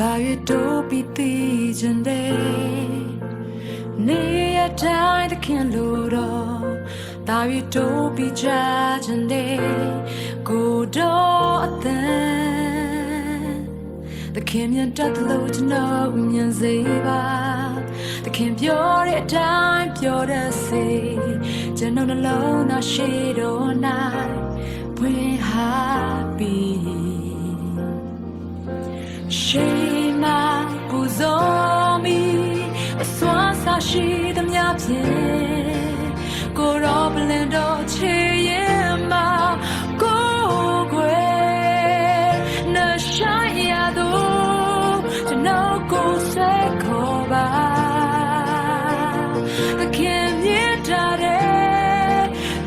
大约都比地震的，你也带的看路的，大约都比家真的，孤独的。The can you that low to know me ziva The can pure it time pure the sea Just know alone na shade or night we happy Shema buzomi Swan sa shi the mya pie Go rob lendo che yema Go gwe na shaya do To no go say koba The kim ye dare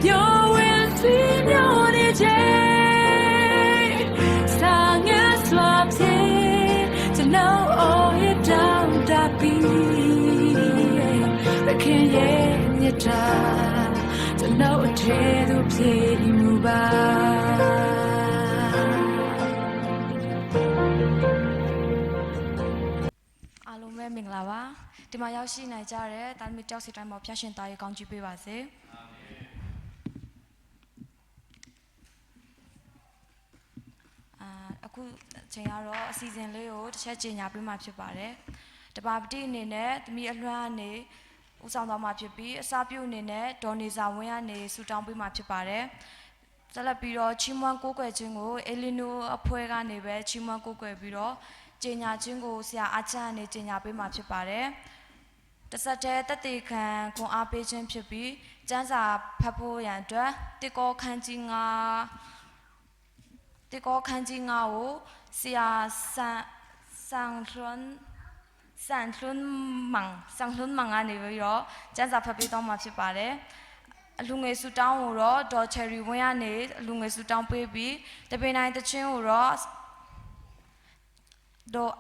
Yo will see no day Sang as swaps To know all you down that be The kim ye dare To know a day to play you byအားလုံးပဲမင်္ဂလာပါဒီမှာရောက်ရှိနိုင်ကြတဲ့တာသမီတယောက်စီတိုင်းမှာဖျက်ရှင်သားရေကောင်းချီးပေးပါစေအခုချိန်ကတော့အစီအစဉ်လေးကိုတစ်ချက်ကြေညာပေးမှာဖြစ်ပါတယ်တပါပတိအနေနဲ့သမီးအလွမ်းအနေဦးဆောင်သွားမှာဖြစ်ပြီးအစာပြုအနေနဲ့ဒေါ်နေစာဝင်းကနေဆူတောင်းပေးမှာဖြစ်ပါတယ်ဆက်လက်ပြီးတော့ချီးမွမ်းကိုးကွယ်ခြင်းကိုအေလီနိုအဖွဲ့ကနေပဲချီးမွမ်းကိုးကွယ်ပြီးတော့ကြေညာခြင်းကိုဆရာအားချမ်းအနေကြေညာပေးမှာဖြစ်ပါတယ်တဆက်တည်းတက်တေခံခွန်အားပေးခြင်းဖြစ်ပြီးကျမ်းစာဖတ်ဖို့ရန်အတွက်တေကောခန်းကြီး9ကိုဆရာဆန်ထွန်းမန်ကနေပြီးတော့ကျမ်းစာဖတ်ပေးတော့မှာဖြစ်ပါတယ်အလူငွေဆူတောင်းကိုတော့ဒေါ်ချယ်ရီဝင်းကနေအလူငွေဆူတောင်းပေးပြီးတပင်တိုင်းတချင်းကိုတော့ဒေါ်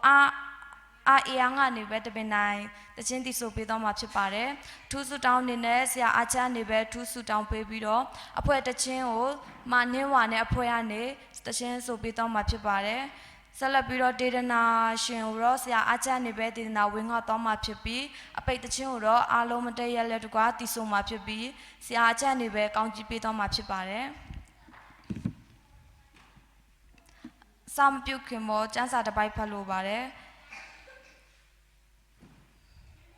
အေးငါနေပဲတပင်တိုင်းတချင်းတီဆိုပေးတော့မှာဖြစ်ပါတယ်ထူးဆူတောင်းနေနဲ့ဆရာအားချမ်းနေပဲထူးဆူတောင်းပေးပြီးတော့အဖွဲ့တချင်းကိုမနင်းဝါနဲ့အဖွဲ့ကနေတချင်းဆိုပေးတော့မှာဖြစ်ပါတယ်ဆက်လက်ပြီးတော့ဒေသနာရှင်ကိုတော့ဆရာအားချမ်းနေပဲဒေသနာဝင်းငါတော့မှာဖြစ်ပြီးအပိတ်တချင်းကိုတော့အားလုံးမတည့်ရလက်တကွာတီဆိုမှာဖြစ်ပြီးဆရာအားချမ်းနေပဲကောင်းကြီးပေးတော့မှာဖြစ်ပါတယ်စာမပြုတ်ခင်မောကျန်းစာတစ်ပိုက်ဖတ်လို့ပါတယ်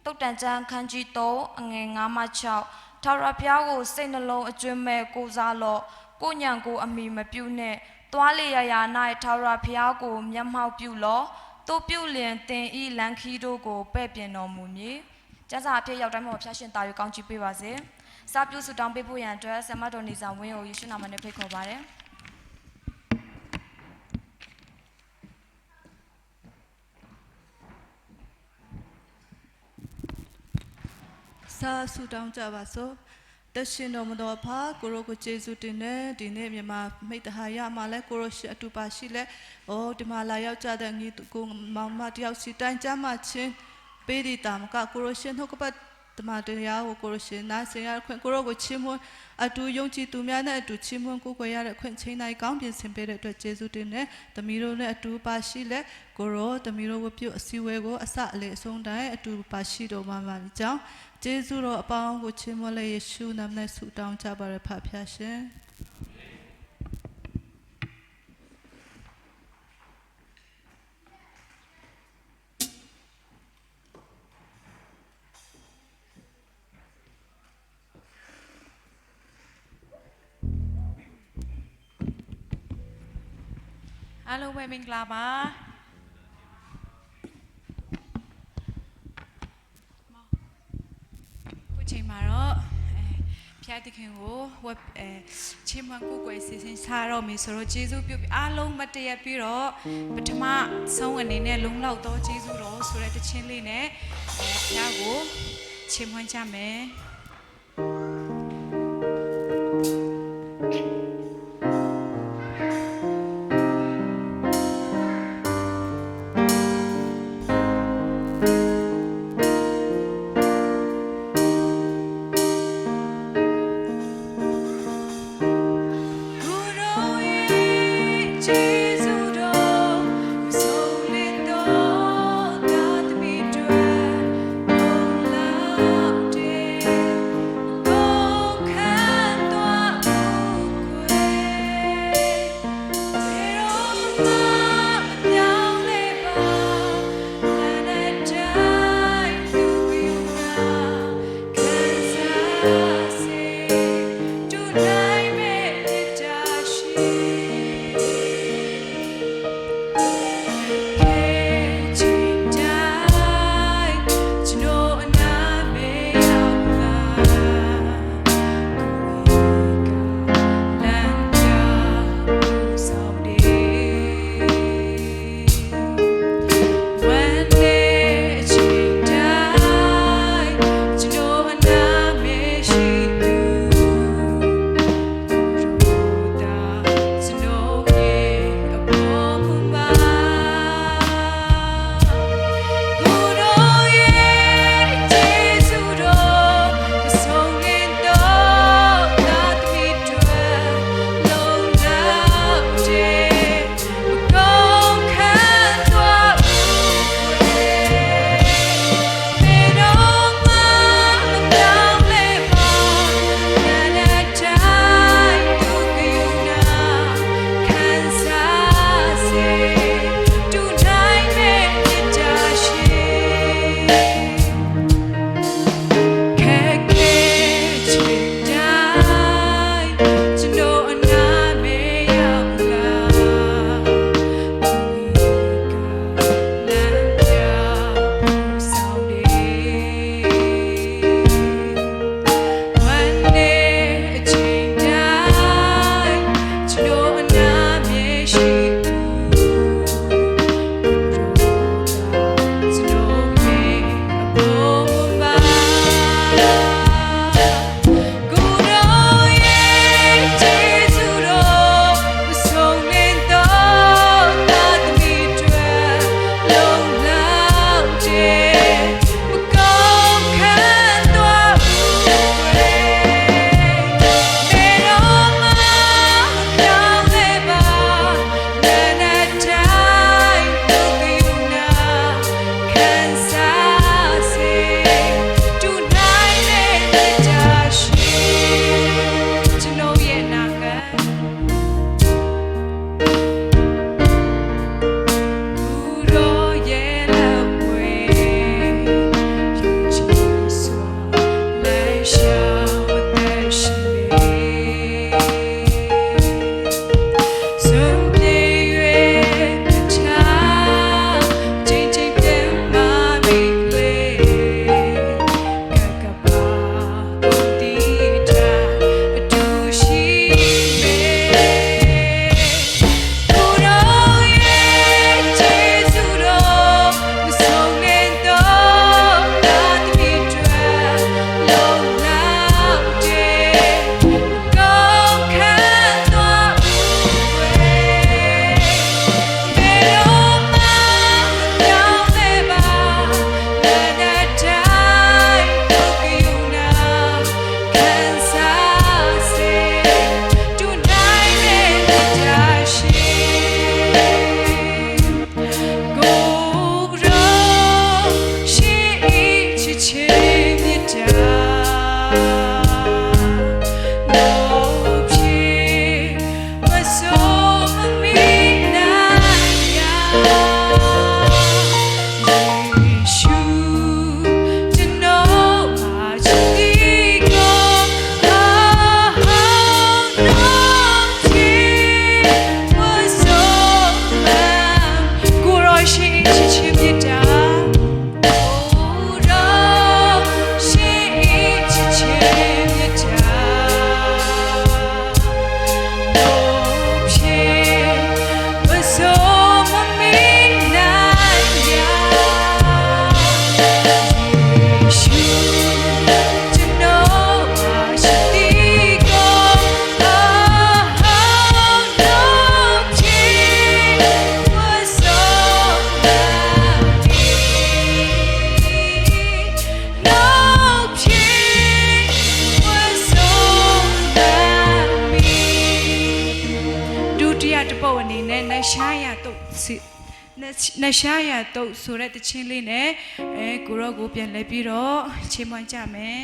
တုတ်တန်ကျမ်းခန်းကြီး3အငယ်9မှ6ထာဝရဘုရားကိုစိတ်နှလုံးအကျွမ်းမဲ့ကိုစားလော့ကိုညံကိုအမိမပြုနဲ့သွားလေရရာ၌ထာဝရဘုရားကိုမျက်မှောက်ပြုလော့တို့ပြုလျင်သင်ဤလန်ခီတို့ကိုပဲ့ပြင်တော်မူမည်ကျမ်းစာအဖြစ်ရောက်တိုင်းမှာဖျားရှင်တာယူကောင်းချီးပေးပါစေစာပြုစုတောင်းပေးဖို့ရန်အတွက်ဆမတ်တော်နေဆောင်ဝင်းကိုယေရှုနာမနဲ့ဖိတ်ခေါ်ပါတယ်စာဆူတောင်းကြပါစို့တရှင်တော်မတော်ဖာကိုရိုကိုကျေးဇူးတင်တဲ့ဒီနေ့မြန်မာမိတ္တဟာရမှာလဲကိုရိုရှိအတူပါရှိလဲဒီမှာလာရောက်ကြတဲ့ညီကိုမောင်မတယောက်စီတိုင်းကြမှာချင်းပေးဒီတာမကကိုရိုရှင်နှုတ်ကပတ်တမန်တရားကိုကိုရိုရှင်နားဆင်ရခွင့်ကိုရိုကိုချီးမွမ်းအတူယုံကြည်သူများနဲ့အတူချီးမွမ်းကိုးကွယ်ရတဲ့ခွင့်ချင်းတိုင်းကောင်းပြင်ဆင်ပေးတဲ့အတွက်ကျေးဇူးတင်တဲ့သမီးတို့နဲ့အတူပါရှိလဲကိုရိုသမီးတို့ကိုပြုအစည်းအဝေးကိုအစအလေအဆုံးတိုင်းအတူပါရှိတော်မှာပါကြောင်းကျေးဇူးတော်အပေါင်းကိုချီးမွမ်းလေယေရှုနာမနဲ့ဆုတောင်းကြပါရဖဖျားရှင်အားလုံးပဲမင်္ဂလာပါခုချိန်မှာတော့ဖျားသခင်ကိုဝက်ချီးမွမ်းကိုယ်ကိုယ်စီစဉ်စားတော့မယ်ဆိုတော့ကျေးဇူးပြုအားလုံးမတည့်ပြီးတော့ပထမဆုံးအနေနဲ့လုံလောက်သောကျေးဇူးတော်ဆိုတဲ့တခြင်းလေးနဲ့ဖျားကိုချီးမွမ်းကြမယ်Jesus, နှရှားရတော့ဆိုတဲ့တခြင်းလေးနဲ့ကိုရောကိုပြန်လဲပြီးတော့ချီးမွမ်းကြမယ်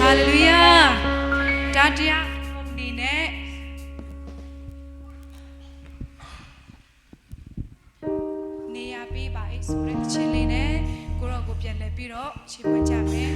Hallelujah ဒါတရားအနေနဲ့နေရပေးပါ၏ဆိုတဲ့ချင်းလေးနဲ့ကိုရောကိုပြန်လဲပြီးတော့ခြေပွက်ကြမယ်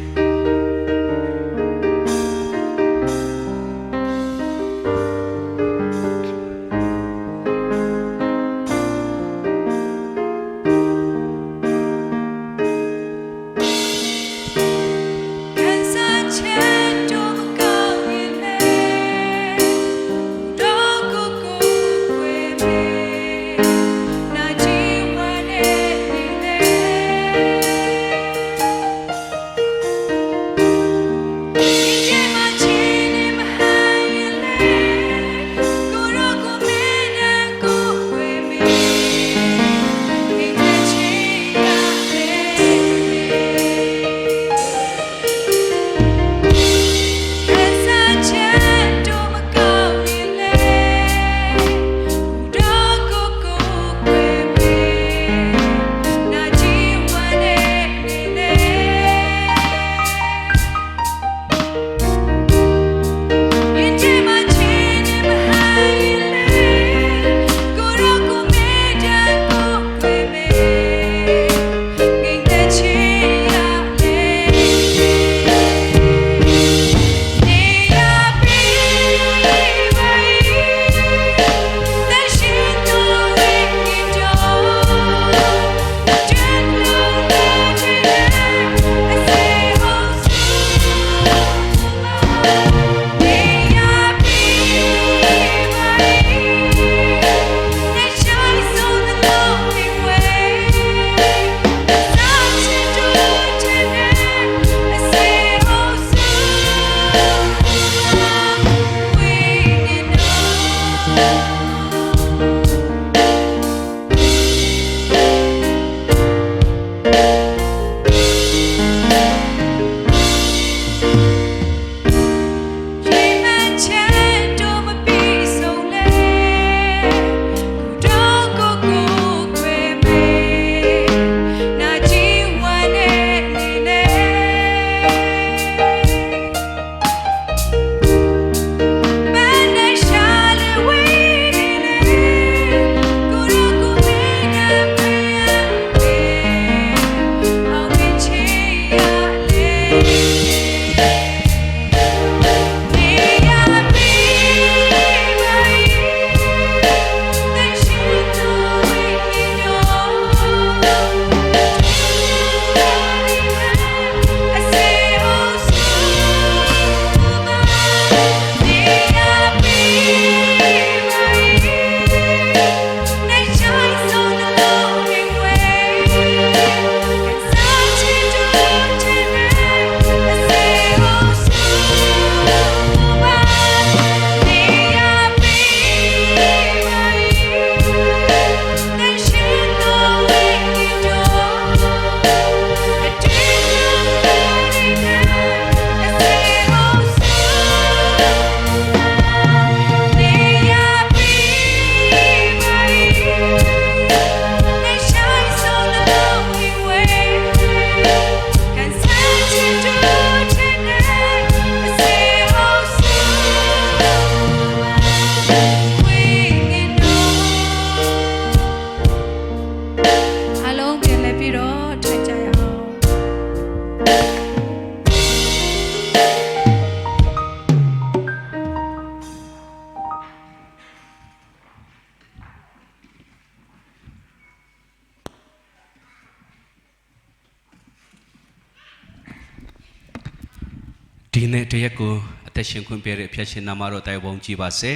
ဒီနေ့တရက်ကိုအသက်ရှင်ခွင့်ပေးတဲ့ဖျက်ရှင်နာမတော်တိုင်ပုံကြည်ပါစေ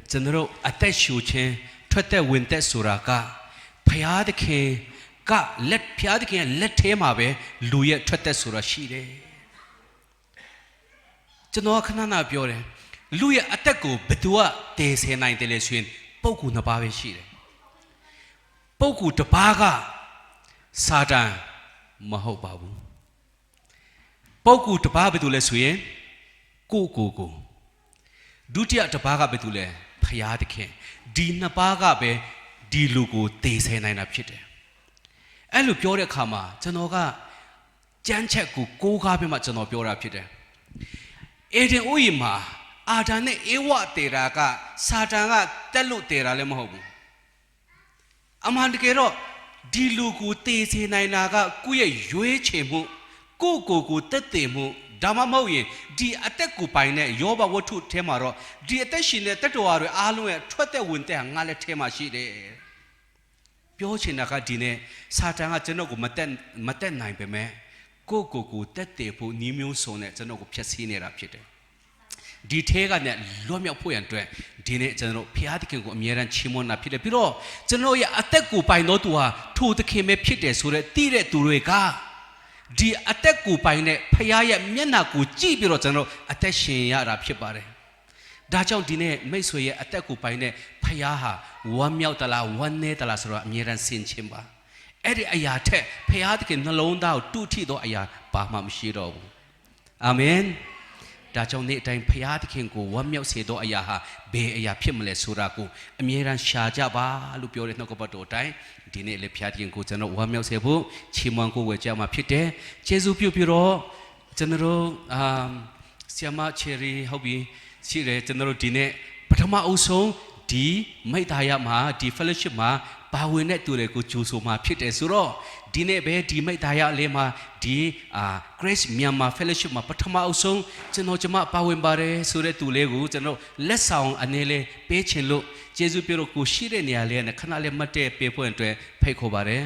ကျွန်တော်တို့အသက်ရှူခြင်းထွက်သက်ဝင်သက်ဆိုတာကဖျားသခင်ကလက်ဖျားသခင်လက်ထဲမှာပဲလူရဲ့ထွက်သက်ဆိုတာရှိတယ်ကျွန်တော်ခဏခဏပြောတယ်လူရဲ့အသက်ကိုဘယ်သူကတည်ဆဲနိုင်တယ်လဲဆိုရင်ပုဂ္ဂိုလ်နှစ်ပါးပဲရှိတယ်ပုဂ္ဂိုလ်တစ်ပါးကစာတန်မဟုတ်ပါဘူးပုဂ္ဂိုလ်တစ်ပါးဘယ်သူလဲဆိုရင်ကိုဒုတိယတစ်ပါးကဘယ်သူလဲဖျားသခင်ဒီနှစ်ပါးကပဲဒီလူကိုတည်ဆဲနိုင်တာဖြစ်တယ် အဲ့လိုပြောတဲ့အခါမှာကျွန်တော်ကကြမ်းချက်ကိုကိုးကားပြီးမှကျွန်တော်ပြောတာဖြစ်တယ်အေဒင်ဥယျာဉ်မှာအာဒံနဲ့ဧဝတေရာကစာတန်ကတက်လို့တေရာလည်းမဟုတ်ဘူးအမှန်တကယ်တော့ဒီလူကိုတေစေနိုင်တာကကိုယ့်ရဲ့ရွေးချယ်မှုကိုတက်တည်မှုဒါမှမဟုတ်ရင်ဒီအသက်ကိုပိုင်တဲ့ယောဘဝတ္ထုထဲမှာတော့ဒီအသက်ရှင်တဲ့တတ္တဝါတွေအားလုံးရဲ့ထွက်သက်ဝင်တဲ့ငါလည်းထဲမှာရှိတယ်ပြောချင်တာကဒီနေ့စာတန်ကကျွန်တော်ကိုမတက်နိုင်ပေမဲ့ကိုတက်တည်ဖို့နီးမျိုးစုံနဲ့ကျွန်တော်ကိုဖျက်ဆီးနေတာဖြစ်တယ်ဒီထဲကနဲ့လွတ်မြောက်ဖို့ရန်အတွက်ဒီနေ့ကျွန်တော်ဖျားသခင်ကိုအမြဲတမ်းချီးမွမ်းတာဖြစ်တယ်ပြီးတော့ကျွန်တော်ရဲ့အသက်ကိုပိုင်တော်သူဟာထိုသခင်ပဲဖြစ်တယ်ဆိုတဲ့တည်တဲ့သူတွေကဒီအသက်ကိုပိုင်တဲ့ဖျားရဲ့မျက်နှာကိုကြည့်ပြီးတော့ကျွန်တော်အသက်ရှင်ရတာဖြစ်ပါတယ်ဒါကြောင့်ဒီနေ့မိတ်ဆွေရဲ့အသက်ကိုပိုင်တဲ့ဖျားဟာဝမ်းမြောက်သလားဝမ်းနည်းသလားဆိုတော့အမြဲတမ်းဆင်ခြင်ပါအဲ့ဒီအရာထက်ဖျားသခင်နှလုံးသားကိုတူထိသောအရာဘာမှမရှိတော့ဘူးအာမင်ဒါကြောင့်နေ့အတိုင်းဖျားသခင်ကိုဝမ်းမြောက်စေသောအရာဟာဘယ်အရာဖြစ်မလဲဆိုတာကိုအမြဲတမ်းရှာကြပါလို့ပြောတဲ့နှုတ်ကပတ်တော်အတိုင်းဒီနေ့လည်းဖျားသခင်ကိုကျွန်တော်ဝမ်းမြောက်စေဖို့ချီးမွမ်းကိုဝယ်ကြမှာဖြစ်တယ်ကျေးဇူးပြုပြီးတော့ကျွန်တော်ဆီယမချယ်ရီဟုတ်ပြီရှိတယ်ကျွန်တော်ဒီနေ့ပထမအဦးဆုံးဒီမိသားရမှာဒီ fellowship မှာပါဝင်တဲ့သူတွေကိုကြိုးဆိုမှာဖြစ်တယ်ဆိုတော့ဒီနေ့ပဲဒီမိသားရလေးမှာဒီ Grace Myanmar Fellowship မှာပထမအဦးဆုံးကျွန်မပါဝင်ပါတယ်ဆိုတဲ့သူလေးကိုကျွန်တော်လက်ဆောင်အနေနဲ့ပေးချင်လို့ကျေးဇူးပြုလို့ကိုရှိတဲ့နေရာလေးနဲ့ခဏလေးမှတ်တဲ့ပေးဖို့အတွက်ဖိတ်ခေါ်ပါတယ်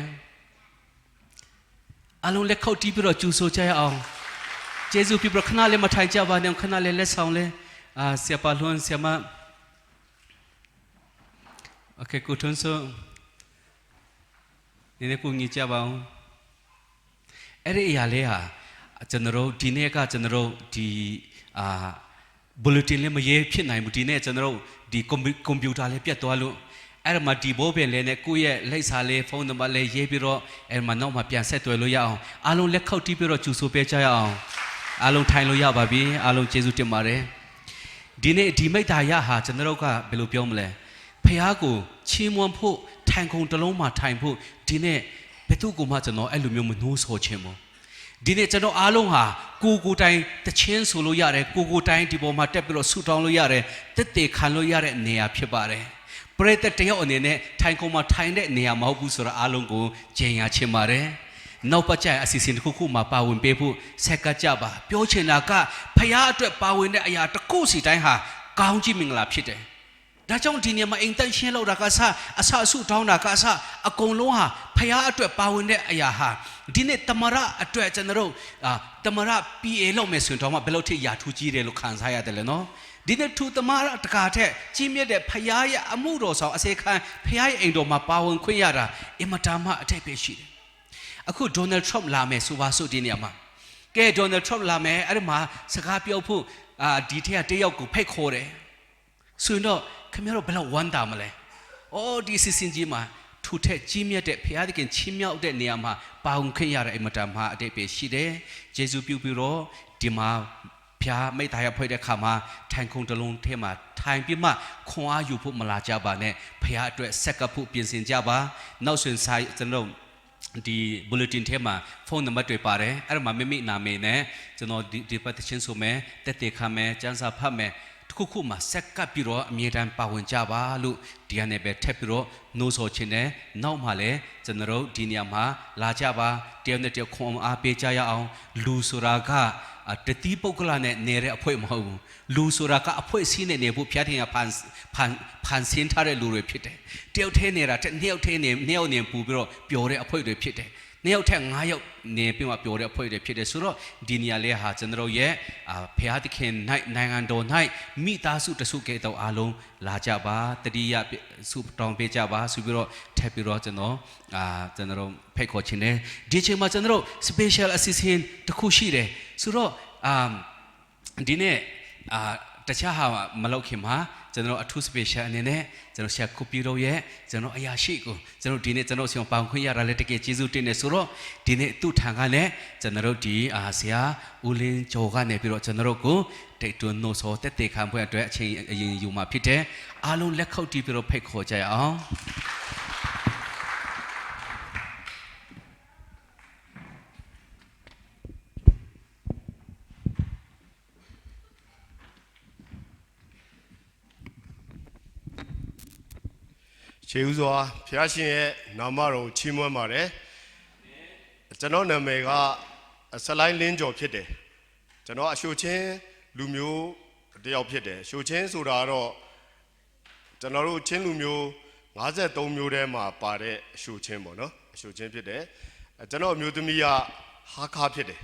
အလုံးလက်ခုပ်တီးပြီးတော့ကြိုးဆိုကြရအောင်ကျေးဇူးပြုပြီးခဏလေးမထိုင်ကြပါနဲ့ခဏလေးလက်ဆောင်လေးဆရာပါလွန်ဆရာမโอเคကိုထွန်းစိုးဒီနေ့ကိုညကြပါအောင်အဲ့ဒီအရာလေးဟာကျွန်တော်ဒီနေ့ကကျွန်တော်ဒီbulletin လေးမရေးဖြစ်နိုင်ဘူးဒီနေ့ကျွန်တော်ဒီကွန်ပျူတာလေးပြတ်သွားလို့အဲ့ဒါမှဒီဘိုးပင်လေးနဲ့ကိုယ့်ရဲ့လိပ်စာလေးဖုန်းနံပါတ်လေးရေးပြီးတော့အဲ့မှာနောက်မှပြန်ဆက်သွယ်လို့ရအောင်အားလုံးလက်ခောက်တီးပြီးတော့ကြိုဆိုပေးကြရအောင်အားလုံးထိုင်လို့ရပါပြီအားလုံးကျေးဇူးတင်ပါတယ်ဒီနေ့ဒီမိတ္တာရဟာကျွန်တော်ကဘယ်လိုပြောမလဲဖះကိုချီးမွမ်းဖို့ထိုင်ခုံတစ်လုံးမှာထိုင်ဖို့ဒီနေ့ဘယ်သူ့ကိုမှကျွန်တော်အဲ့လိုမျိုးမနှိုးဆော်ခြင်းမို့ဒီနေ့ကျွန်တော်အားလုံးဟာကိုတိုင်တချင်းဆိုလို့ရတယ်ကိုတိုင်ဒီပေါ်မှာတက်ပြီးတော့ဆူတောင်းလို့ရတယ်တက်တေခံလို့ရတဲ့နေရာဖြစ်ပါတယ်ပရိသတ်တယောက်အနေနဲ့ထိုင်ခုံမှာထိုင်တဲ့နေရာမဟုတ်ဘူးဆိုတော့အားလုံးကိုကြင်ရချင်ပါတယ်နောက်ပတ်ကြအစီအစဉ်တစ်ခုမှာပါဝင်ပေးဖို့ဆက်ကကြပါပြောချင်တာကဖះအတွက်ပါဝင်တဲ့အရာတစ်ခုစီတိုင်းဟာကောင်းကြီးမင်္ဂလာဖြစ်တယ်ဒါကြောင့်ဒီနေရာမှာအိမ်တန့်ရှင်းလောက်တာကအဆအဆုတောင်းတာကအဆအကုန်လုံးဟာဖះအတွက်ပါဝင်တဲ့အရာဟာဒီနေ့တမရအတွက်ကျွန်တော်တို့တမရ PA လောက်မယ်ဆိုရင်တော့ဘယ်လိုထိရာထူးကြီးတယ်လို့ခံစားရတယ်လေနော်ဒီနေ့ထူတမရတကားထက်ကြီးမြတ်တဲ့ဖះရဲ့အမှုတော်ဆောင်အစေခံဖះရဲ့အိမ်တော်မှာပါဝင်ခွင့်ရတာအင်မတန်မှအထက်ပဲရှိတယ်အခု Donald Trump လာမယ်ဆိုပါစို့ဒီနေရာမှာကဲ Donald Trump လာမယ်အဲ့ဒီမှာစကားပြောဖို့ဒီထက်ကတယောက်ကိုဖိတ်ခေါ်တယ်ဆိုရင်တော့ခင်ဗျားတို့ဘယ်လောက်ဝမ်းသာမလဲ။အော်ဒီစီစဉ်ကြီးမှာထူထက်ကြီးမြတ်တဲ့ဖခင်သခင်ချင်းမြောက်တဲ့နေရာမှာပါဝင်ခွင့်ရတဲ့အင်မတန်မှအတိတ်ပဲရှိတယ်။ယေရှုပြုပြီးတော့ဒီမှာဖျားမိသားရဖွဲ့တဲ့ခါမှာထိုင်ခုံတစ်လုံးထဲမှာထိုင်ပြီးမှခွန်အားယူဖို့မလာကြပါနဲ့ဖခင်အတွက်ဆက်ကပ်ဖို့ပြင်ဆင်ကြပါ။နောက်ဆိုရင်ကျွန်တော်ဒီ bulletin ထဲမှာဖုန်းနံပါတ်တွေပါတယ်။အဲ့ဒါမှမိမိနာမည်နဲ့ကျွန်တော်ဒီပတ်ချင်းဆိုမယ်တက်တေခံမယ်ကျန်းစာဖတ်မယ်တစ်ခုမှာဆက်ကပ်ပြီးတော့အမြဲတမ်းပါဝင်ကြပါလို့ဒီကနေပဲထပ်ပြီးတော့နှိုးဆော်ခြင်းနဲ့နောက်မှလည်းကျွန်တော်တို့ဒီနေရာမှာလာကြပါတယောက်နဲ့တယောက်ခွန်အားပေးကြရအောင်လူဆိုတာကတတိပုဂ္ဂလနဲ့နေတဲ့အဖွဲမဟုတ်ဘူးလူဆိုတာကအဖွဲစည်းနေဖို့ဖျားတင်ကဖန်ဆင်းထားတဲ့လူတွေဖြစ်တယ်တယောက်ထဲနေတာနှစ်ယောက်ထဲနေနှစ်ယောက်နေပူပြီးတော့ပျော်တဲ့အဖွဲတွေဖြစ်တယ်နှစ်ယောက်ထက်9ယောက်နေပြီးမှပြောတဲ့အဖွဲတွေဖြစ်တယ်ဆိုတော့ဒီနေရာလေးဟာကျွန်တော်ရဲ့ဖျားသခင်နိုင်ငံတော်၌မိသားစုတစုကဲတော့အားလုံးလာကြပါတတိယစုတောင်းပေးကြပါဆိုပြီးတော့ထပ်ပြီးတော့ကျွန်တော်ဖိတ်ခေါ်ခြင်းနဲ့ဒီချိန်မှာကျွန်တော် special assistant တခုရှိတယ်ဆိုတော့ဒီနေ့တခြားဟာမလုပ်ခင်မှာကျွန်တော်အထူး special အနေနဲ့ကျွန်တော်ဆရာကိုပီရိုရဲ့ကျွန်တော်အရာရှိကိုကျွန်တော်ဒီနေ့ကျွန်တော်ဆောင်ပေါင်ခွင့်ရတာလည်းတကယ်ကျေးဇူးတင်နေဆိုတော့ဒီနေ့သူ့ထံကလည်းကျွန်တော်ဒီဆရာဦးလင်းကျော်ကနေပြီးတော့ကျွန်တော်ကိုတိတ်တွန်းနိုးစောတက်တေခံပွဲအတွက်အချိန်အရင်ယူมาဖြစ်တယ်အားလုံးလက်ခုပ်တီးပြီးတော့ဖိတ်ခေါ်ကြရအောင် ခြေဦးစွာဖျားရှင်ရဲ့နာမတော်ချီးမွမ်းပါတယ်ကျွန်တော်နာမည်ကဆလိုင်းလင်းကျော်ဖြစ်တယ်ကျွန်တော်အရှိုချင်းလူမျိုးတယောက်ဖြစ်တယ်အရှိုချင်းဆိုတာတော့ကျွန်တော်တို့ချင်းလူမျိုး53မျိုးထဲမှာပါတဲ့အရှိုချင်းပေါ့နော်အရှိုချင်းဖြစ်တယ်ကျွန်တော်အမျိုးသမီးကဟာခါဖြစ်တယ်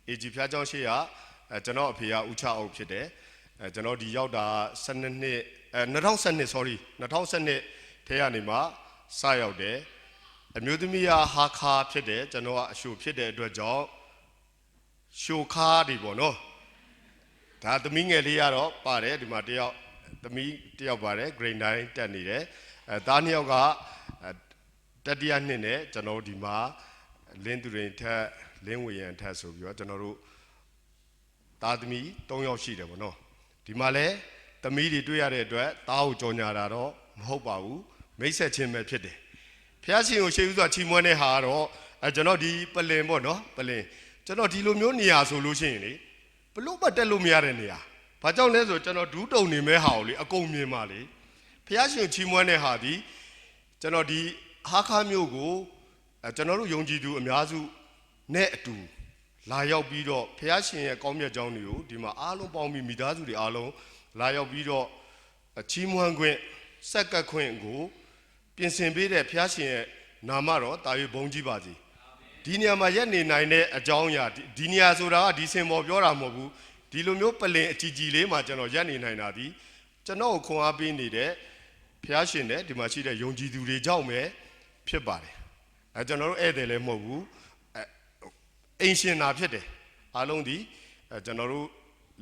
အေဂျီဖျားเจ้าရှိရကျွန်တော်အဖေကဦးချအောင်ဖြစ်တယ်ကျွန်တော်ဒီရောက်တာ12နှစ်2012 sorry 2012ထဲကနေမှစရောက်တယ်အမျိုးသမီးကဟာခါဖြစ်တယ်ကျွန်တော်ကအရှိုဖြစ်တဲ့အတွက်ကြောင့်ရှိုခါဒီပေါ့နော်ဒါသမီးငယ်လေးကတော့ပါတယ်ဒီမှာတယောက်သမီးတယောက်ပါတယ် grade 9တက်နေတယ်သားနှစ်ယောက်ကတတိယနှစ်နဲ့ကျွန်တော်ဒီမှာလင်းသူရင်ထက်လင်းဝေရန်ထက်ဆိုပြီးတော့ကျွန်တော်တို့သားသမီး3ယောက်ရှိတယ်ပေါ့နော်ဒီမှာလဲသမီးတွေတွေ့ရတဲ့အတွက်သားကိုကြော်ညာတာတော့မဟုတ်ပါဘူးမိတ်ဆက်ချင်းပဲဖြစ်တယ်ဖျားရှင်ကိုရှေးဦးစွာချီးမွမ်းတဲ့ဟာကတော့ကျွန်တော်ဒီပလင်ပေါ့နော်ပလင်ကျွန်တော်ဒီလိုမျိုးနေရာဆိုလို့ရှိရင်လေဘလို့မတက်လို့မရတဲ့နေရာဘာကြောင့်လဲဆိုကျွန်တော်ဒူးတုံနေမဲ့ဟာကိုလေအကုန်မြင်ပါလေဖျားရှင်ချီးမွမ်းတဲ့ဟာဒီကျွန်တော်ဒီဟာခါမျိုးကိုကျွန်တော်တို့ယုံကြည်သူအများစုနဲ့အတူလာရောက်ပြီးတော့ဖျားရှင်ရဲ့ကောင်းမြတ်ကြောင်းတွေကိုဒီမှာအားလုံးပေါင်းပြီးမိသားစုတွေအားလုံးလာရောက်ပြီးတော့ချီးမွမ်းခွင့်ဆက်ကပ်ခွင့်ကိုပြင်ဆင်ပေးတဲ့ဖျားရှင်ရဲ့နာမတော်တာ၍ဘုန်းကြီးပါစေဒီနေရာမှာရက်နေနိုင်တဲ့အကြောင်းအရာဒီနေရာဆိုတာကဒီစင်ပေါ်ပြောတာမဟုတ်ဘူးဒီလိုမျိုးပလင်အကြီးကြီးလေးမှာကျွန်တော်ရက်နေနိုင်တာဒီကျွန်တော်ကိုခွန်အားပေးနေတဲ့ဖျားရှင်နဲ့ဒီမှာရှိတဲ့ယုံကြည်သူတွေကြောင့်ပဲဖြစ်ပါတယ်ကျွန်တော်တို့ဧည့်သည်လည်းမဟုတ်ဘူးအင်ရှင်နာဖြစ်တယ်အားလုံးဒီကျွန်တော်တို့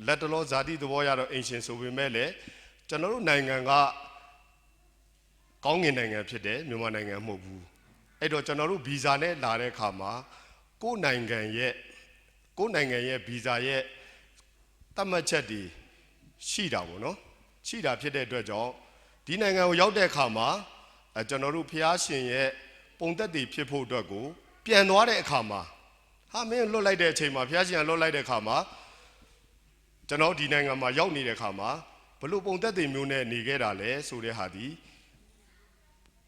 လက်တလောဇာတိသဘောရတော့အင်ရှင်ဆိုပေမဲ့လည်းကျွန်တော်တို့နိုင်ငံကကောင်းငင်နိုင်ငံဖြစ်တယ်မြန်မာနိုင်ငံမဟုတ်ဘူးအဲ့တော့ကျွန်တော်တို့ဗီဇာနဲ့လာတဲ့အခါမှာကိုယ်နိုင်ငံရဲ့ဗီဇာရဲ့သတ်မှတ်ချက်တွေရှိတာပေါ့နော်ရှိတာဖြစ်တဲ့အတွက်ကြောင့်ဒီနိုင်ငံကိုရောက်တဲ့အခါမှာကျွန်တော်တို့ဖျားရှင်ရဲ့ပုံသက်တည်ဖြစ်ဖို့အတွက်ကိုပြန်သွားတဲ့အခါမှာဟာမင်းလွတ်လိုက်တဲ့အချိန်မှာဖျားရှင်ကလွတ်လိုက်တဲ့အခါမှာကျွန်တော်ဒီနိုင်ငံမှာရောက်နေတဲ့အခါမှာဘလို့ပုံသက်တည်မျိုးနဲ့နေခဲ့တာလဲဆိုတဲ့ဟာဒီ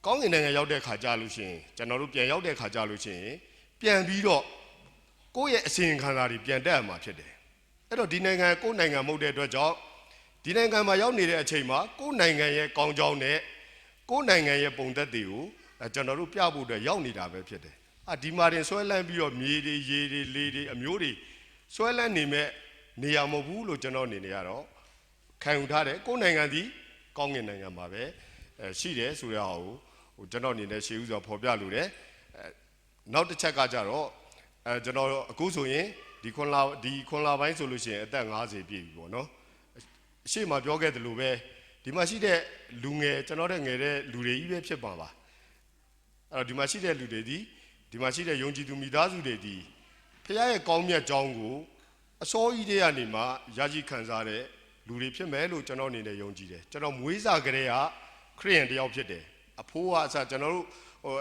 ကောင်းကင်နိုင်ငံရောက်တဲ့ခါကြလို့ရှိရင်ကျွန်တော်တို့ပြန်ရောက်တဲ့ခါကြလို့ရှိရင်ပြန်ပြီးတော့ကိုယ့်ရဲ့အစီရင်ခံစာတွေပြန်တက်ရမှာဖြစ်တယ်အဲ့တော့ဒီနိုင်ငံကိုယ့်နိုင်ငံမဟုတ်တဲ့အတွက်ကြောင့်ဒီနိုင်ငံမှာရောက်နေတဲ့အချိန်မှာကိုယ့်နိုင်ငံရဲ့ကောင်းကြောင်းနဲ့ကိုယ့်နိုင်ငံရဲ့ပုံသက်တွေကိုကျွန်တော်တို့ပြဖို့အတွက်ရောက်နေတာပဲဖြစ်တယ်ဒီမှာတင်ဆွဲလန်းပြီးတော့မြေတွေရေတွေလေတွေအမျိုးတွေဆွဲလန်းနေမဲ့နေရာမဟုတ်ဘူးလို့ကျွန်တော်အနေနဲ့ကတော့ခံယူထားတယ်ကိုယ့်နိုင်ငံဒီကောင်းကင်နိုင်ငံမှာပဲရှိတယ်ဆိုတဲ့ဟာကိုကျွန်တော်အနေနဲ့ရှေးဥစွာဖော်ပြလိုတယ်နောက်တစ်ချက်ကကြတော့ကျွန်တော်အခုဆိုရင်ဒီခွန်လာပိုင်းဆိုလို့ရှိရင်အသက်50ပြည့်ပြီပေါ့နော်အရှိမပြောခဲ့သလိုပဲဒီမှာရှိတဲ့လူငယ်ကျွန်တော်တဲ့ငယ်တဲ့လူတွေကြီးပဲဖြစ်ပါပါအဲ့တော့ဒီမှာရှိတဲ့လူတွေဒီမှာရှိတဲ့ယုံကြည်သူမိသားစုတွေဒီဖခင်ရဲ့ကောင်းမြတ်ကြောင်းကိုအစောကြီးတည်းကနေမှရရှိခံစားတဲ့လူတွေဖြစ်မယ်လို့ကျွန်တော်အနေနဲ့ယုံကြည်တယ်ကျွန်တော်မွေးစားကလေးကခရစ်ယာန်တယောက်ဖြစ်တယ်အဖိုးကအစကျွန်တော်တို့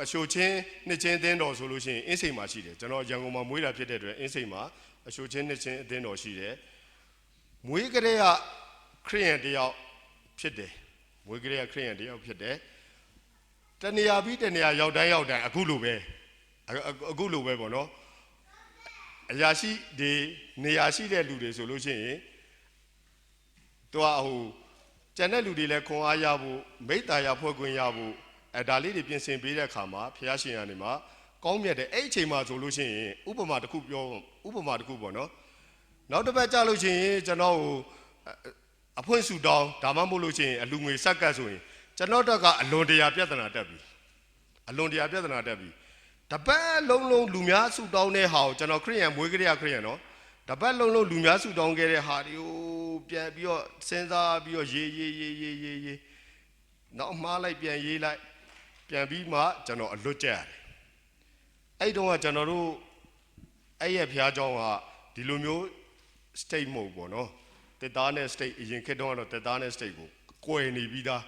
အရှိုချင်းနှစ်ချင်းအသင်းတော်ဆိုလို့ရှိရင်အင်းစိန်မှာရှိတယ်ကျွန်တော်ရန်ကုန်မှာမွေးတာဖြစ်တဲ့အတွက်အင်းစိန်မှာအရှိုချင်းနှစ်ချင်းအသင်းတော်ရှိတယ်မွေးကလေးကခရစ်ယာန်တယောက်ဖြစ်တယ်မွေးကလေးကခရစ်ယာန်တယောက်ဖြစ်တယ်တနေရာပြီးတနေရာရောက်တိုင်းအခုလိုပဲပေါ့နော်အရာရှိဒီနေရာရှိတဲ့လူတွေဆိုလို့ရှိရင်သူကကျန်တဲ့လူတွေလည်းခွန်အားရဖို့မိတ္တာရဖွဲ့ခွင့်ရဖို့ဒါလေးတွေပြင်ဆင်ပေးတဲ့အခါမှာဖခင်ရှင်ကနေမှာကောင်းမြတ်တဲ့အဲ့အချိန်မှာဆိုလို့ရှိရင်ဥပမာတစ်ခုပေါ့နော်နောက်တစ်ပတ်ကြာလို့ရှိရင်ကျွန်တော်အဖွင့်ဆူတောင်းဒါမှမဟုတ်လို့ရှိရင်အလူငွေဆက်ကတ်ဆိုရင်ကျွန်တော်တို့ကအလွန်တရာပြဿနာတက်ပြီတပတ်လုံးလူများဆူတောင်းတဲ့ဟာကိုကျွန်တော်ခရစ်ယာန်မွေးကြရခရစ်ယာန်နော်တပတ်လုံးလူများဆူတောင်းခဲ့တဲ့ဟာတွေကိုပြန်ပြီးတော့စဉ်းစားပြီးတော့ရေးနောက်မှားလိုက်ပြန်ရေးလိုက်ပြန်ပြီးမှကျွန်တော်အလွတ်ကျရတယ်အဲ့တုန်းကကျွန်တော်တို့အဲ့ရဲ့ဖျားเจ้าကဒီလိုမျိုး state မဟုတ်ပေါ့နော်တက်သားနဲ့ state အရင်ခေတ်တုန်းကတော့တက်သားနဲ့ state ကိုကွယ်နေပြီးသား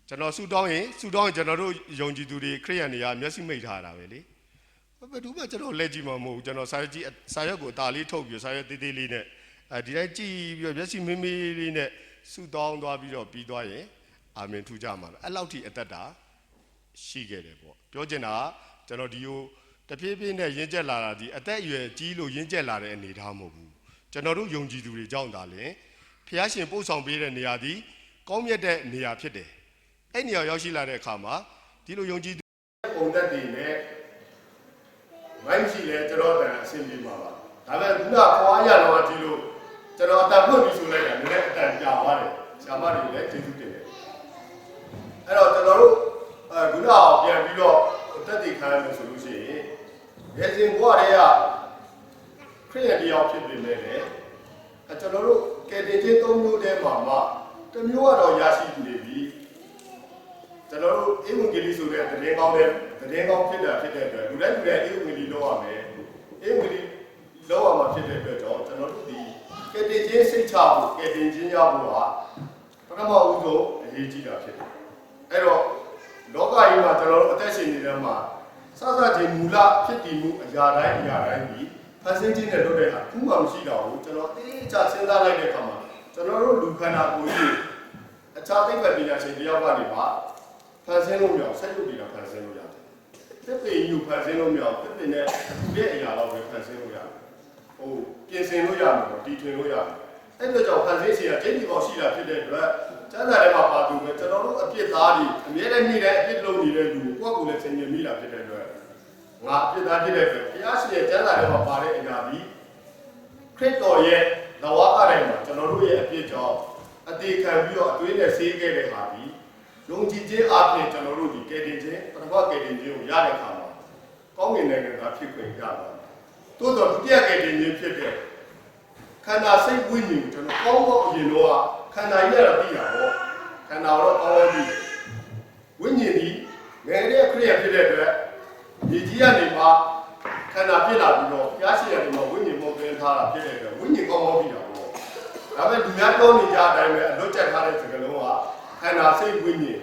ကျွန်တော်ဆူတောင်းရင်ကျွန်တော်တို့ယုံကြည်သူတွေခရစ်ယာန်တွေကမျက်စိမိတ်ထားတာပဲလေဘယ်သူမှကျွန်တော်လက်ကြည့်မှာမဟုတ်ဘူးကျွန်တော်စာရွက်ကိုအသာလေးထုတ်ပြီးစာရွက်သေးသေးလေးနဲ့ဒီတိုင်းကြည့်ပြီးတော့မျက်စိမေးလေးနဲ့ဆူတောင်းသွားပြီးတော့ပြီးသွားရင်အာမင်ထူကြမှာပဲအဲ့လောက်ထိအသက်တာ ရှိခဲ့တယ်ပေါ့ပြောချင်တာကျွန်တော်ဒီကိုတဖြည်းဖြည်းနဲ့ရင်းကျက်လာတာဒီအသက်အရွယ်ကြီးလို့ရင်းကျက်လာတဲ့အနေအထားမဟုတ်ဘူးကျွန်တော်တို့ယုံကြည်သူတွေကြောင့်ဒါလည်းဖျားရှင်ပို့ဆောင်ပေးတဲ့နေရာဒီကောင်းမြတ်တဲ့နေရာဖြစ်တယ်အဲ့နေရာရောက်ရှိလာတဲ့အခါမှာဒီလိုယုံကြည်သူပုံသက်တွေနဲ့မိုင်းရှိလဲကျွန်တော်အဆင်ပြေပါပါဒါပေမဲ့ခုနခွာရတော့ဒီလိုကျွန်တော်အတန်ဖွင့်ပြီးဆိုလိုက်တာလည်းအတန်ကြာသွားတယ်ဆရာမတွေလည်းကျေးဇူးတင်တယ်အဲ့တော့ကျွန်တော်တို့ခုနအောင်ပြန်ပြီးတော့တက်တည်ခံရမယ်ဆိုလို့ရှိရင်ရေစင်ဘွားတွေကခရစ်ယာန်တရားဖြစ်နေတယ်ကျွန်တော်တို့ကယ်တင်ခြင်း၃မျိုးတည်းမှာတစ်မျိုးကတော့ရရှိနေပြီကျွန်တော်တို့ဧဝံဂေလိဆိုတဲ့တည်င်းကောင်းဖြစ်တာဖြစ်တဲ့အတွက်လူတိုင်းဧဝံဂေလိလောက်ရမယ်ဧဝံဂေလိလောက်ရမှာဖြစ်တဲ့အတွက်ကြောင့်ကျွန်တော်တို့ဒီကယ်တင်ခြင်းစိတ်ချဖို့ကယ်တင်ခြင်းရဖို့ဟာပထမဦးဆုံးအရေးကြီးတာဖြစ်တယ်အဲ့တော့လောကကြီးမှာကျွန်တော်တို့အသက်ရှင်နေတဲ့မှာစစချင်းမူလဖြစ်တည်မှုအရာတိုင်းဒီဖန်ဆင်းခြင်းနဲ့လုပ်တဲ့ဟာခုမှမရှိတော့ဘူးကျွန်တော်အေးချစဉ်းစားလိုက်တဲ့အခါမှာကျွန်တော်တို့လူခန္ဓာကိုယ်ကြီးအခြားသိပ္ပံပညာရှင်တယောက်ကနေပါဖန်ဆင်းလို့မရဆက်ရုပ်တွေကဖန်ဆင်းလို့ရတယ်သစ်ပင်ယူဖန်ဆင်းလို့မရသစ်ပင်နဲ့ဒီအရာတော့ပဲဖန်ဆင်းလို့ရတယ်ဟိုပြင်ဆင်လို့ရမှာပေါ့တီထွင်လို့ရတယ်အဲ့လိုကြောင့်ဖန်ဆင်းခြင်းကကျင့်ဒီပေါရှိတာဖြစ်တဲ့အတွက်ကျမ်းစာထဲမှာပါသူပဲကျွန်တော်တို့အပြစ်သားတွေအမြဲတမ်းနေ့တိုင်းအပြစ်လုပ်နေတဲ့လူကိုကိုယ့်ကိုယ်လည်းဆင်ញင်မိတာဖြစ်တဲ့အတွက်ငါအပြစ်သားဖြစ်တဲ့အတွက်ဘုရားရှင်ရဲ့ကျမ်းစာထဲမှာပါတဲ့အရာဒီခရစ်တော်ရဲ့လဝကတိုင်းမှာကျွန်တော်တို့ရဲ့အပြစ်ကြောင့်အသေးခံပြီးတော့အသွေးနဲ့ဆေးခဲ့တဲ့ဟာဒီယုံကြည်ခြင်းအပြင်ကျွန်တော်တို့ဒီကယ်တင်ခြင်းပထမကယ်တင်ခြင်းကိုရတဲ့အခါမှာကောင်းကင်နိုင်ငံသားဖြစ်ခွင့်ရပါတယ်။သို့တော်ဒုတိယကယ်တင်ခြင်းဖြစ်တဲ့ခန္ဓာစိတ်ဝိညာဉ်ကျွန်တော်ကောင်းကောင်းအရင်တော့ခန္ဓာကြီးရတော့ပြီးတာပေါ့ခန္ဓာတော့ကောင်းကောင်းပြီးဝိညာဉ်ဒီငယ်တဲ့ခရိယာဖြစ်တဲ့အတွက်ဒီကြီးကနေမှခန္ဓာဖြစ်လာပြီးတော့ဘုရားရှိခိုးတယ်မှာဝိညာဉ်ပုံသွင်းထားတာဖြစ်တဲ့အတွက်ဝိညာဉ်ကောင်းကောင်းပြီးတာပေါ့ဒါပေမဲ့လူများပြောနေကြအတိုင်းပဲအလွတ်ချက်ထားတဲ့စကားလုံးကခန္ဓာစိတ်ဝိညာဉ်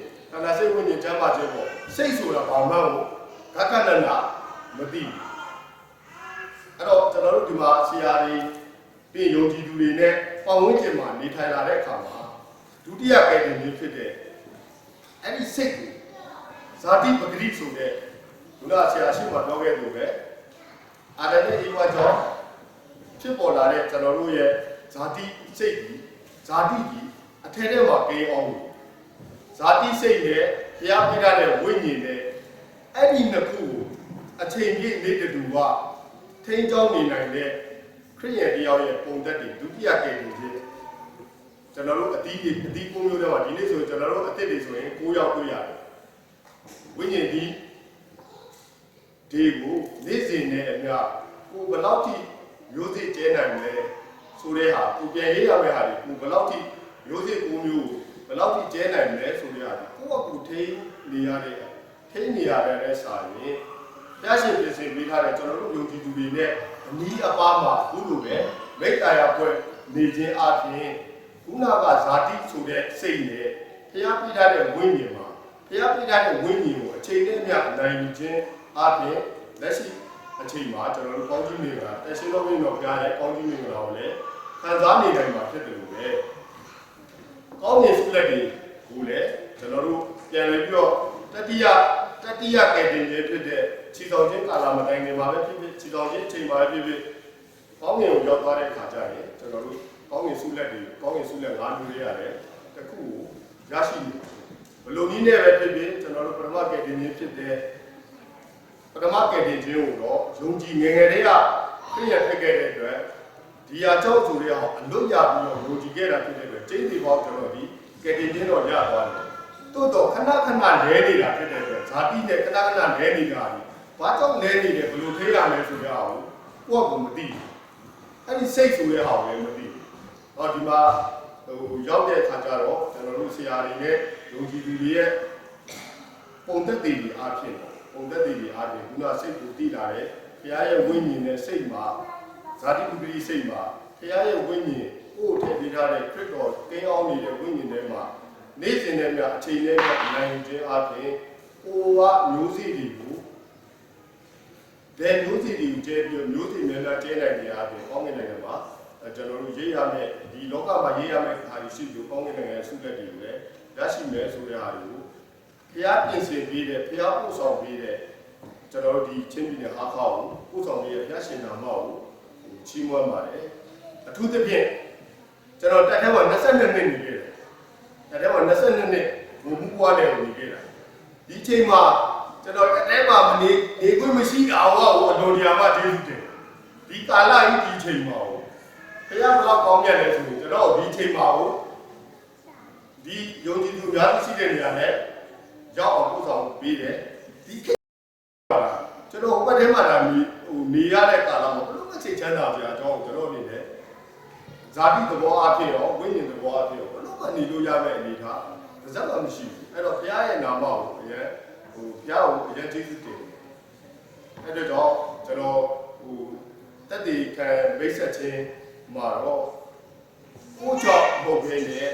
ကျမ်းပါခြင်းပေါ့စိတ်ဆိုတာဘာမှမဟုတ်ဂကနနာမသိဘူးအဲ့တော့ကျွန်တော်တို့ဒီမှာဆရာတွေပြင်ယုံကြည်သူတွေနဲ့ပတ်ဝန်းကျင်မှာနေထိုင်လာတဲ့အခါမှာဒုတိယကယ်တင်ခြင်းဖြစ်တဲ့အဲ့ဒီစိတ်ကိုဇာတိပဂရိဆိုတဲ့ဘုရားဆရာရှိမှပြောခဲ့လို့ပဲအာရနဲ့ဧဝကြောင့်ဖြစ်ပေါ်လာတဲ့ကျွန်တော်တို့ရဲ့ဇာတိစိတ်ကြီးဇာတိကြီးအထက်ထဲမှာကိန်းအောင်ဇာတိစိတ်နဲ့ဘုရားပြထားတဲ့ဝိညာဉ်နဲ့အဲ့ဒီနှစ်ခုကိုအချိန်ပြည့်နေတူကထိန်းကျောင်းနေနိုင်တဲ့ခရိယာတရားရဲ့ပုံသက်တွေဒုတိယကယ်တင်ခြင်းကျွန်တော်တို့အတီး9မျိုးတည်းမှာဒီနေ့ဆိုရင်ကျွန်တော်တို့အသစ်တွေဆိုရင်9ယောက်တွေ့ရတယ်ဝိညာဉ်ဒီကိုနေ့စဉ်နဲ့အမျှကိုဘယ်လောက်ထိမျိုးစစ်ကျဲနိုင်လဲဆိုတဲ့ဟာကိုပြန်ရေးရမယ့်ဟာတွေကိုဘယ်လောက်ထိမျိုးစစ်9မျိုးဘယ်လောက်ထိကျဲနိုင်လဲဆိုတဲ့ဟာကိုယ့်အကူထိန်းနေရတဲ့စာရင်ဘုရားရှင်ပြင်ဆင်ပေးထားတဲ့ကျွန်တော်တို့ယုံကြည်သူတွေနဲ့အနည်းအပါးမှာခုလိုပဲမိတ္တရာပွဲနေခြင်းအပြင်ခုနကဇာတိဆိုတဲ့စိတ်နဲ့ဘုရားပြထားတဲ့ဝိညာဉ်မှာဘုရားပြထားတဲ့ဝိညာဉ်ကိုအချိန်နဲ့မျှနိုင်ယူခြင်းအပြင်လက်ရှိအချိန်မှာကျွန်တော်တို့ကောင်းကြီးနေတာတရှိတော်ဘုရားရဲ့ကောင်းကြီးနေတာကိုလည်းခံစားနေနိုင်မှာဖြစ်တယ်လို့ပဲကောင်းတဲ့ဆုလက်တွေကိုလည်းကျွန်တော်တို့ပြန်လည်ပြီးတော့တတိယကယ်တင်ခြင်းဖြစ်တဲ့ခြေတော်ချင်းကာလမတိုင်ခင်မှာပဲဖြစ်ဖြစ်ခြေတော်ချင်းအချိန်မှာပဲဖြစ်ဖြစ်ကောင်းငင်ကိုရောက်သွားတဲ့အခါကျရင်ကျွန်တော်တို့ကောင်းငင်ဆုလက်5မျိုးတွေရတယ်တခုကိုရရှိနေဘလို့နည်းနဲ့ပဲဖြစ်ဖြစ်ကျွန်တော်တို့ပထမကယ်တင်ခြင်းဖြစ်တဲ့ပထမကယ်တင်ခြင်းကိုတော့ယုံကြည်ငယ်တွေကပြည့်ရဖြစ်ခဲ့တဲ့အတွက်ဒီဟာကြောင့်ဆိုတဲ့ဟာအလွတ်ရပြီးတော့ယုံကြည်ခဲ့တာဖြစ်တဲ့အတွက်ကျင့်စီပေါင်းကျွန်တော်ဒီကယ်တင်ခြင်းတော့ရသွားတယ်တိုးတော့ခဏလဲနေတာဖြစ်တဲ့အတွက်ဇာတိနဲ့ခဏလဲနေတာဘာကြောင့်လဲနေတယ်ဘလို့ထိရလဲဆိုတဲ့ဟာကိုကိုယ်ကမသိဘူးအဲ့ဒီစိတ်ဆိုတဲ့ဟာကိုလည်းမသိဘူးဟောဒီမှာရောက်တဲ့အခါကျတော့ကျွန်တော်တို့ဆရာတွေနဲ့ယုံကြည်သူတွေရဲ့ပုံသက်တည်ပြီးအားဖြင့်ခုနစိတ်ကိုတည်လာတဲ့ဘုရားရဲ့ဝိညာဉ်နဲ့စိတ်မှာဇာတိပဂရိစိတ်မှာဘုရားရဲ့ဝိညာဉ်ကိုထည့်ပေးထားတဲ့ခရစ်တော်ကိန်းအောင်နေတဲ့ဝိညာဉ်ထဲမှာနေ့စဉ်နဲ့များအချိန်နဲ့များနိုင်ခြင်းအပြင်ကိုကမျိုးစေ့တွေကိုမျိုးစေ့တွေကိုကျဲပြီးမျိုးစေ့များများကျဲနိုင်တဲ့အပြင်ကောင်းကင်နိုင်ငံမှာကျွန်တော်တို့ရေးရမယ့်ဒီလောကမှာရေးရမယ့်အခါရှိပြီးကောင်းကင်နိုင်ငံဆုလက်တွေကိုလည်းရရှိမယ်ဆိုတဲ့ဟာကို ဘုရားပြင်ဆင်ပေးတဲ့ဘုရားပို့ဆောင်ပေးတဲ့ကျွန်တော်တို့ဒီချင်းပြည်နယ်ဟာခေါကိုပို့ဆောင်ပေးတဲ့ဘုရားရှင်နာမကိုချီးမွမ်းပါတယ်အထူးသဖြင့်ကျွန်တော်တက်ထဲမှာ22နှစ်နေခဲ့တယ်တက်ထဲမှာ22နှစ်ဘုံမှုပွားတယ်နေခဲ့တာဒီချိန်မှာကျွန်တော်တက်ထဲမှာနေခွင့်မရှိတာဟောကိုအတော်တရားမှကျေးဇူးတင်ဒီကာလကြီးဒီချိန်မှာဘုရားဘလောက်ကောင်းမြတ်လဲဆိုရင်ကျွန်တော်ဒီချိန်မှာဒီယုံကြည်သူများရှိတဲ့နေရာနဲ့ရောက်အောင်ပို့ဆောင်ပေးတယ်ဒီခေတ်ကျွန်တော်ဟိုဘက်ထဲမှာဒါနေရတဲ့ကာလမှာဘလို့မချိန်ချမ်းသာကြအကြောင်းကျွန်တော်အနေနဲ့ဇာတိသဘောအဖြစ်ရောဝိညာဉ်သဘောအဖြစ်ရောဘလို့ကနေလို့ရမယ့်အနေထားတစ်စက်မှမရှိဘူးအဲ့တော့ဘုရားရဲ့နာမကိုအရင်ဘုရားကိုအရင်ကျေးဇူးတင်အဲ့တော့ကျွန်တော်တက်တည်ခံမိတ်ဆက်ခြင်းမှာတော့ကိုကြောင့်ဘုရားရဲ့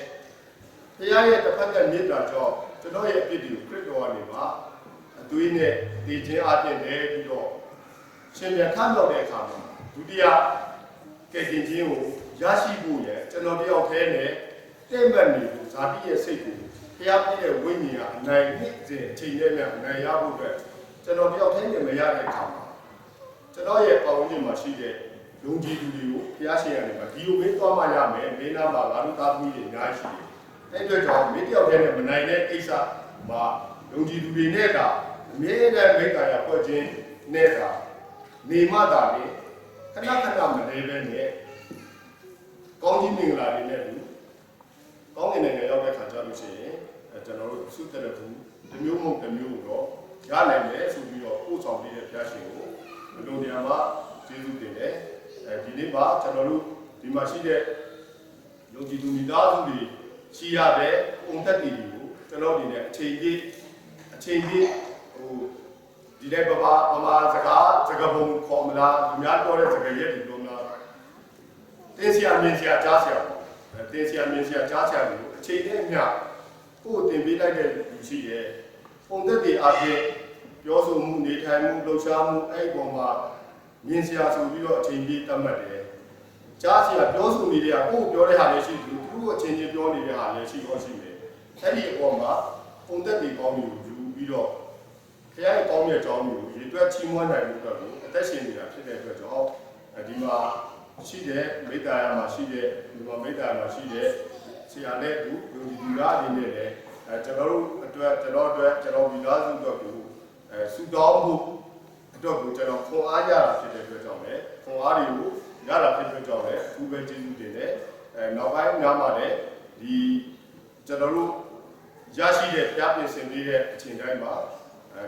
ဘုရားရဲ့တစ်ဖက်ကမေတ္တာကြောင့်ကျွန်တော်ရဲ့အဖြစ်တွေကိုခရစ်တော်ကနေမှာအသွေးနဲ့တည်ခြင်းအပြင်နဲ့ပြီးတော့ရှင်ပြန်ထမြောက်တဲ့အခါမှာဒုတိယကယ်တင်ခြင်းကိုရရှိဖို့ရကျွန်တော်တယောက်တည်းနဲ့တိတ်မှတ်နေဖို့ဇာတိရဲ့စိတ်ကိုဘုရားပြည့်တဲ့ဝိညာဉ်ကအနိုင်နှစ်စဉ်အချိန်နဲ့များအနိုင်ရဖို့အတွက်ကျွန်တော်တယောက်တည်းနဲ့မရတဲ့အခါမှာကျွန်တော်ရဲ့ပတ်ဝန်းကျင်မှာရှိတဲ့ယုံကြည်သူတွေကိုဘုရားရှင်ကနေမှာဒီလိုမင်းသွားမှရမယ်မင်းနာမှာငါတို့သားသမီးတွေအများကြီးရှိတယ်အဲ့အတွက်ကြောင့်မင်းတယောက်တည်းနဲ့မနိုင်တဲ့ကိစ္စမှာယုံကြည်သူတွေနဲ့ကအမြဲတမ်းမိတ္တရာဖွဲ့ခြင်းနဲ့ကနေမှသာလေခဏခဏမနေပဲနဲ့ကောင်းကြီးမင်္ဂလာတွေနဲ့ကောင်းကင်နိုင်ငံရောက်တဲ့ခါကျလို့ရှိရင်ကျွန်တော်တို့သုတရဘူးတစ်မျိုးမဟုတ်တစ်မျိုးတော့ရနိုင်တယ်ဆိုပြီးတော့ပို့ဆောင်ပေးတဲ့ဘုရားရှင်ကိုဘယ်လိုနေရာမှာကျေးဇူးတင်တယ်ဒီနေ့မှာကျွန်တော်တို့ဒီမှာရှိတဲ့ယုံကြည်သူမိသားစုတွေရှိရတဲ့ပုံသက်တွေကိုကျွန်တော်ဒီနဲ့အချိန်ကြီးဒီတဲ့ပမာစကားပုံခေါ်မလားသူများပြောတဲ့စကားရက်တွေပြောမလားတင်းစီယာမြင်စီယာကြားစီယာတင်းစီယာမြင်စီယာကြားစီယာတွေကိုအချိန်နဲ့အမျှကိုယ်တင်ပေးလိုက်တဲ့လူရှိတယ်ပုံသက်တွေအပြင်ပြောဆိုမှုနေထိုင်မှုလှုပ်ရှားမှုအဲ့ဒီပုံမှာမြင်စီယာဆိုပြီးတော့အချိန်ကြီးတတ်မှတ်တယ်ကြားစီယာပြောဆိုနေတဲ့ကကိုယ်ပြောတဲ့ဟာလည်းရှိသူတို့အချိန်ချင်းပြောနေတဲ့ဟာလည်းရှိတော့ရှိတယ်အဲ့ဒီအပေါ်မှာပုံသက်တွေကောင်းပြီးယူပြီးတော့ဘုရားရဲ့ကောင်းမြတ်ကြောင်းကိုရေတွက်ချီးမွမ်းနိုင်မှုအတွက်ကိုအသက်ရှင်နေတာဖြစ်တဲ့အတွက်ကြောင့်ဒီမှာရှိတဲ့မေတ္တာရမှာရှိတဲ့ဒီမှာမေတ္တာမှာရှိတဲ့ဆရာနဲ့သူယုံကြည်သူများအနေနဲ့လည်းကျွန်တော်တို့အတွက်ကျွန်တော်မိသားစုအတွက်ကိုဆူတောင်းဖို့အတွက်ကိုကျွန်တော်ခွန်အားရတာဖြစ်တဲ့အတွက်ကြောင့်လည်းခွန်အားတွေကိုရတာဖြစ်တဲ့အတွက်ကြောင့်လည်းအထူးပဲကျေးဇူးတင်တယ်နောက်ပိုင်းညမှာလည်းဒီကျွန်တော်တို့ရရှိတဲ့ပြပြင်ဆင်ပေးတဲ့အချိန်တိုင်းမှာ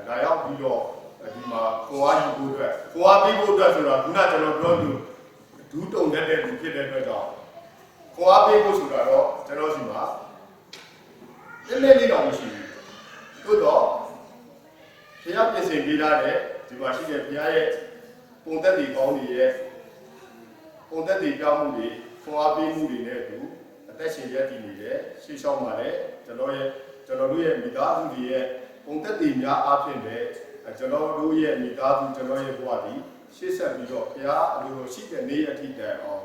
လာရောက်ပြီးတော့ဒီမှာခွန်အားယူဖို့အတွက်ခွန်အားပေးဖို့အတွက်ဆိုတာခုနကျွန်တော်ပြောလို့ဒူးတုံတဲ့လူဖြစ်တဲ့အတွက်ကြောင့်ခွန်အားပေးဖို့ဆိုတာတော့ကျွန်တော်စီမှာနည်းနည်းလေးတော့မရှိဘူးသို့တော့ဘုရားပြင်ဆင်ပေးထားတဲ့ဒီမှာရှိတဲ့ဘုရားရဲ့ပုံသက်တွေကောင်းတွေရဲ့ပုံသက်တွေကြောင်းမှုတွေခွန်အားပေးမှုတွေနဲ့အတူအသက်ရှင်ရည်တည်နေတယ်ရှေ့လျှောက်မှာလည်းကျွန်တော်တို့ရဲ့မိသားစုတွေရဲ့ပုံသက်တွေများအားဖြင့်လည်းကျွန်တော်တို့ရဲ့မိသားစုကျွန်တော်ရဲ့ဘဝတွေရှေ့ဆက်ပြီးတော့ဘုရားအလိုရှိတဲ့နေ့အထိတိုင်အောင်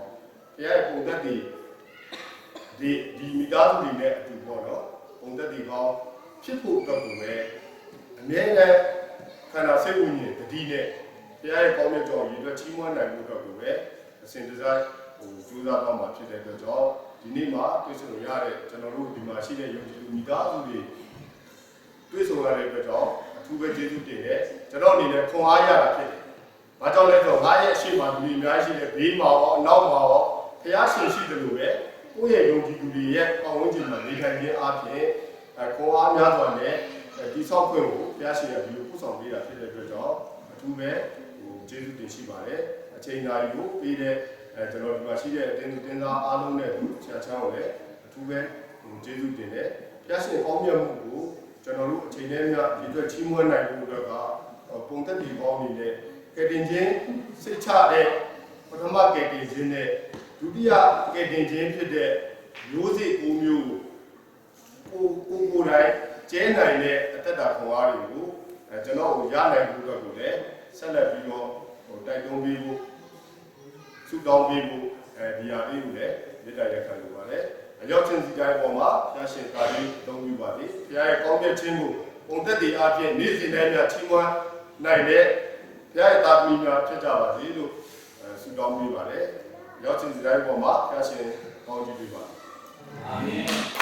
ဘုရားရဲ့ပုံသက်တွေဒီမိသားစုတွေနဲ့အတူပေါ့နော်ပုံသက်တွေကောင်းဖြစ်ဖို့အတွက်ကိုပဲအမြဲတမ်းခန္ဓာစိတ်ဝိညာဉ်တတိနဲ့ဘုရားရဲ့ကောင်းမြတ်ကြောင့်ရည်ရွယ်ချီးမွမ်းနိုင်မှုအတွက်ကိုပဲအစဉ်တစိုက်ကြိုးစားတော့မှာဖြစ်တဲ့အတွက်ကြောင့်ဒီနေ့မှာတွေ့ဆုံရတဲ့ကျွန်တော်တို့ဒီမှာရှိတဲ့ယုံကြည်သူမိသားစုတွေတွေ့ဆုံရတဲ့အတွက်ကြောင့်အထူးပဲကျေးဇူးတင်တယ်ကျွန်တော်အနေနဲ့ခွန်အားရတာဖြစ်တယ်။ဘာကြောင့်လဲဆိုတော့ငါရဲ့အရှိမလူတွေအများကြီးရှိတဲ့ဘေးမှာရောအနောက်မှာရောဘုရားရှင်ရှိတယ်လို့ပဲကိုယ့်ရဲ့ယုံကြည်သူတွေရဲ့ပတ်ဝန်းကျင်မှာနေထိုင်ခြင်းအပြင်ခွန်အားများစွာနဲ့ဒီဆောက်ခွင့်ကိုဘုရားရှင်ကဒီလိုပို့ဆောင်ပေးတာဖြစ်တဲ့အတွက်ကြောင့်အထူးပဲကျေးဇူးတင်ရှိပါတယ်။အချိန်ဓာတ်ကိုပေးတဲ့ကျွန်တော်ဒီမှာရှိတဲ့အတင်းသူတင်းသားအားလုံးနဲ့ဆရာချောင်းကိုလည်းအထူးပဲကျေးဇူးတင်တယ်။ဘုရားရှင်ကောင်းမြတ်မှုကိုကျွန်တော်တို့အချိန်နဲ့များဒီအတွက်ချီးမွမ်းနိုင်မှုတွေကပုံသက်ဒီပေါင်းနေတဲ့ကယ်တင်ခြင်းစိတ်ချတဲ့ပထမကယ်တင်ခြင်းနဲ့ဒုတိယကယ်တင်ခြင်းဖြစ်တဲ့မျိုးစေ့၉မျိုးကိုယ်တိုင်ကျဲနိုင်တဲ့အသက်တာခွန်အားတွေကိုကျွန်တော်ကိုရနိုင်မှုအတွက်ကိုလည်းဆက်လက်ပြီးတော့တိုက်တွန်းပေးဖို့ဆုတောင်းပေးဖို့ဒီဟာလေးကိုလည်းမြစ်တာရက်ခံလိုပါတယ်အရောက်ချင်းစီတိုင်းပေါ်မှာဖျားရှင်ကားလေးသုံးပြီးပါလေဖျားရဲ့ကောင်းမြတ်ခြင်းကို ပုံသက်တည်အပြင်နေ့စဉ်နဲ့များချီးမွမ်းနိုင်တဲ့ဘုရားရဲ့သားသမီးများဖြစ်ကြပါစေလို့ဆုတောင်းပေးပါတယ်ရောက်ချင်းစတိုင်းပေါ်မှာဘုရားရှင်ကောင်းချီးပေးပါအာမင်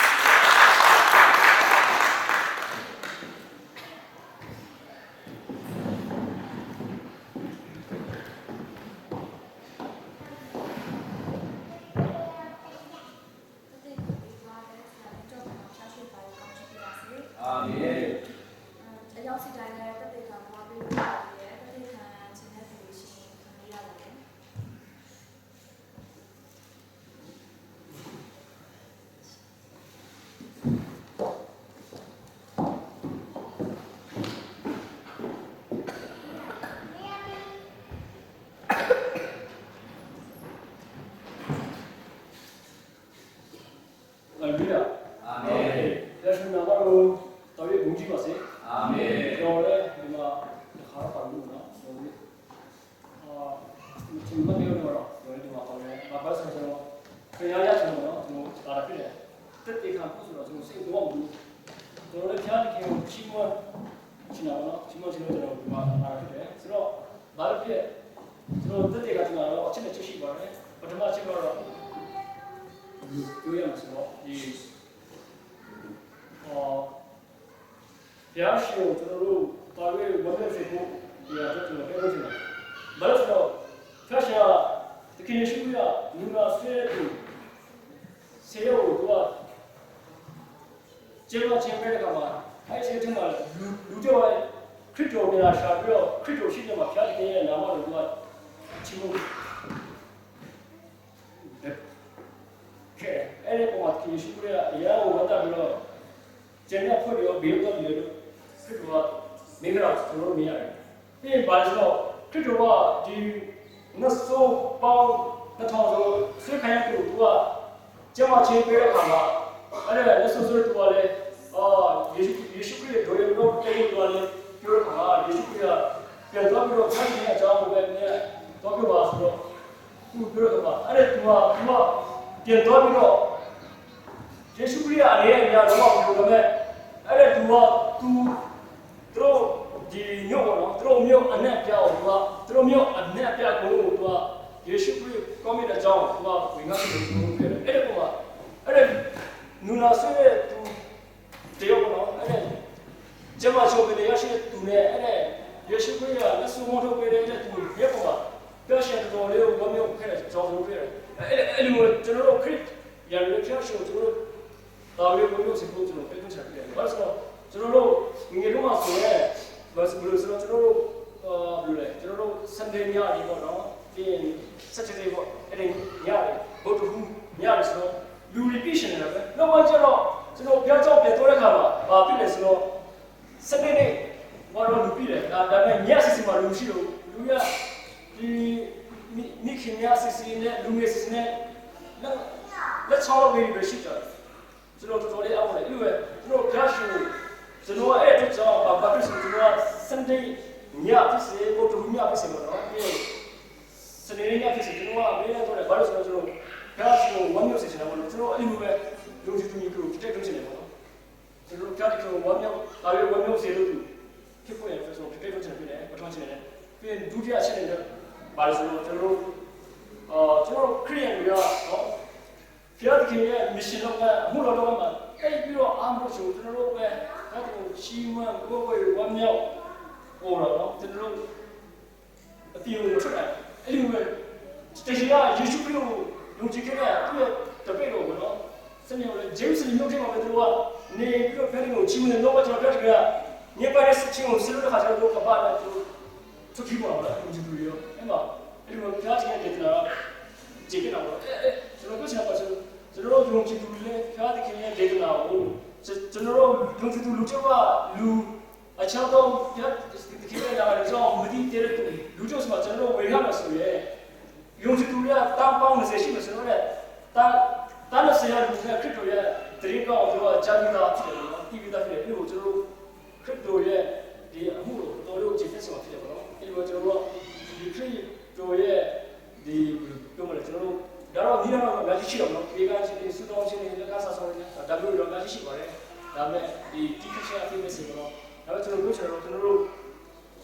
ဒါမျိုးတော့ငါရှိပါတယ်ဒါပေမဲ့ဒီ teacher အဖြစ်ပဲစေတော့ ဒါပေမဲ့ကျွန်တော်တို့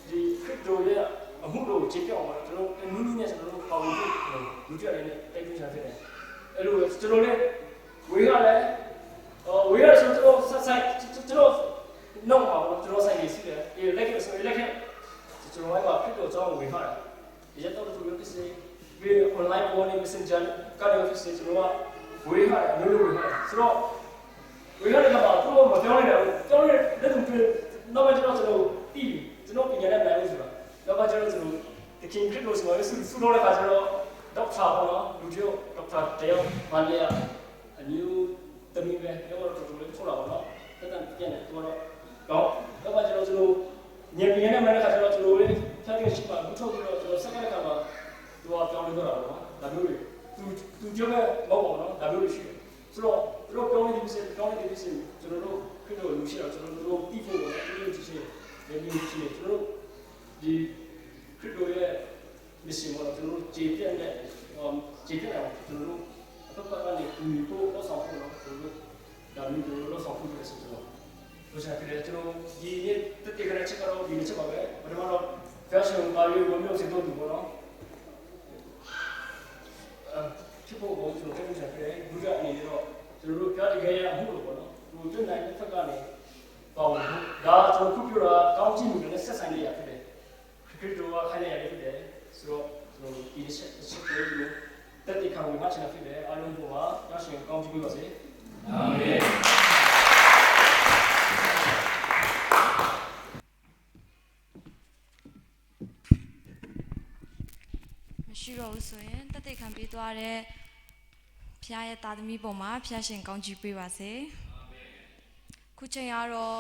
ဒီ crypto ရဲ့အမှုလို့ကြေပြောင်းပါတော့ကျွန်တော်နူးနည်းနဲ့ကျွန်တော်တို့ပေါ့လို့လူကြရတယ်နဲ့တိုက်တွန်းချင်ဖြစ်တယ်အဲ့လိုကျွန်တော်လည်းဝေးရလဲဝေးရဆိုကျွန်တော်ဆိုင်ကျွန်တော်弄好了，ကျွန်တော်ဆိုင်နေရှိတယ်ဒီလက်ကျဆိုလက်ကျကျွန်တော်က crypto အကြောင်းဝေးထားတယ်ဒီတော့သူတို့ဖြစ်စေဒီ online warning messenger ကလည်းဖြစ်စေကျွန်တော်ကဝေးထားတယ်မျိုးလိုဝေးထားတယ်ဆိုတော့ဝေးရတဲ့ကမှာသူ့မပြောနေတယ်ပြောနေလက်သူတော့ကျွန်တော်တီးကျွန်တော်ပြင်ရတဲ့နိုင်လို့ဆိုတာတော့ကျွန်တော်တခင် crypto ဆိုတော့ဆူလို့လည်းကျွန်တော်ဒေါက်တာပေါ့နော်လူတို့ဒေါက်တာတယောက်မလေးရအမျိုးတမီးပဲပြောတော့တော်တော်လေးထုတ်လာပါတော့တက်တက်ပြန်တယ်တော်တော့ကျွန်တော်ညင်ပြင်းနဲ့မနေ့ကကျွန်တော်လေးဖြတ်ပြီးရှိပါဘူးထုတ်ပြီးတော့ကျွန်တော်စက်ကလည်းကမှာသူကပြောင်းနေတော့တာပေါ့ဒါမျိုးတွေသူပြောမဲ့မဟုတ်ပါဘူးနော်ဒါမျိုးတွေရှိတယ်ဆိုတော့သူတို့ပြောင်းနေပြီကျွန်တော်တို့ခရစ်တော်လူရှိတော့ကျွန်တော်တို့တီးဖို့လည်းသူတို့ကြည့်ရှင်းနေပြီးရှိတယ်ကျွန်တော်တို့ဒီခရစ်တော်ရဲ့မစ်ရှင်ကတော့ကျွန်တော်တို့ခြေပြတ်နဲ့ခြေပြတ်အောင်ကျွန်တော်တို့အပတ်ပတ်ကနေဒီကိုတော့ဆောင်ဖို့တော့ကျွန်တော်တို့ဒါမျိုးတွေတော့ဆောင်ဖို့ရဆိုတော့လို့ဆက်ပြီးကျွန်တော်ဒီနေ့တက်ကြတဲ့ချက်ကတော့ဒီနေ့ချက်ပါပဲပထမတော့ fashion ဘာလို့ဝမျိုးစတော့ဒီပေါ့နော်ဖြစ်ဖို့ကိုကျွန်တော်ပြောချင်တယ်ဘူဂျာအနေနဲ့တော့ကျွန်တော်တို့ကြားတကယ်ရမှုလို့ပေါ့နော်ဒီတွန်းနိုင်တဲ့ဖက်ကနေပေါ့ဒါကျွန်တော်ခုပြောတာကောင်းကြည့်မှုနဲ့ဆက်ဆိုင်နေရဖြစ်တယ်ခရစ်တော်ကခိုင်းနေရတယ်ဖြစ်တယ်ဆိုတော့ကျွန်တော်ဒီချက်လေးကိုတက်တဲ့ခံဝင်မှချင်တာဖြစ်တယ်အားလုံးကရရှိကောင်းကြည့်ပါစေအာမင်မရှိတော့ဘူးဆိုရင်တက်တဲ့ခံပေးသွားတဲ့ဖခင်ရဲ့တာသမီပေါ်မှာဖခင်ရှင်ကောင်းချီးပေးပါစေခုချိန်ကတော့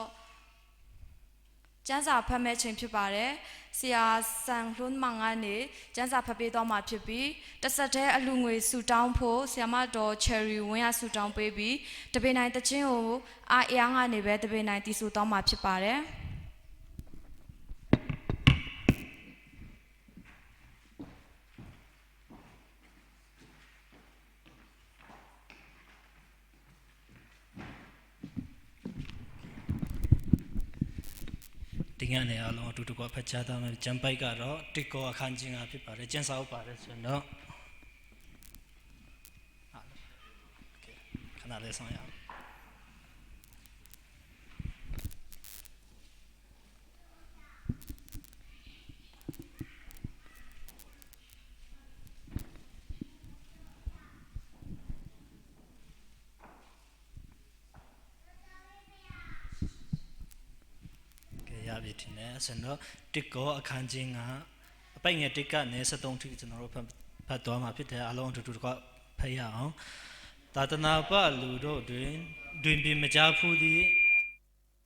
ကျမ်းစာဖတ်မဲ့ချိန်ဖြစ်ပါတယ်ဆရာဆန်လွန်းမောင်ကနေကျမ်းစာဖတ်ပေးသွားမှာဖြစ်ပြီးတစ်ဆက်တည်းအလူငွေဆူတောင်းဖို့ဆရာမတော်ချယ်ရီဝင်းရဆူတောင်းပေးပြီးတပင်နိုင်တချင်းကိုအားအားကနေပဲတပင်နိုင်တီးဆူတောင်းမှာဖြစ်ပါတယ်ဒီကနေ့အားလုံးအတူတကွဖတ်ကြားသားမယ်ကျမ်းပိုက်ကတော့တစ်ကောအခန်းကြီး9ဖြစ်ပါတယ်ကျမ်းစာအုပ်ပါတယ်ဆိုတော့ခဏလေးဆောင်ရအောင်ရပြီထင်တယ်ဆိုတော့တစ်ကောအခန်းကြီးကအပိုင်ငယ်တစ်ကနေ73ထိကျွန်တော်တို့ဖတ်သွားမှာဖြစ်တယ်အလုံးအတူတူကဖတ်ရအောင်သာသနာပလူတို့တွင်ပြမကြဖူးသည်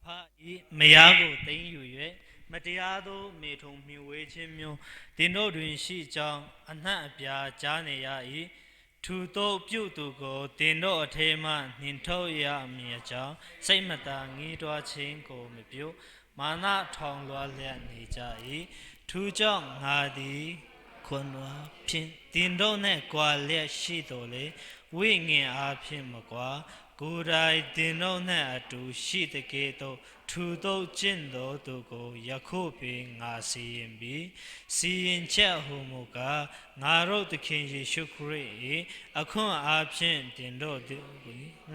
ဖာဤမယားကိုသိမ်းယူ၍မတရားသောမေထုံမြှဝေခြင်းမျိုးတင်တို့တွင်ရှိကြောင်းအနှံ့အပြားကြားနေရ၏ထူသောပြုသူကိုတင်တို့အထဲမှနှင်ထုတ်ရမည်အကြောင်းစိတ်မသာငြီးတွားခြင်းကိုမပြုမာနထောင်လွှားလျက်နေကြ၏ထူကြောင့်ငါသည်ခွန်ဝါဖြင့်တင်တို့နှင့်ကွာလျက်ရှိတော်လေဝိငင်အားဖြင့်မကွာကိုယ်တိုင်တင်တို့နှင့်အတူရှိတကယ်သောထူသောကျင့်တော်သူကိုယခုပင်ငါစီရင်ပြီးစီရင်ချက်ဟုမူကားငါတို့သခင်ယေရှုခရစ်၏အခွင့်အားဖြင့်တင်တို့သည်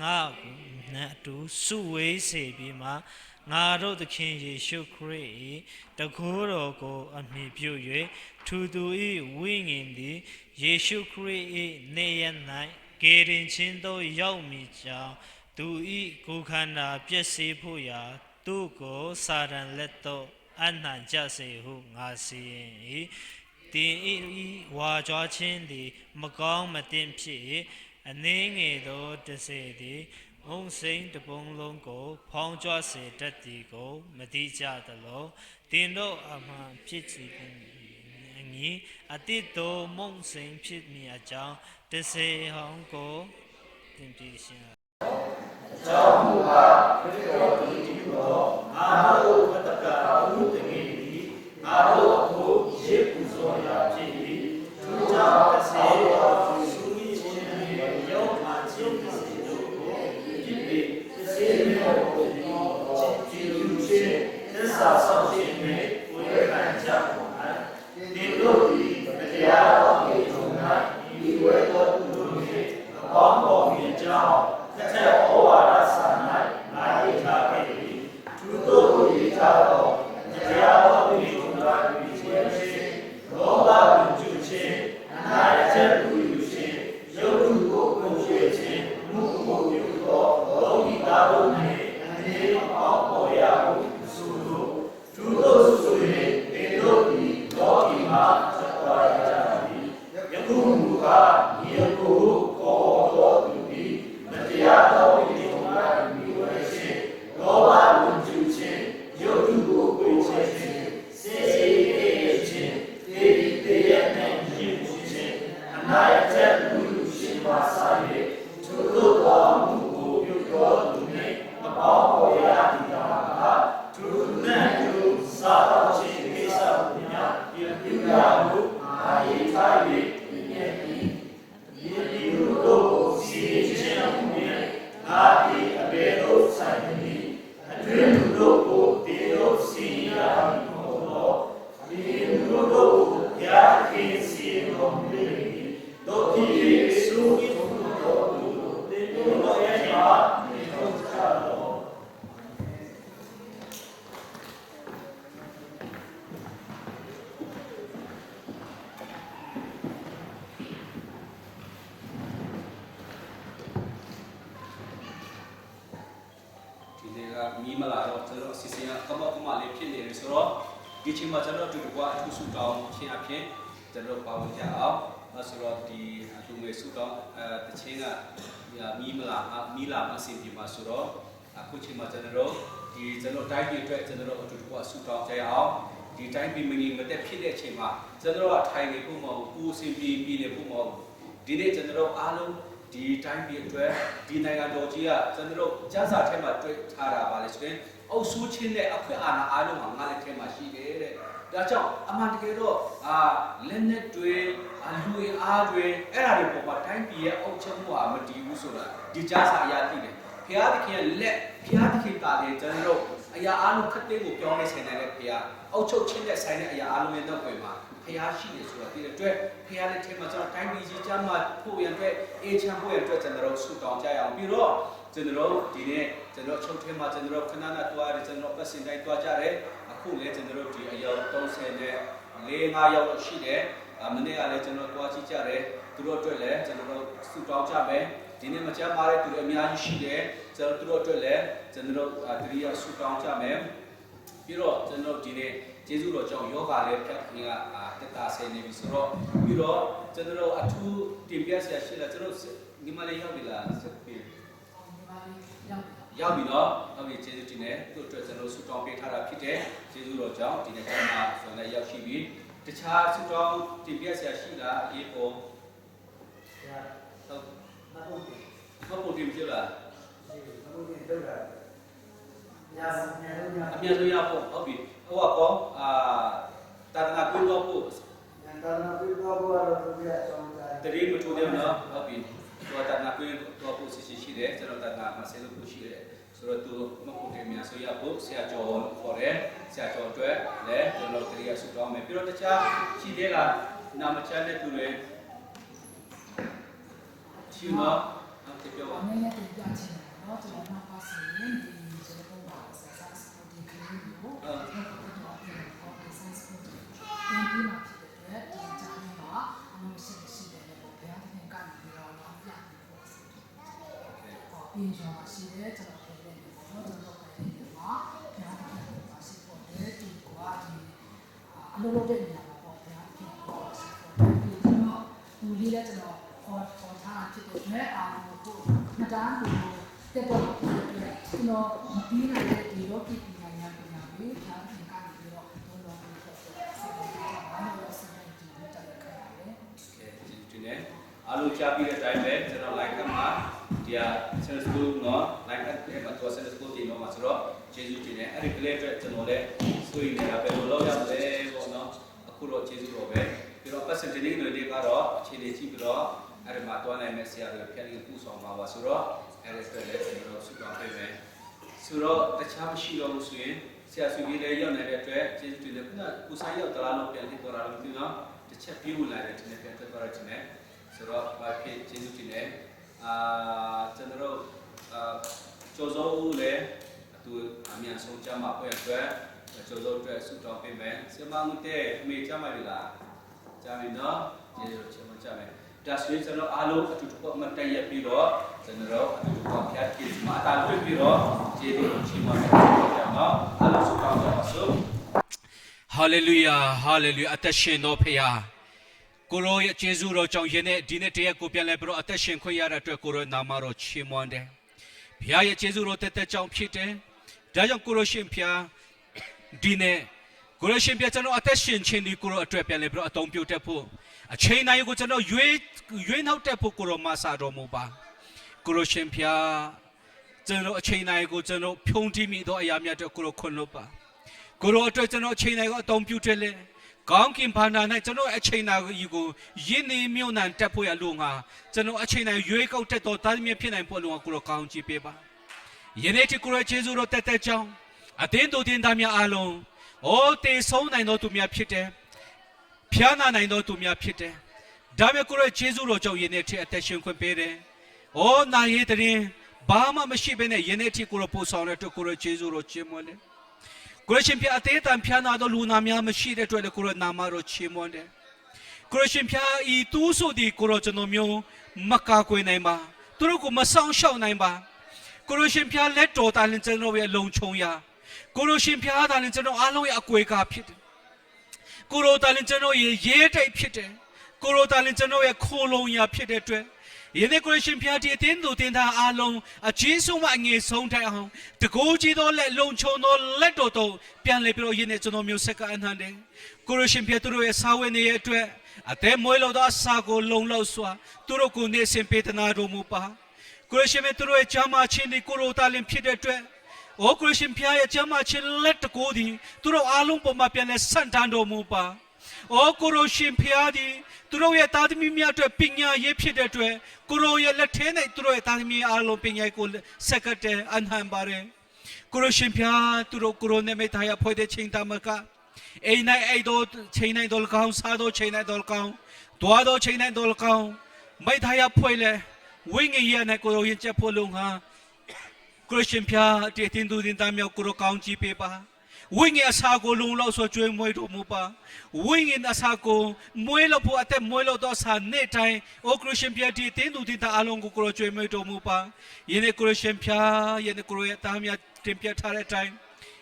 ငါကိုနှင့်အတူစုဝေးစေပြီးမှငါတို့သခင်ယေရှုခရစ်၏တကိုးတော်ကိုအမိပြု၍ထူသူ၏ဝိညာဉ်သည်ယေရှုခရစ်၏နေရ၌ကယ်တင်ခြင်းသို့ရောက်မည်ကြောင်းသူ၏ကိုယ်ခန္ဓာပျက်စီးဖို့ရာသူကိုစာရန်လက်သို့အနှံ့ကြစေဟုငါစီရင်၏တင်၏ဝါကြွားခြင်းသည်မကောင်းမတင်ဖြစ်၏အနည်းငယ်သောတစေသည်မုံစိန်တပုံလုံးကိုဖောင်းကြွစေတတ်သည်ကိုမသိကြသလိုတင်တို့အမှန်ဖြစ်စီအငီအတိတ်သောမုံစိန်ဖြစ်မည်အကြောင်းတစေဟောင်းကိုတင်ပြရှင်ကျောင်းမူကားခရစ်တော်ဤတည်သောအာဟုဝတ္တကအမှုတကယ်သည်အာဟုကိုရေပူဇော်ရာဖြစ်၏သူကြောင့်တစေတော်သူမိခြင်းနှင့်ရောက်မှခြင်းစီတို့ကိုဖြစ်ပြီးတစေတော်ကိုကြည်လူခြင်းသစ္ ဒီနေ့ကမီးမလာတော့ကျွန်တော်အစီအစဉ်ကကမောက်ကမလေးဖြစ်နေတယ်ဆိုတော့ဒီချိန်မှာကျွန်တော်တို့ကွာအထူးဆူတောင်းခြင်းအဖြစ်ကျွန်တော်ပါဝင်ကြအောင်ဆိုတော့ဒီအထူးငွေဆူတောင်းတခြင်းကမီးလာမအစီအစဉ်မှာဆိုတော့အခုချိန်မှာကျွန်တော်ဒီကျွန်တော်တိုင်းပြည်အတွက်ကျွန်တော်အထူးကွာဆူတောင်းကြအောင်ဒီတိုင်းပြည်မငြိမ်မသက်ဖြစ်တဲ့အချိန်မှာကျွန်တော်ကထိုင်နေဖို့မဟုတ်ဘူးကိုယ်စင်ပြီးနေဖို့မဟုတ်ဒီနေ့ကျွန်တော်အားလုံးဒီတိုင်းပြည်အတွက်ဒီနိုင်ငံတော်ကြီးကကျွန်တော်ကျန်းစာထဲမှာတွေ့ထားတာပါလေဆိုရင်အုပ်စုချင်းနဲ့အခွင့်အာဏာအားလုံးမှာငါလက်ထဲမှာရှိတယ်တဲ့ဒါကြောင့်အမှန်တကယ်တော့လက်နဲ့တွေလူအားတွေအဲ့ဒါတွေပေါ်မှာတိုင်းပြည်ရဲ့အုပ်ချုပ်မှုဟာမတည်ဘူးဆိုတာဒီကျန်းစာအရာသိတယ်ဖျားသခင်လက်ဖျားသခင်တာတယ်ကျွန်တော်အရာအားလုံးခက်တဲ့ကိုပြောင်းနေဆိုင်တဲ့ဖျားအုပ်ချုပ်ချင်းနဲ့ဆိုင်တဲ့အရာအားလုံးရဲ့တော့ဝင်မှာဖျားရှိတယ်ဆိုတာဒီအတွက်ဖျားလက်ထဲမှာကျွန်တော်တိုင်းပြည်ကြီးကျမ်းမှာဖို့ရတဲ့အေချမ်းဖို့ရတဲ့ကျွန်တော်ဆုတောင်းကြရအောင်ပြီးတော့ကျွန်တော်ဒီနေ့ကျွန်တော်ချုပ်ထဲမှာကျွန်တော်ခဏနာတွားတယ်ကျွန်တော်ပတ်စင်တိုင်းတွားကြတယ်အခုလည်းကျွန်တော်ဒီအယောက်30နဲ့4-5ယောက်ရှိတယ်မနေ့ကလည်းကျွန်တော်တွားကြည့်ကြတယ်သူတို့အတွက်လည်းကျွန်တော်ဆုတောင်းကြမယ်ဒီနေ့မချမ်းပါတဲ့သူတွေအများကြီးရှိတယ်ကျွန်တော်တို့အတွက်လည်းကျွန်တော်တတိယဆုတောင်းကြမယ်ပြီးတော့ကျွန်တော်ဒီနေ့ကျေးဇူးတော်ကြောင့်ယောဂလည်းဖြတ်ခင်ကတက်တာဆယ်နေပြီဆိုတော့ပြီးတော့ကျွန်တော်အထူးတင်ပြဆရာရှိလားကျွန်တော်ဒီမှာလည်းရောက်ပြီလားဆက်ပြီးရောက်ပြီနော်ဟုတ်ပြီကျေးဇူးတင်တယ်သူ့အတွက်ကျွန်တော်ဆုတောင်းပေးထားတာဖြစ်တယ်ကျေးဇူးတော်ကြောင့်ဒီနေ့ကျွန်တော်ဆိုလည်းရောက်ရှိပြီတခြားဆုတောင်းတင်ပြဆရာရှိလားအေးပေါ်ဟုတ်ဘာလို့တင်ပြလားအမြဲတမ်းရဖို့ဟုတ်ပြီဟိုကောတာနာကူတော့ဖို့တရီမချိုးတယ်နော်ဟုတ်ပြီတော့တာနာကူတော့ဖို့ရှိတယ်ကျွန်တော်တာနာမဆဲလို့ဖို့ရှိတယ်ဆိုတော့သူမဟုတ်တယ်များဆိုရဖို့ဆရာကျော်ခေါ်တယ်ဆရာကျော်အတွက်လည်းကျွန်တော်တရီရဆူတောင်းမယ်ပြီးတော့တခြားရှိသေးလားနာမချမ်းတဲ့သူတွေရှိနော်ဟုတ်တယ်ပြောပါမယ်နော်ကျွန်တော်မှပါစီရင်ဒီကျွန်တော်ပါဆက်ဆက်စပိုဒီကလေးကိုပြီးတော့ရှိတယ်ကျွန်တော်ပြောတယ်ကျွန်တော်တို့ကလည်းဒီမှာဘုရားသခင်ကိုရှိဖို့တဲ့ဒီကွာဒီအလိုလိုတဲ့နေရာမှာပေါ့ဘုရားသခင်ကိုရှိဖို့ဒီကျွန်တော်လူလေးလည်းကျွန်တော်ခေါ်ထားဖြစ်တဲ့အတွက်အာရုံကိုနှစ်တန်းကိုတက်ပေါ်ဖြစ်တဲ့အတွက်ကျွန်တော်ပြီးနိုင်တဲ့ဒီတော့ပြည်ပညာပညာကိုဘုရားသခင်ကနေပြီးတော့ဘုံတော်ကိုဆက်ဆက်ဆက်ဘာလို့ဆက်နေဒီတက်ခဲ့ရလဲဒီနေ့အားလုံးကြားပြီးတဲ့အတိုင်းပဲကျွန်တော် like မှာဒီဟာ Sunday School နော် like အဲ့မှာတော့ Sunday School တင်တော့မှာဆိုတော့ကျေးဇူးတင်တယ်အဲ့ဒီကလေးအတွက်ကျွန်တော်လည်းဆွေးနေတာပဲလို့လောက်ရမယ်ပေါ့နော်အခုတော့ကျေးဇူးတော်ပဲပြီးတော့ percentage တွေကတော့အခြေအနေကြည့်ပြီးတော့အဲ့ဒီမှာတွားနိုင်မဲ့ဆရာတွေဖြတ်ပြီးပူဆောင်ပါပါဆိုတော့အဲ့ဒီအတွက်လည်းကျွန်တော်ဆုတောင်းပေးမယ်ဆိုတော့တခြားမရှိတော့ဘူးဆိုရင်ဆရာဆွေကြီးလည်းရောက်နေတဲ့အတွက်ကျေးဇူးတင်တယ်ခုနကကိုဆိုင်ရောက်တလားလို့ပြန်ပြီးပေါ်လာလို့ဒီနော်တစ်ချက်ပြေးဝင်လာတယ်ဒီနေ့ပြန်ထွက်သွားတယ်ဒီနေ့ဆိုတော့ဘာဖြစ်ကျေးဇူးတင်တယ်ကျွန်တော်ကျော်စောဦးလည်းသူအမြန်ဆုံးကြမှာပွဲအတွက်ကျော်စောအတွက်ဆုတောင်းပေးမယ်ဆရာမငုတဲ့မေကြမှာပြီလားကြပြီနော်ကျေးဇူးချင်မကြမယ်ဒါဆိုရင်ကျွန်တော်အားလုံးအတူတူမတည့်ရပြီးတော့ကျွန်တော်အတူတူဖျက်ကြည့်မှာတာလွှတ်ပြီးတော့ကျေးဇူးချီးမွမ်းကြနော်အားလုံးဆုတောင်းကြပါစို့ဟာလေလုယာဟာလေလုယာအသက်ရှင်တော်ဖခင် ကိုရောရဲ့ကျေးဇူးတော်ကြောင့်ယနေ့ဒီနေ့တရက်ကိုပြန်လဲပြီးတော့အသက်ရှင်ခွင့်ရတဲ့အတွက်ကိုရောနာမတော်ချီးမွမ်းတယ်ဘုရားရဲ့ကျေးဇူးတော်တက်ကြောင့်ဖြစ်တယ်ဒါကြောင့်ကိုရောရှင်ဖျားဒီနေ့ကိုရောရှင်ဖျားကျွန်တော်အသက်ရှင်ခြင်းဒီကိုရောအတွက်ပြန်လဲပြီးတော့အသုံးပြုတတ်ဖို့အချိန်တိုင်းကိုကျွန်တော်ရွေးနှောက်တတ်ဖို့ကိုရောမဆာတော်မူပါကိုရောရှင်ဖျားကျွန်တော်အချိန်တိုင်းကိုကျွန်တော်ဖြုံးတိမိသောအရာများအတွက်ကိုရောခွင့်လို့ပါကိုရောအတွက်ကျွန်တော်အချိန်တိုင်းကိုအသုံးပြုတယ်လေကောင်းကင်ဘာနာ၌ကျွန်တော်အချိန်တိုင်းကိုယင်းနေမြို့နံတက်ဖို့ရလို့ငါကျွန်တော်အချိန်တိုင်းရွေးကောက်တတ်တော်သားသမီးဖြစ်နိုင်ဖို့လို့ကိုရောကောင်းချီးပေးပါယနေ့ဒီကိုရောကျေးဇူးတော်တက်ကြောင်းအသင်းသူတင်သားများအားလုံးအိုးတေဆုံးနိုင်တော်သူများဖြစ်တယ်ဖျားနာနိုင်တော်သူများဖြစ်တယ်ဒါပေမဲ့ကိုရောကျေးဇူးတော်ကြောင့်ယနေ့ထိအသက်ရှင်ခွင့်ပေးတယ်အိုးနာရေးတဲ့ဘာမှမရှိဘဲနဲ့ယနေ့ထိကိုရောပို့ဆောင်တဲ့အတွက်ကိုရောကျေးဇူးတော်ချီးမွမ်းတယ်ကိုရရှင်ဖျားအသေးတန်ဖျားနာတော့လူနာများမရှိတဲ့အတွက်လည်းကိုရနာမတော်ချီးမွမ်းတယ်ကိုရရှင်ဖျားဤသူဆိုဒီကိုရကျွန်တော်မျိုးမကာကွယ်နိုင်ပါသူတို့ကိုမဆောင်ရှောက်နိုင်ပါကိုရရှင်ဖျားလက်တော်တာလင်ကျွန်တော်ရဲ့လုံခြုံရာကိုရရှင်ဖျားတာလင်ကျွန်တော်အားလုံးရဲ့အကွယ်ကားဖြစ်တယ်ကိုရတာလင်ကျွန်တော်ရဲ့ရဲတိုက်ဖြစ်တယ်ကိုရတာလင်ကျွန်တော်ရဲ့ခိုးလုံရာဖြစ်တဲ့အတွက်ယနေ့ကိုရရှင်ဖျားဒီအတင်းသူတင်သားအားလုံးအချင်းဆုံးမအငယ်ဆုံးတိုင်အောင်တကိုးကြီးသောလက်လုံခြုံသောလက်တော်တို့ပြန်လေပြီးတော့ယနေ့ကျွန်တော်မျိုးဆက်ကအနှံတယ်ကိုရရှင်ဖျားသူတို့ရဲ့စာဝတ်နေရဲ့အတွက်အသက်မွေးလို့သောအစာကိုလုံလောက်စွာသူတို့ကိုနေစဉ်ပေးသနာတော်မူပါကိုရရှင်ဖျားသူတို့ရဲ့ဂျမ်းမာခြင်းဒီကိုရိုတာလင်ဖြစ်တဲ့အတွက်အိုကိုရရှင်ဖျားရဲ့ဂျမ်းမာခြင်းလက်တကိုးဒီသူတို့အားလုံးပေါ်မှာပြန်လဲဆန့်တန်းတော်မူပါအိုကိုရရှင်ဖျားဒီသူတို့ရဲ့သားသမီးများအတွက်ပညာရေးဖြစ်တဲ့အတွက်ကိုရိုရဲ့လက်ထဲ၌သူတို့ရဲ့သားသမီးအားလုံးပညာရေးကိုဆက်ကတဲ့အနံပါတယ်ကိုရိုရှင်ဖျားသူတို့ကိုရိုနဲ့မိသားရဖွဲ့တဲ့ချိန်တမကအိမ်၌အိတို့ချိန်၌တော်ကောင်းစားတော့ချိန်၌တော်ကောင်းတွားတော့ချိန်၌တော်ကောင်းမိသားရဖွဲ့လေဝိညာဉ်ရနဲ့ကိုရိုရဲ့ချက်ဖို့လုံဟာကိုရိုရှင်ဖျားတည်တင်သူတင်သားမျိုးကိုရိုကောင်းကြည့်ပေးပါဝိညာဉ်အစာကိုလုံလောက်ဆိုကျွေးမွေးတော်မူပါဝိညာဉ်အစာကိုမွေးလို့ဖို့အသက်မွေးလို့တော့စာနေ့တိုင်းအိုခရစ်ယာန်ပြတီတင်းသူတင်တာအလုံးကိုကိုကျွေးမွေးတော်မူပါယနေ့ခရစ်ယာန်ဖျားယနေ့ကိုရဲ့တားမြတ်တင်ပြထားတဲ့အတိုင်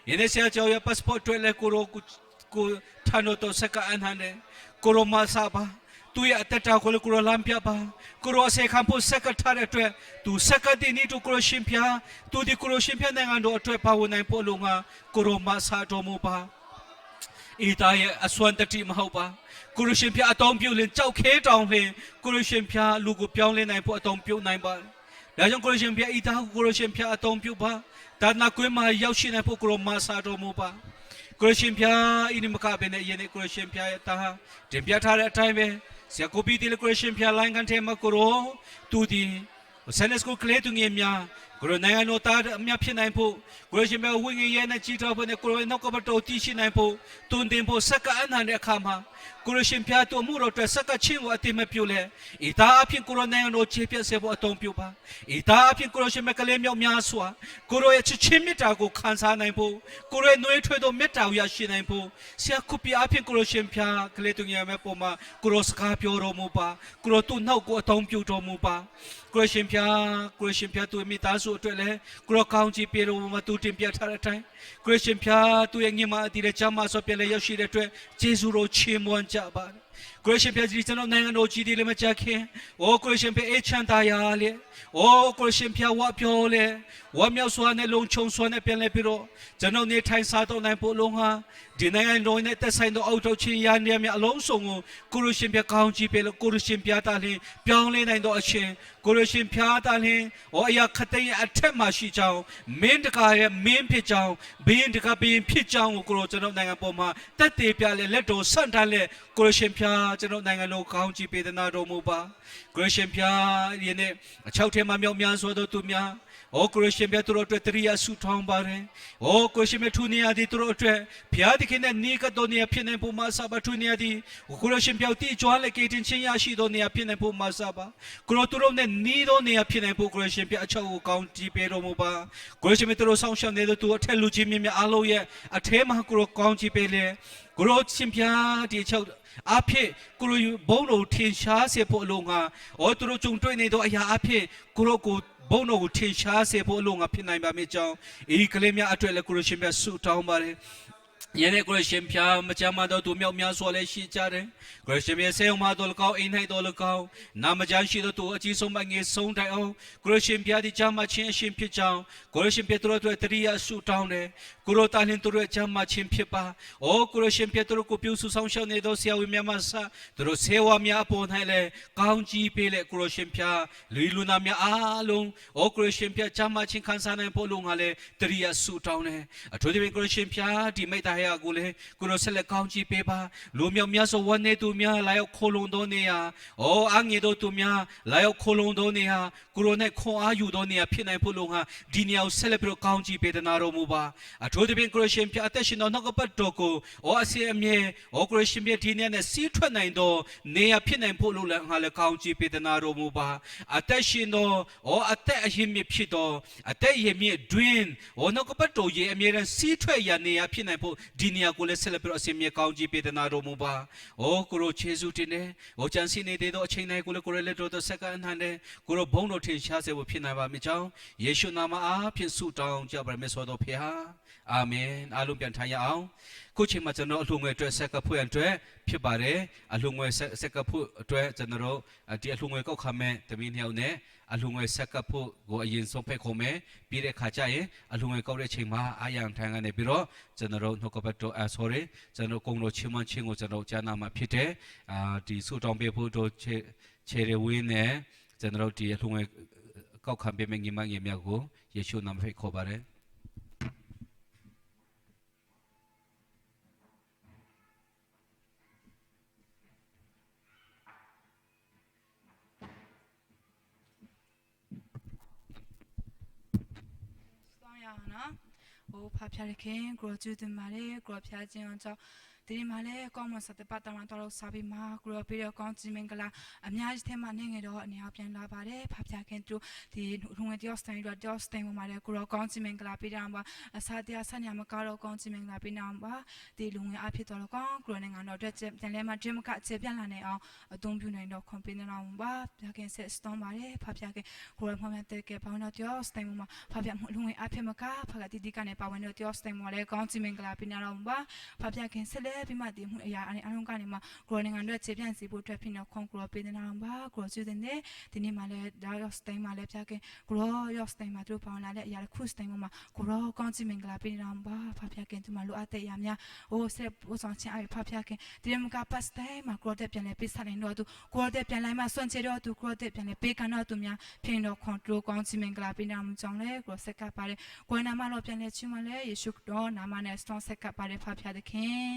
းယနေ့ဆရာကျော်ရဲ့ passport တွေလည်းကိုထန်တော့စကအန်ဟန်နဲ့ကိုမဆာပါသူရဲ့အသက်တာကိုလည်းကိုလမ်းပြပါကိုအစေခံဖို့စကထားတဲ့အတွက်သူစကတဲ့နေ့တို့ကိုရှင်ဖျားသူဒီကိုရှင်ဖျားနိုင်ငံတော်အတွက်ပါဝင်နိုင်ဖို့လုံငါကိုမဆာတော်မူပါဤသားရဲ့အစွမ်းတတိမဟုတ်ပါကိုရှင်ဖျားအတောင်းပြုလင်ကြောက်ခဲတောင်းလင်ကိုရှင်ဖျားလူကိုပြောင်းလဲနိုင်ဖို့အတောင်းပြုနိုင်ပါဒါကြောင့်ကိုရှင်ဖျားဤသားကိုရှင်ဖျားအတောင်းပြုပါဒါနာကွေးမှာရောက်ရှိနိုင်ဖို့ကိုမဆာတော်မူပါကိုရှင်ဖျားဤမကဘဲနဲ့ယနေ့ကိုရှင်ဖျားရဲ့တာတင်ပြထားတဲ့အတိုင်းပဲဆရာကိုပီတီလကိုရှင်ဖျားလိုင်းကန်ထဲမှာကိုရောတူဒီဆန်နက်စကိုကလေတူငယ်များကိုရိုနိုင်ငံတော်သားအများဖြစ်နိုင်ဖို့ကိုရှင်ဖျားဝိငယ်ရဲ့နဲ့ကြည်တော်ဖို့နဲ့ကိုရိုနောက်ကပတော်တည်ရှိနိုင်ဖို့တွင်တင်ဖို့စကအနန္တအခါမှာကိုရှင်ဖျားတို့မှုတော်အတွက်စကချင်းကိုအတိမပြုလဲဤသားအဖြစ်ကိုရိုနိုင်ငံတော်ခြေပြစေဖို့အတုံးပြုပါဤသားအဖြစ်ကိုရှင်မကလေးမြောက်များစွာကိုရိုရဲ့ချစ်ချင်းမေတ္တာကိုခံစားနိုင်ဖို့ကိုရိုရဲ့နှွေးထွေးသောမေတ္တာကိုရရှိနိုင်ဖို့ဆရာခုပြအဖြစ်ကိုရှင်ဖျားကလေးတူငယ်မဲ့ပေါ်မှာကိုရိုစကားပြောတော်မူပါကိုရိုသူ့နောက်ကိုအတုံးပြုတော်မူပါကိုရှင်ဖျားသူမိသားစုအတွက်လည်းကိုရိုကောင်းချီးပေးတော်မူမှာသူတင်ပြထားတဲ့အတိုင်းကိုရှင်ဖျားသူရဲ့ညီမအတီးတဲ့ချမ်းမဆိုပြလည်းရောက်ရှိတဲ့အတွက်ဂျေဇုတော်ချီးမွမ်းကြပါကိုရှင်ဖျားဒီကျွန်တော်နိုင်ငံတော်ကြီးဒီလည်းမကြခင်အိုကိုရှင်ဖျားအချမ်းသာရလေအိုကိုရှင်ဖျားဝါပြောလေဝါမြောက်စွာနဲ့လုံခြုံစွာနဲ့ပြန်လဲပြီးတော့ကျွန်တော်နေထိုင်စားတော့နိုင်ဖို့လုံးဟာဒီနိုင်ငံတော်နဲ့သက်ဆိုင်သောအောက်ထုတ်ခြင်းရာနေများအလုံးစုံကိုကိုရှင်ဖျားကောင်းကြီးပေးလို့ကိုရှင်ဖျားတာလင်းပြောင်းလဲနိုင်သောအရှင်ကိုရှင်ဖျားတာလင်းဟောအရာခတ်တဲ့အထက်မှာရှိကြောင်းမင်းတကာရဲ့မင်းဖြစ်ကြောင်းဘင်းတကာဘင်းဖြစ်ကြောင်းကိုကျွန်တော်နိုင်ငံပေါ်မှာတက်တည်ပြလဲလက်တော်ဆန့်ထားလဲကိုရှင်ဖျားကျွန်တော်နိုင်ငံတော်ကောင်းကြီးပေးသနာတော်မူပါကိုရှင်ဖျားယနေ့အချောက်ထဲမှာမြောက်များစွာသောသူများโอ้ကိုရရှင်ပြသူတို့အတွက်တရိယာဆုထောင်းပါတယ်โอ้ကိုရှင်မြထူနေရသည်သူတို့အတွက်ဘုရားသခင်နဲ့နေကတော့နေဖြစ်နေဖို့မဆာပါထူနေရသည်ကိုရရှင်ပြောတိကြွားလက်ကေတင်ချင်းရရှိသောနေရာဖြစ်နေဖို့မဆာပါကိုရသူတို့နဲ့နေသောနေရာဖြစ်နေဖို့ကိုရရှင်ပြအချောက်ကိုကောင်းကြည့်ပေးတော်မူပါကိုရရှင်မြသူတို့ဆောင်ရှောက်နေတဲ့သူအထက်လူကြီးမြတ်အားလုံးရဲ့အထဲမှာကိုရကောင်းကြည့်ပေးလေကိုရရှင်ပြဒီအချောက်အဖြစ်ကိုရဘုံတော်ထင်ရှားစေဖို့အလုံးကဩသူတို့ကြုံတွေ့နေသောအရာအဖြစ်ကိုရကိုဘုံတော်ကိုထင်ရှားစေဖို့အလို့ငါဖြစ်နိုင်ပါမည်ကြောင်းဤကလေးများအတွက်လည်းကိုရရှင်မြတ်ဆုတောင်းပါတယ် ယနေ့ကိုရရှင်ဖျားမကြမ်းမတော့သူမြောက်များစွာလည်းရှိကြတယ်ကိုရရှင်ရဲ့ဆေးုံမှာတော်လကောင်းအိမ်၌တော်လကောင်းနာမကြမ်းရှိတော့သူအကြီးဆုံးမငယ်ဆုံးတိုင်အောင်ကိုရရှင်ဖျားဒီကြမ်းမချင်းအရှင်ဖြစ်ကြောင်းကိုရရှင်ပြတော်တို့တရိယာဆုတောင်းတယ်ကိုရောတာလင်တို့ရဲ့ကြမ်းမချင်းဖြစ်ပါအိုကိုရရှင်ပြတော်ကိုပြုစုဆောင်ရှောက်နေသောဆရာဝိမြတ်မဆာတို့ဆေဝါများအပေါ်၌လည်းကောင်းကြီးပေးလေကိုရရှင်ဖျားလူလူနာများအားလုံးအိုကိုရရှင်ဖျားကြမ်းမချင်းခံစားနိုင်ဖို့လုံငါလည်းတရိယာဆုတောင်းတယ်အထူးသဖြင့်ကိုရရှင်ဖျားဒီမိတ္တဟယာကိုလည်းကိုရောဆက်လက်ကောင်းကြီးပေးပါလူမြောက်များစွာဝန်းနေသူများလာရောက်ခိုလုံတော်နေရာအိုအငယ်တို့သူများလာရောက်ခိုလုံတော်နေရာကိုရောနဲ့ခွန်အားယူတော်နေရာဖြစ်နိုင်ဖို့လုံငါဒီနေရာကိုဆက်လက်ပြီးကောင်းကြီးပေးတနာတော်မူပါအထူးသဖြင့်ကိုရရှင်ဖျားအသက်ရှင်တော်နှုတ်ကပတ်တော်ကိုအိုအစီအမြဲအိုကိုရရှင်ဖျားဒီနေရာနဲ့စီးထွက်နိုင်တော်နေရာဖြစ်နိုင်ဖို့လုံငါလည်းကောင်းကြီးပေးတနာတော်မူပါအသက်ရှင်တော်အိုအသက်အရင်မြဖြစ်တော်အသက်အရင်မြတွင်အိုနှုတ်ကပတ်တော်ရဲ့အမြဲတမ်းစီးထွက်ရနေရာဖြစ်နိုင်ဖို့ဒီနေရာကိုလည်းဆက်လက်ပြီးအစီအမြဲကောင်းကြီးပေးတနာတော်မူပါအိုကိုရောခြေဆုတင်တယ်အိုချန်စီနေတဲ့တော့အချိန်တိုင်းကိုလည်းကိုရလက်တော်သက်ဆက်ကအနှံတယ်ကိုရောဘုန်းတော်ထင်ရှားစေဖို့ဖြစ်နိုင်ပါမိကြောင်းယေရှုနာမအားဖြင့်ဆုတောင်းကြပါမယ်ဆိုတော်ဖေဟာအာမင်အားလုံးပြန်ထိုင်ရအောင်ခုချိန်မှာကျွန်တော်အလှငွေအတွက်ဆက်ကဖွင့်အတွက်ဖြစ်ပါတယ်အလှငွေဆက်ကဖွင့်အတွက်ကျွန်တော်ဒီအလှငွေကောက်ခမဲ့တမီးနှစ်ယောက်နဲ့အလှငွေဆက်ကဖွင့်ကိုအရင်ဆုံးဖိတ်ခေါ်မယ်ပြီးတဲ့ခါကျရင်အလှငွေကောက်တဲ့ချိန်မှာအာရန်ထိုင်ကနေပြီးတော့ကျွန်တော်နှုတ်ကပတ်တော်sorryကျွန်တော်ကုံတော်ချင်းမချင်းကိုကျွန်တော်ကြားနာမှာဖြစ်တယ်ဒီဆုတောင်းပေးဖို့တို့ခြေရဝင်းနဲ့ကျွန်တော်ဒီအလှငွေကောက်ခံပေးမယ့်ညီမငယ်များကိုယေရှုနာမဖိတ်ခေါ်ပါတယ်ဟိုဖားဖျားရခင်ကိုကျူးတင်ပါလေကိုဖျားခြင်းအောင်ကြောင့်ဒီမှာလဲကောင်းမစတဲ့ပတ်တမန်တော်စာပြီးမှာကိုပြီးတော့ကောင်းကြီးမင်္ဂလာအများကြီးထဲမှာနေငယ်တော့အနေအောင်ပြန်လာပါတယ်ဖားဖျားခင်တို့ဒီလူငယ်တယောက်စတိုင်းတော့တယောက်စတိုင်းမှာလဲကိုကောင်းကြီးမင်္ဂလာပေးတာပါအစားတရားဆက်ညမကတော့ကောင်းကြီးမင်္ဂလာပေးနာပါဒီလူငယ်အဖြစ်တော်ကောင်းကိုနိုင်ငံတော်အတွက်ပြန်လဲမှာဒရမကအခြေပြန်လာနေအောင်အသုံးပြုနိုင်တော့ခွန်ပေးနေအောင်ပါဖျားခင်ဆက်စတောင်းပါတယ်ဖားဖျားခင်ကိုမှမတဲ့ကပေါင်းတော့တယောက်စတိုင်းမှာဖားဖျားလူငယ်အဖြစ်မကဖားကတိတိကနေပါဝင်တော့တယောက်စတိုင်းမှာလဲကောင်းကြီးမင်္ဂလာပေးနေအောင်ပါဖားဖျားခင်ဆက်လဲပြီးမှဒီမှုအရာအလုံးကနေမှာကိုနိုင်ငံတို့ခြေပြန်စီဖို့အတွက်ဖြစ်တော့ခွန်ကိုပေးနေအောင်ပါကိုကျူးတဲ့နေ့ဒီနေ့မှာလဲဒါရောစတိုင်းမှာလဲဖျားခင်ကိုရောစတိုင်းမှာတို့ပေါင်းလာတဲ့အရာခုစတိုင်းမှာကိုကောင်းကြီးမင်္ဂလာပေးနေအောင်ပါဖားဖျားခင်ဒီမှာလိုအပ်တဲ့အရာများဟိုဆက်ဟိုဆောင်ချင်အဖားဖျားခင်ဒီမကပတ်စတိုင်းမှာကိုတဲ့ပြန်လဲပေးစားနေတော့သူကိုတဲ့ပြန်လိုက်မှစွန့်ချတော့သူကိုတဲ့ပြန်လဲပေးကန်တော့သူများဖြစ်တော့ခွန်တို့ကောင်းကြီးမင်္ဂလာပေးနေအောင်ကြောင်းလဲကိုဆက်ကပ်ပါတယ်ကိုနာမတော်ပြန်လဲချီးမလဲယေရှုတော်နာမနဲ့စတောင်းဆက်ကပ်ပါတယ်ဖားဖျားသခင်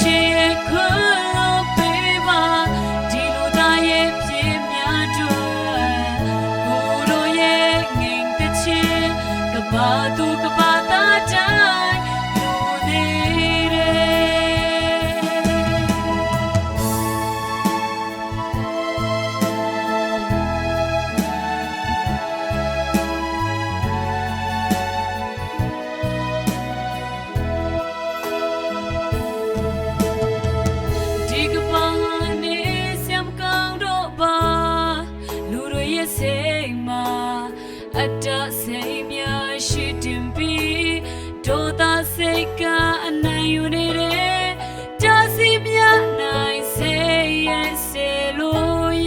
She say ma ada say mya shooting be do da say ka anayu ne re da si mya nai say yes say lo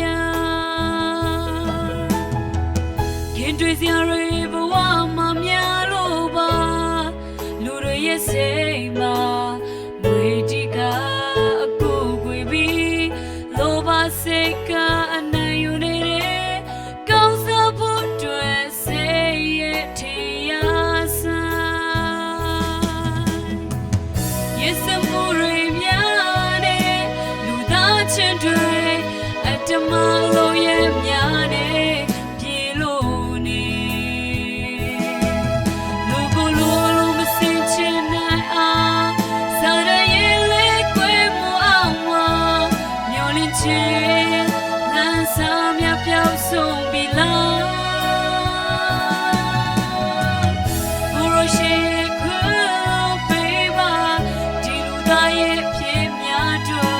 ya kin twi sia re bwa ma mya lo ba lu re ye say ma mwe ti ka aku gwe bi lo ba say ka anayu ne re kaung sa phu twe say ye ti ya sa yes mu re mya ne lu da chin twe atama lo ye mya ne pi lo ni lu ko lo lo ma sin chin nai a sa ra ye le kwe mu aw ma myo lin chin lan sa mya pyao song bi la Guru she kwe pe ba di lu da ye pye mya twe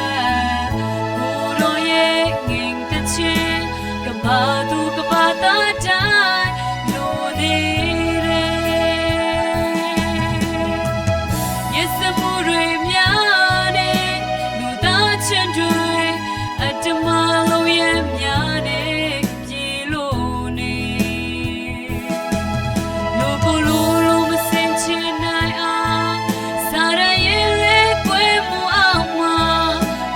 Guru ye nging ta chin ka ba du ka ba ta dai lo de re Yes mu re mya ne lu da chin twe atama lo ye mya ne pi lo ni lo ko lo ma sin chin nai a sa ra ye le kwe mu aw ma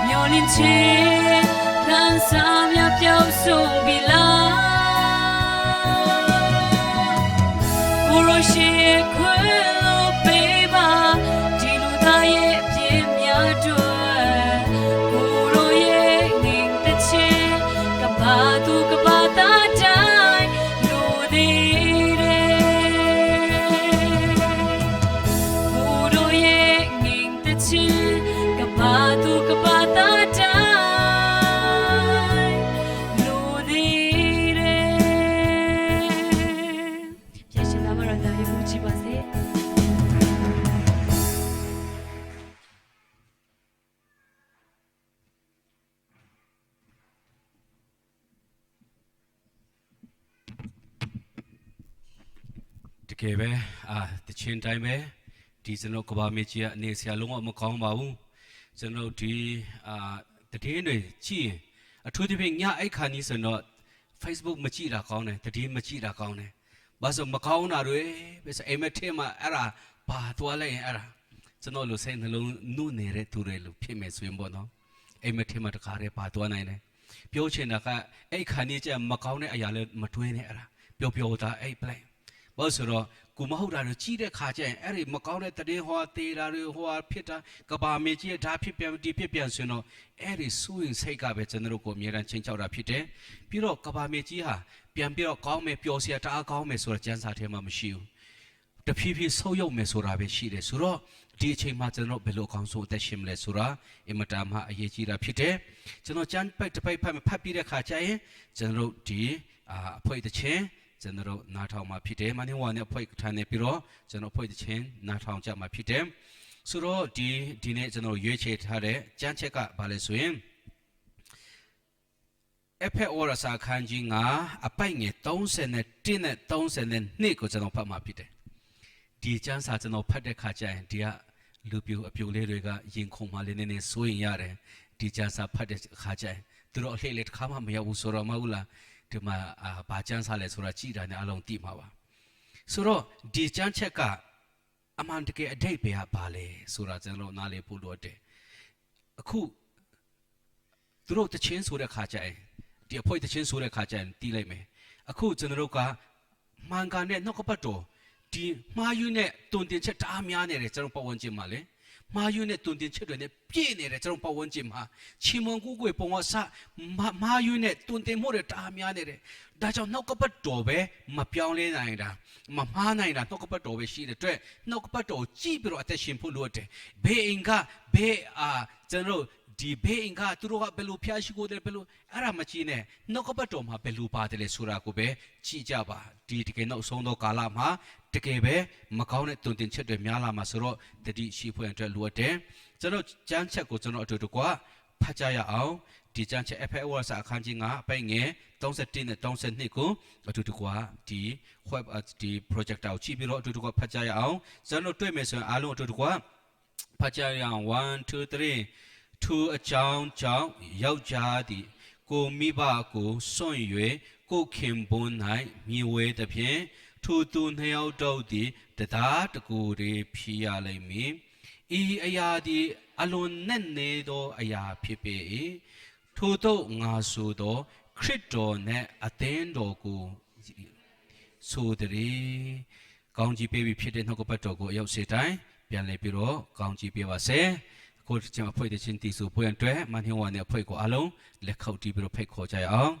myo lin chin lan sa mya pyao song bi la Guru she kwe lo pe ba di lu da ye pye mya twe Guru ye nging ta chin ka ba tu ka ba ta dai lo de re Guru ye nging ta chin ka ba tu ka ba ta dai lo de re ပြည့်ရှင်လာမရတာရေကြည့်ပါစေ တကယ်ပဲတချင်းတိုင်းပဲဒီကျွန်တော်ကဘာမေကြီးကနေဆရာလုံးဝမကောင်းပါဘူးကျွန်တော်ဒီတည်င်းတွေကြည့်ရင်အထူးသဖြင့်ညအိတ်ခါနီးဆိုတော့ Facebook မကြည့်တာကောင်းတယ်တည်င်းမကြည့်တာကောင်းတယ်ဘာလို့မကောင်းတာတွေပဲဆိုအိမ်မထဲမှာအဲ့ဒါဘာသွားလိုက်ရင်အဲ့ဒါကျွန်တော်လိုစိတ်နှလုံးနုနေတဲ့သူတွေလိုဖြစ်မယ်ဆိုရင်ပေါ့နော်အိမ်မထဲမှာတခါတည်းဘာသွားနိုင်လဲပြောချင်တာကအိတ်ခါနီးကျမကောင်းတဲ့အရာလည်းမတွေးနဲ့အဲ့ဒါပျော်တာအိတ်ပလိုက်ဘာလို့ဆိုတော့ကိုမဟုတ်တာတွေကြီးတဲ့ခါကျရင်အဲ့ဒီမကောင်းတဲ့တည်ဟောသေးတာတွေဟောဖြစ်တာကဘာမေကြီးဒါဖြစ်ပြန်ဒီဖြစ်ပြန်ဆိုရင်တော့အဲ့ဒီစူးရင်စိတ်ကပဲကျွန်တော်တို့ကိုအမြဲတမ်းချင်းချောက်တာဖြစ်တယ်ပြီးတော့ကဘာမေကြီးဟာပြန်ပြီးတော့ကောင်းမယ်ပျော်စရာတအားကောင်းမယ်ဆိုတော့ကျမ်းစာထဲမှာမရှိဘူးတဖြည်းဖြည်းဆုပ်ယုပ်မယ်ဆိုတာပဲရှိတယ်ဆိုတော့ဒီအချိန်မှာကျွန်တော်ဘယ်လိုအကောင်းဆုံးအသက်ရှင်မလဲဆိုတာအင်မတန်မှအရေးကြီးတာဖြစ်တယ်ကျွန်တော်ကျမ်းပိုက်တစ်ပိုက်ဖတ်ပြီးတဲ့ခါကျရင်ကျွန်တော်တို့ဒီအဖွဲ့တစ်ချင်းကျွန်တော်နားထောင်မှာဖြစ်တယ်မင်းဝါနဲ့အဖွဲ့ထားနေပြီးတော့ကျွန်တော်အဖွဲ့တစ်ချင်းနားထောင်ကြမှာဖြစ်တယ်ဆိုတော့ဒီနေ့ကျွန်တော်ရွေးချယ်ထားတဲ့ကျမ်းချက်ကဘာလဲဆိုရင်အဖက်ဩရစာခန်းကြီးကအပိုက်ငယ်31နဲ့32ကိုကျွန်တော်ဖတ်မှာဖြစ်တယ်ဒီကျမ်းစာကျွန်တော်ဖတ်တဲ့ခါကျရင်ဒီကလူပြိုအပြိုလေးတွေကရင်ခုန်မှလည်းနည်းနည်းစိုးရင်ရတယ်ဒီကျမ်းစာဖတ်တဲ့ခါကျရင်သူတို့အလှည့်လေးတစ်ခါမှမရောက်ဘူးဆိုတော့မဟုတ်လားဒီမှာဘာကျမ်းစာလဲဆိုတာကြည်တာနဲ့အလုံးသိမှာပါဆိုတော့ဒီကျမ်းချက်ကအမှန်တကယ်အဓိပ္ပာယ်ကဘာလဲဆိုတာကျွန်တော်နားလည်ဖို့လိုတယ်အခုသူတို့တချင်းဆိုတဲ့ခါကျရင်ဒီအဖွဲတချင်းဆိုတဲ့ခါကျရင်တီးလိုက်မယ်အခုကျွန်တော်တို့ကမှန်ကန်တဲ့နှုတ်ကပတ်တော်ဒီမှားယူနဲ့တုန်တင်ချက်တအားများနေတယ်ကျွန်တော်ပတ်ဝန်းကျင်မှာလေမှားယူနဲ့တုန်တင်ချက်တွေနဲ့ပြည့်နေတယ်ကျွန်တော်ပတ်ဝန်းကျင်မှာချီမွန်ကူးကွေပုံဝါစမှားယူနဲ့တုန်တင်မှုတွေတအားများနေတယ်ဒါကြောင့်နှုတ်ကပတ်တော်ပဲမပြောင်းလဲနိုင်တာမမှားနိုင်တာနှုတ်ကပတ်တော်ပဲရှိတဲ့အတွက်နှုတ်ကပတ်တော်ကြည့်ပြီးတော့အသက်ရှင်ဖို့လိုတယ်ဘေးအင်ကဘေးကျွန်တော်ဒီဘေးအင်ကသူတို့ကဘယ်လိုဖျားရှိကိုတယ်ဘယ်လိုအဲ့ဒါမကြည့်နဲ့နှုတ်ကပတ်တော်မှာဘယ်လိုပါတယ်လဲဆိုတာကိုပဲကြည့်ကြပါဒီတကယ်နောက်ဆုံးသောကာလမှာတကယ်ပဲမကောင်းတဲ့တုန်တင်ချက်တွေများလာမှာဆိုတော့တတိရှိဖွယ်အတွက်လိုအပ်တယ်ကျွန်တော်ကျမ်းချက်ကိုကျွန်တော်အတူတကွဖတ်ကြရအောင် ဒီကျမ်းချက် FFO စာအခန်းကြီး9အပိုင်ငယ်31နဲ့32ကိုအတူတကွဒီ web ဒီ project ကိုကြည့်ပြီးတော့အတူတကွဖတ်ကြရအောင်ကျွန်တော်တွေ့မယ်ဆိုရင်အားလုံးအတူတကွဖတ်ကြရအောင်1 2 3သူအကြောင်းကြောင့်ယောက်ျားသည်ကိုမိဘကိုစွန့်၍ကိုခင်ပွန်း၌မြင်ဝဲသဖြင့်ထိုသူနှစ်ယောက်တို့သည်တရားတကူတွေဖြစ်ရလိမ့်မည်ဤအရာသည်အလွန်နဲ့နေသောအရာဖြစ်ပေ၏ထိုတို့ငါဆိုသောခရစ်တော်နှင့်အသင်းတော်ကိုဆိုသည်ကောင်းကြီးပေးပြီးဖြစ်တဲ့နှုတ်ကပတ်တော်ကိုအရောက်စေတိုင်းပြန်လည်ပြီးတော့ကောင်းကြီးပေးပါစေကိုချင်အဖွဲ့တဲ့ချင်းတီဆိုပွဲအတွက်မန်ဟင်ဝါနဲ့အဖွဲ့ကိုအားလုံးလက်ခောက်တီးပြီးတော့ဖိတ်ခေါ်ကြရအောင်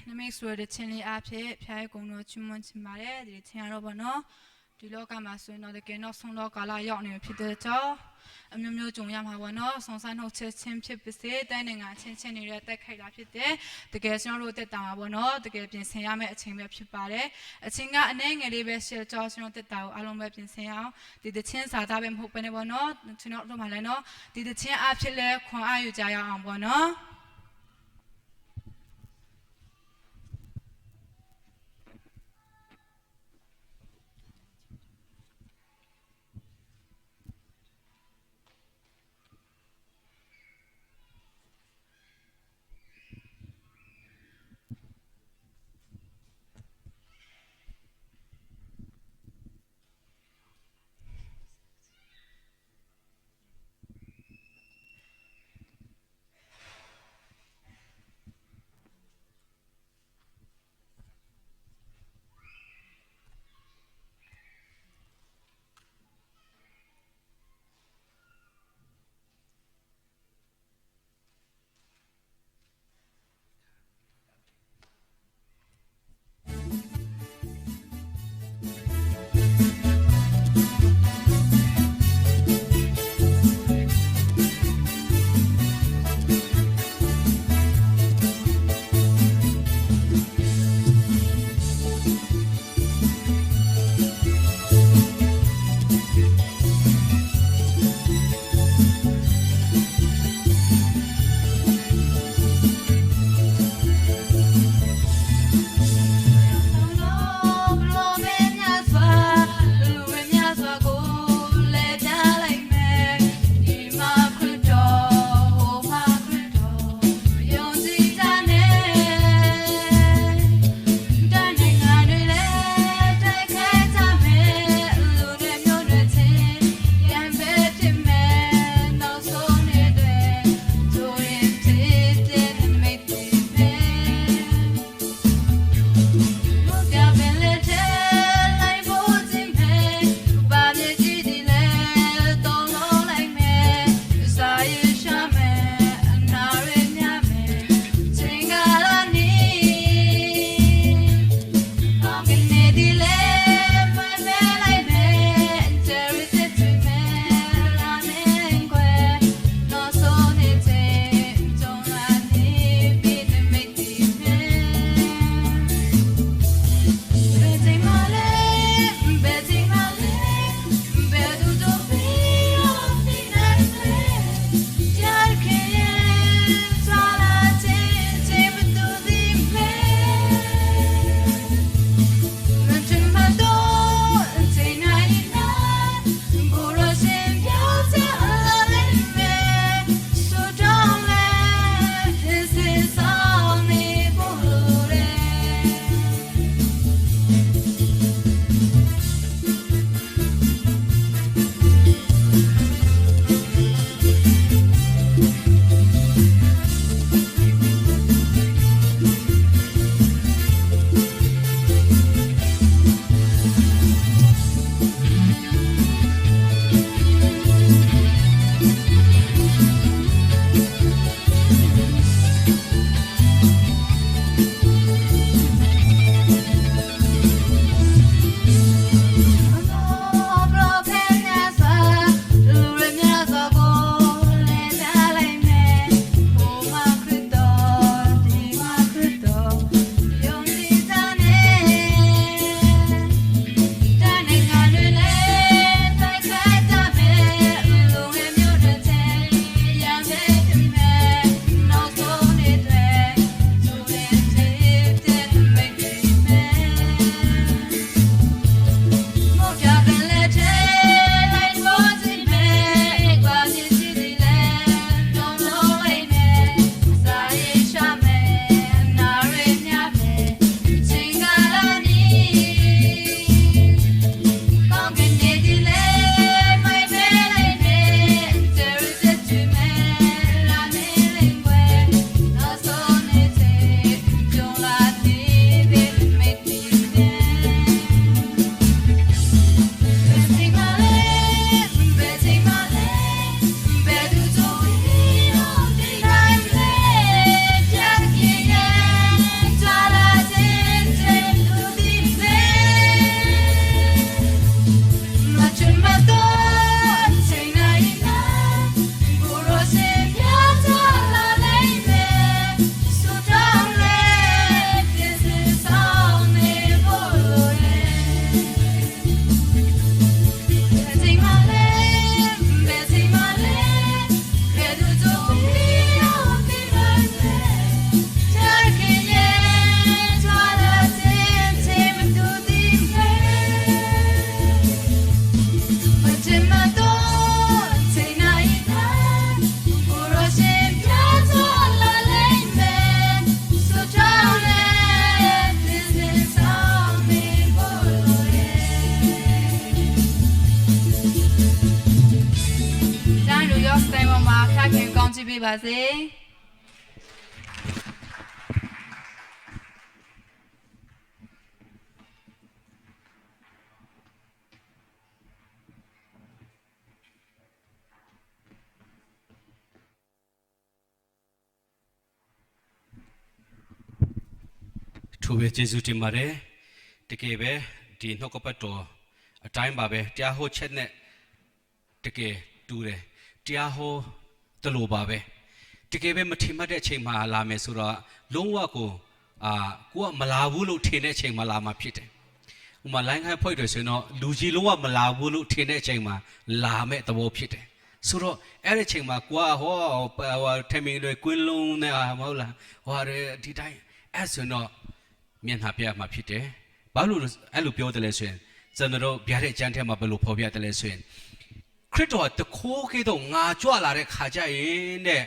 နမိတ်ဆွေတဲ့ချင်းလေးအဖြစ်ဖျားရဲ့ကုံတော်ချီးမွမ်းချင်ပါတယ်ဒီချင်းရတော့ဗောနော်ဒီလောကမှာဆိုရင်တော့တကယ်တော့ဆုံးလောကာလရောက်နေဖြစ်တဲ့ကြောင့်အမျိုးမျိုးကြုံရမှာဗောနော်ဆုံးဆိုင်နှုတ်ချက်ချင်းဖြစ်ပါစေတိုင်းနိုင်ငံချင်းနေတဲ့တက်ခိုက်တာဖြစ်တဲ့တကယ်ကျွန်တော်တို့တက်တာမှာဗောနော်တကယ်ပြင်ဆင်ရမယ့်အချိန်ပဲဖြစ်ပါတယ်အချိန်ကအနည်းငယ်လေးပဲရှယ်ကြောကျွန်တော်တက်တာကိုအားလုံးပဲပြင်ဆင်အောင်ဒီတချင်းစာသားပဲမဟုတ်ဘဲနဲ့ဗောနော်ကျွန်တော်တို့မှလည်းနော်ဒီတချင်းအဖြစ်လဲခွန်အားယူကြရအောင်ဗောနော် ကြည့်ပေးပါစေ ထိုပဲကျေးဇူးတင်ပါတယ်တကယ်ပဲဒီနှုတ်ကပတ်တော်အတိုင်းပါပဲတရားဟောချက်နဲ့တကယ်တူတယ်တရားဟောတလို့ပါပဲတကယ်ပဲမထင်မှတ်တဲ့အချိန်မှာလာမယ်ဆိုတော့လုံးဝကိုကိုကမလာဘူးလို့ထင်တဲ့အချိန်မှာလာမှာဖြစ်တယ်ဥမာလိုင်းခိုင်းဖွဲ့တယ်ဆိုရင်တော့လူကြီးလုံးဝမလာဘူးလို့ထင်တဲ့အချိန်မှာလာမဲ့သဘောဖြစ်တယ်ဆိုတော့အဲ့ဒီအချိန်မှာကိုကဟောထမင်းတွေကွင်းလုံးနဲ့မဟုတ်လားဟောဒီတိုင်းအဲ့ဆိုတော့မျက်နှာပြမှာဖြစ်တယ်။ဘာလို့အဲ့လိုပြောတယ်လဲဆိုရင်ကျွန်တော်ဗျာတဲ့ကျမ်းထဲမှာဘယ်လိုဖော်ပြတယ်လဲဆိုရင်ခရစ်တော်တခိုးကေတော့ငါကြွလာတဲ့ခါကျရင်တဲ့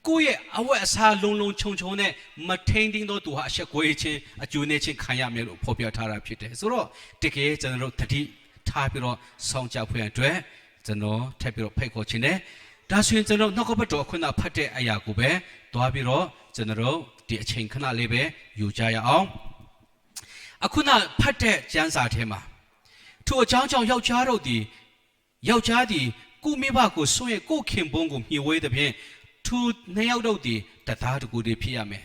ကိုယ့်ရဲ့အဝတ်အစားလုံးလုံးခြုံခြုံနဲ့မထိန်တင်းတော့သူဟာအဆက်ကွေးခြင်းအကျိုးနဲ့ခြင်းခံရမယ်လို့ဖော်ပြထားတာဖြစ်တယ်။ဆိုတော့တကယ်ကျွန်တော်တတိထားပြီးတော့စောင့်ကြဖွယ်အတွက်ကျွန်တော်ထပ်ပြီးတော့ဖိတ်ခေါ်ခြင်းနဲ့ဒါဆိုရင်ကျွန်တော်နောက်ကဘက်တော်ခုနဖတ်တဲ့အရာကိုပဲတွားပြီးတော့ကျွန်တော်ဒီအချိန်ခဏလေးပဲယူကြရအောင်အခုနဖတ်တဲ့ကျမ်းစာထဲမှာထိုအကြောင်းကြောင့်ယောက်ျားသည်ကိုမိဘကိုစွန့်ရဲ့ကိုခင်ပွန်းကိုမြှဝေးတဲ့ဖြင့်သူနှစ်ယောက်တို့သည်တသားတကူတည်းဖြစ်ရမယ်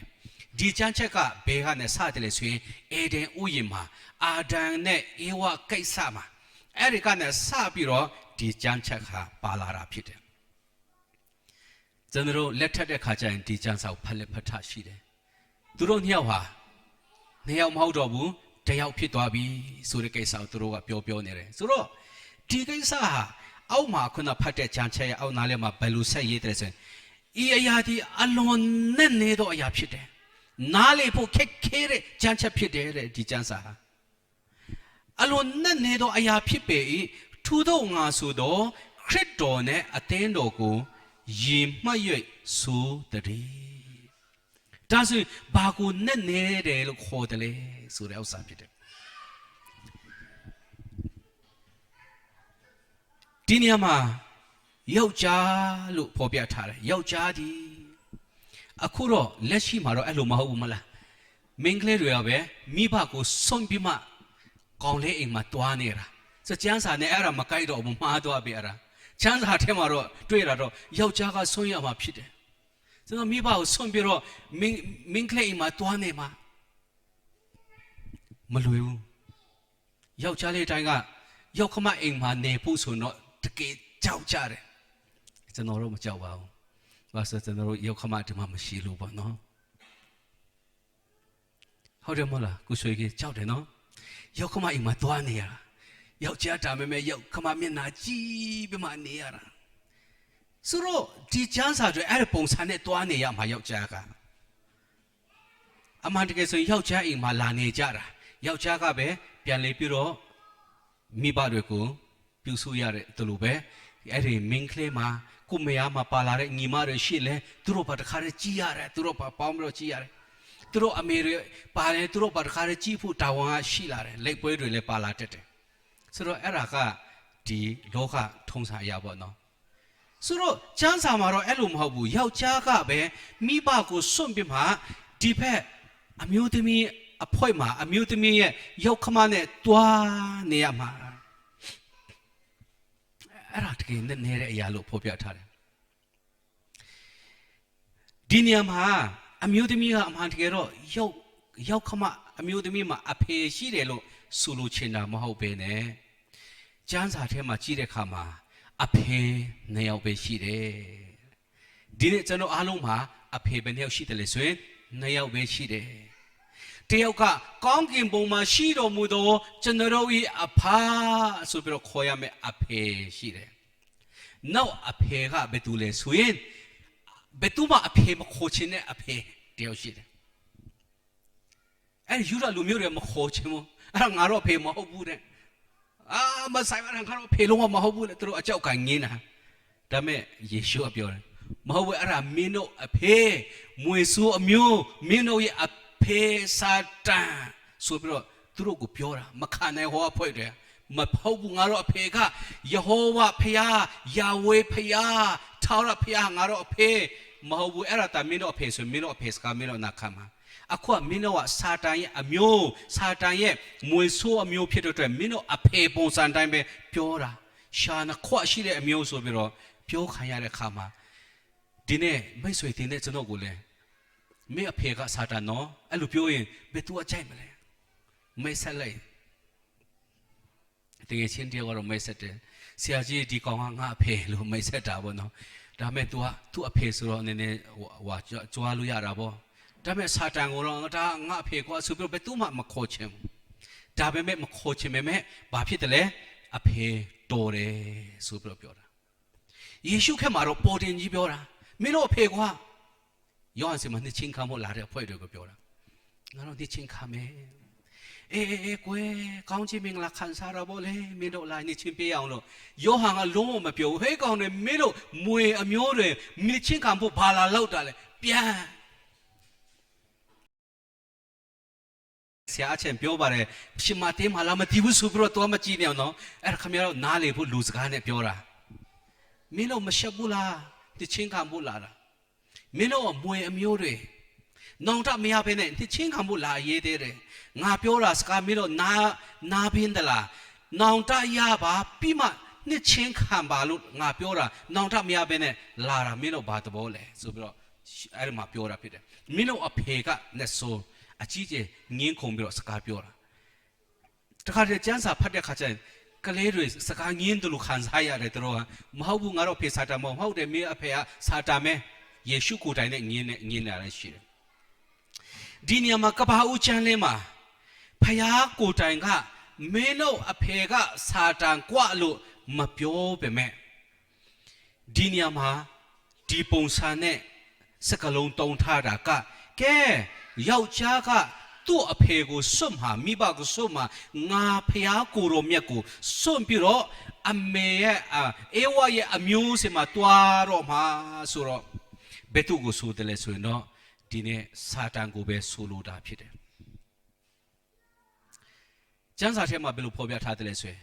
ဒီကျမ်းချက်ကဘယ်ကနေစတယ်လဲဆိုရင်အေဒင်ဥယျာဉ်မှာအာဒံနဲ့ဧဝကိစ္စမှာအဲ့ဒီကနေစပြီးတော့ဒီကျမ်းချက်ဟာပါလာတာဖြစ်တယ်ကျွန်တော်လက်ထက်တဲ့ခါကျရင်ဒီကျမ်းစာကိုဖတ်လက်ဖတ်ထားရှိတယ်သူတို့နှစ်ယောက်ဟာနှစ်ယောက်မဟုတ်တော့ဘူးတစ်ယောက်ဖြစ်သွားပြီဆိုတဲ့ကိစ္စကိုသူတို့ကပြောနေတယ်ဆိုတော့ဒီကိစ္စဟာအောက်မှာခုနဖတ်တဲ့ကျမ်းချက်ရဲ့အောက်နားလေးမှာဘယ်လိုဆက်ရေးတယ်ဆိုရင်ဤအရာဒီအလွန်နဲ့နေတော့အရာဖြစ်တယ်နားလေဖို့ခက်ခဲတဲ့ကျမ်းချက်ဖြစ်တယ်တဲ့ဒီကျမ်းစာဟာအလွန်နဲ့နေတော့အရာဖြစ်ပေ၏ထို့သောငါဆိုတော့ခရစ်တော်နဲ့အသင်းတော်ကိုယင်မှတ်၍ဆိုတဲ့ဒါဆိုဘာကိုနဲ့နေတယ်လို့ခေါ်တယ်လေဆိုတဲ့ဥစ္စာဖြစ်တယ်ဒီနေရာမှာယောက်ျားလို့ဖော်ပြထားတယ်ယောက်ျားဒီအခုတော့လက်ရှိမှာတော့အဲ့လိုမဟုတ်ဘူးမလားမင်းကလေးတွေကပဲမိဘကိုစွန့်ပြီးမှကောင်းလေးအိမ်မှာတွားနေတာစကြမ်းစာနဲ့အဲ့ဒါမကြိုက်တော့ဘူးမှားသွားပြီအဲ့ဒါချမ်းသာထဲမှာတော့တွေ့တာတော့ယောက်ျားကဆွံ့ရမှာဖြစ်တယ်ကျွန်တော်မိဘကိုဆွံ့ပြီးတော့မင်းကလေးအိမ်မှာတွားနေမှာမလွယ်ဘူးယောက်ျားလေးတိုင်းကယောက်ခမအိမ်မှာနေဖို့ဆိုတော့တကယ်ကြောက်ကြတယ်ကျွန်တော်တို့မကြောက်ပါဘူးဘာလို့ကျွန်တော်တို့ယောက်ခမဒီမှာမရှိလို့ပေါ့နော်ဟုတ်တယ်မလားကိုဆွေကြီးကြောက်တယ်နော်ယောက်ခမအိမ်မှာတွားနေရတာယောက်ျားတာမဲယောက်ခမမျက်နှာကြည့်ပြီးမှနေရတာဆိုတော့ဒီချမ်းစာတွေအဲ့ဒီပုံစံနဲ့တွားနေရမှာယောက်ျားကအမှန်တကယ်ဆိုယောက်ျားအိမ်မှာလာနေကြတာယောက်ျားကပဲပြန်လေပြီးတော့မိဘတွေကိုပြုစုရတဲ့သူလိုပဲအဲ့ဒီမင်းကလေးမှာကိုမယားမှာပါလာတဲ့ညီမတွေရှိလဲသူတို့ဘာတခါတည်းကြည်ရတယ်သူတို့ဘာပေါင်းပြီးတော့ကြည်ရတယ်သူတို့အမေတွေပါတယ်သူတို့ဘာတခါတည်းကြည်ဖို့တာဝန်ကရှိလာတယ်လက်ပွဲတွေလည်းပါလာတတ်တယ်ဆိုတော့အဲ့ဒါကဒီလောကထုံးစံအရာပေါ့နော်ဆိုတော့ကျမ်းစာမှာတော့အဲ့လိုမဟုတ်ဘူးယောက်ျားကပဲမိဘကိုစွန့်ပြီးမှဒီဘက်အမျိုးသမီးအဖွဲမှာအမျိုးသမီးရဲ့ယောက်ခမနဲ့တွားနေရမှာအဲ့ဒါတကယ်နဲ့နေတဲ့အရာလို့ဖော်ပြထားတယ်ဒီနေရာမှာအမျိုးသမီးကအမှန်တကယ်တော့ယောက်ခမအမျိုးသမီးမှာအဖေရှိတယ်လို့ဆိုလိုချင်တာမဟုတ်ပဲနဲ့ကျမ်းစာထဲမှာကြည့်တဲ့အခါမှာအဖေနှစ်ယောက်ပဲရှိတယ်ဒီနေ့ကျွန်တော်အားလုံးမှာအဖေပဲနှစ်ယောက်ရှိတယ်လေဆိုရင်နှစ်ယောက်ပဲရှိတယ်တယောက်ကကောင်းကင်ဘုံမှာရှိတော်မူသောကျွန်တော်၏အဖဆိုပြီးတော့ခေါ်ရမယ်အဖေရှိတယ်နောက်အဖေကဘယ်သူလဲဆိုရင်ဘယ်သူမှအဖေမခေါ်ချင်တဲ့အဖေတယောက်ရှိတယ်အဲ့ဒီယူရလူမျိုးတွေမခေါ်ချင်ဘူးအဲ့ဒါငါတော့အဖေမဟုတ်ဘူးတဲ့မဆိုင်ပါနဲ့ငါတော့ဖေလုံးဝမဟုတ်ဘူးလေသူတို့အကြောက်ကငင်းတာဒါမဲ့ယေရှုကပြောတယ်မဟုတ်ဘူးအဲ့ဒါမင်းတို့အဖေမွေဆိုးအမျိုးမင်းတို့ရဲ့အဖေစာတန်ဆိုပြီးတော့သူတို့ကိုပြောတာမခံနိုင်ဟောအဖွဲ့တယ်မဟုတ်ဘူးငါတို့အဖေကယေဟောဝါဖျားယာဝေဖျား ထောက်ရဖျားငါတော့အဖေမဟုတ်ဘူးအဲ့ဒါတာမင်းတို့အဖေဆိုမင်းတို့အဖေစကားမင်းတို့နာခံမှာအခုကမင်းတို့ကစာတန်ရဲ့အမျိုးစာတန်ရဲ့မွေဆိုးအမျိုးဖြစ်တဲ့အတွက်မင်းတို့အဖေပုံစံတိုင်းပဲပြောတာရှာနာခွရှိတဲ့အမျိုးဆိုပြီးတော့ပြောခံရတဲ့ခါမှာဒီနေ့မိတ်ဆွေတင်တဲ့ကျွန်တော်ကိုလည်းမင်းအဖေကစာတန်နော်အဲ့လိုပြောရင်ဘယ်သူအကြိုက်မလဲမိတ်ဆက်လိုက်တကယ်ချင်းတယောက်ကတော့မိတ်ဆက်တယ်ဆရာကြီးဒီကောင်ကငါအဖေလို့မိတ်ဆက်တာပေါ့နော်ဒါမဲ့ तू ကသူ့အဖေဆိုတော့နည်းနည်းဟိုကြွားလို့ရတာပေါ့ဒါမဲ့စာတန်ကိုတော့ဒါငါအဖေကွာဆိုပြီးဘယ်သူမှမခေါ်ချင်ဘူးဒါပေမဲ့မခေါ်ချင်ပေမဲ့ဘာဖြစ်တယ်လဲအဖေတော်တယ်ဆိုပြီးပြောတာယေရှုခက်မှာတော့ပေါ်တင်ကြီးပြောတာမင်းတို့အဖေကွာယောဟန်စီမှာနှစ်ချင်းခံဖို့လာတဲ့အဖွဲ့တွေကိုပြောတာငါတို့နှစ်ချင်းခံမယ်အေးကွယ်ကောင်းချီးမင်္ဂလာခံစားရပါလေမင်းတို့လာနှစ်ချင်းပေးအောင်လို့ယောဟန်ကလုံးဝမပြောဟဲ့ကောင်တွေမင်းတို့မွေအမျိုးတွေနှစ်ချင်းခံဖို့ဘာလာလောက်တာလဲပြန်ဆရာအချင်းပြောပါတယ်ရှင်မတေးမလာမတီးဘူးဆိုပြီးတော့မကြည့်နေအောင်နော်အဲ့ဒါခမရတော့နားလေဖို့လူစကားနဲ့ပြောတာမင်းတို့မရှက်ဘူးလားနှစ်ချင်းခံဖို့လာတာမင်းတို့မွေအမျိုးတွေနောင်တမရဘဲနဲ့နှစ်ချင်းခံဖို့လာရေးသေးတယ်ငါပြောတာစကားမင်းတို့နားပင်းသလားနောင်တရပါပြီးမှနှစ်ချင်းခံပါလို့ငါပြောတာနောင်တမရဘဲနဲ့လာတာမင်းတို့ဘာသဘောလဲဆိုပြီးတော့အဲ့ဒီမှာပြောတာဖြစ်တယ်မင်းတို့အဖေကနဲ့ဆိုအကြီးကျယ်ငင်းခုန်ပြီးတော့စကားပြောတာတခါတည်းကျန်းစာဖတ်တဲ့ခါကျရင်ကလေးတွေစကားငင်းတယ်လို့ခံစားရတယ်သူတို့ကမဟုတ်ဘူးငါတို့ဖေစာတာမဟုတ်တယ်မင်းအဖေကစာတာမဲယေရှုကိုယ်တိုင်နဲ့ငင်းလာတယ်ရှိတယ်ဒီနေရာမှာကဘာဦးချမ်းလင်းမှာဖယားကိုယ်တိုင်ကမင်းတို့အဖေကစာတန်ကွလို့မပြောပေမဲ့ဒီနေရာမှာဒီပုံစံနဲ့စကလုံးတုံထားတာကကဲယောက်ျားကသူ့အဖေကိုစွန့်မှာမိဘကိုစွန့်မှာငါဖျားကိုရောမြတ်ကိုစွန့်ပြီးတော့အမေရဲ့အေဝါရဲ့အမျိုးစင်မှာတွားတော့မှာဆိုတော့ဘယ်သူကိုဆိုတယ်လဲဆိုရင်တော့ဒီနေ့စာတန်ကိုပဲဆိုလိုတာဖြစ်တယ်ကျမ်းစာထဲမှာဘယ်လိုဖော်ပြထားတယ်လဲဆိုရင်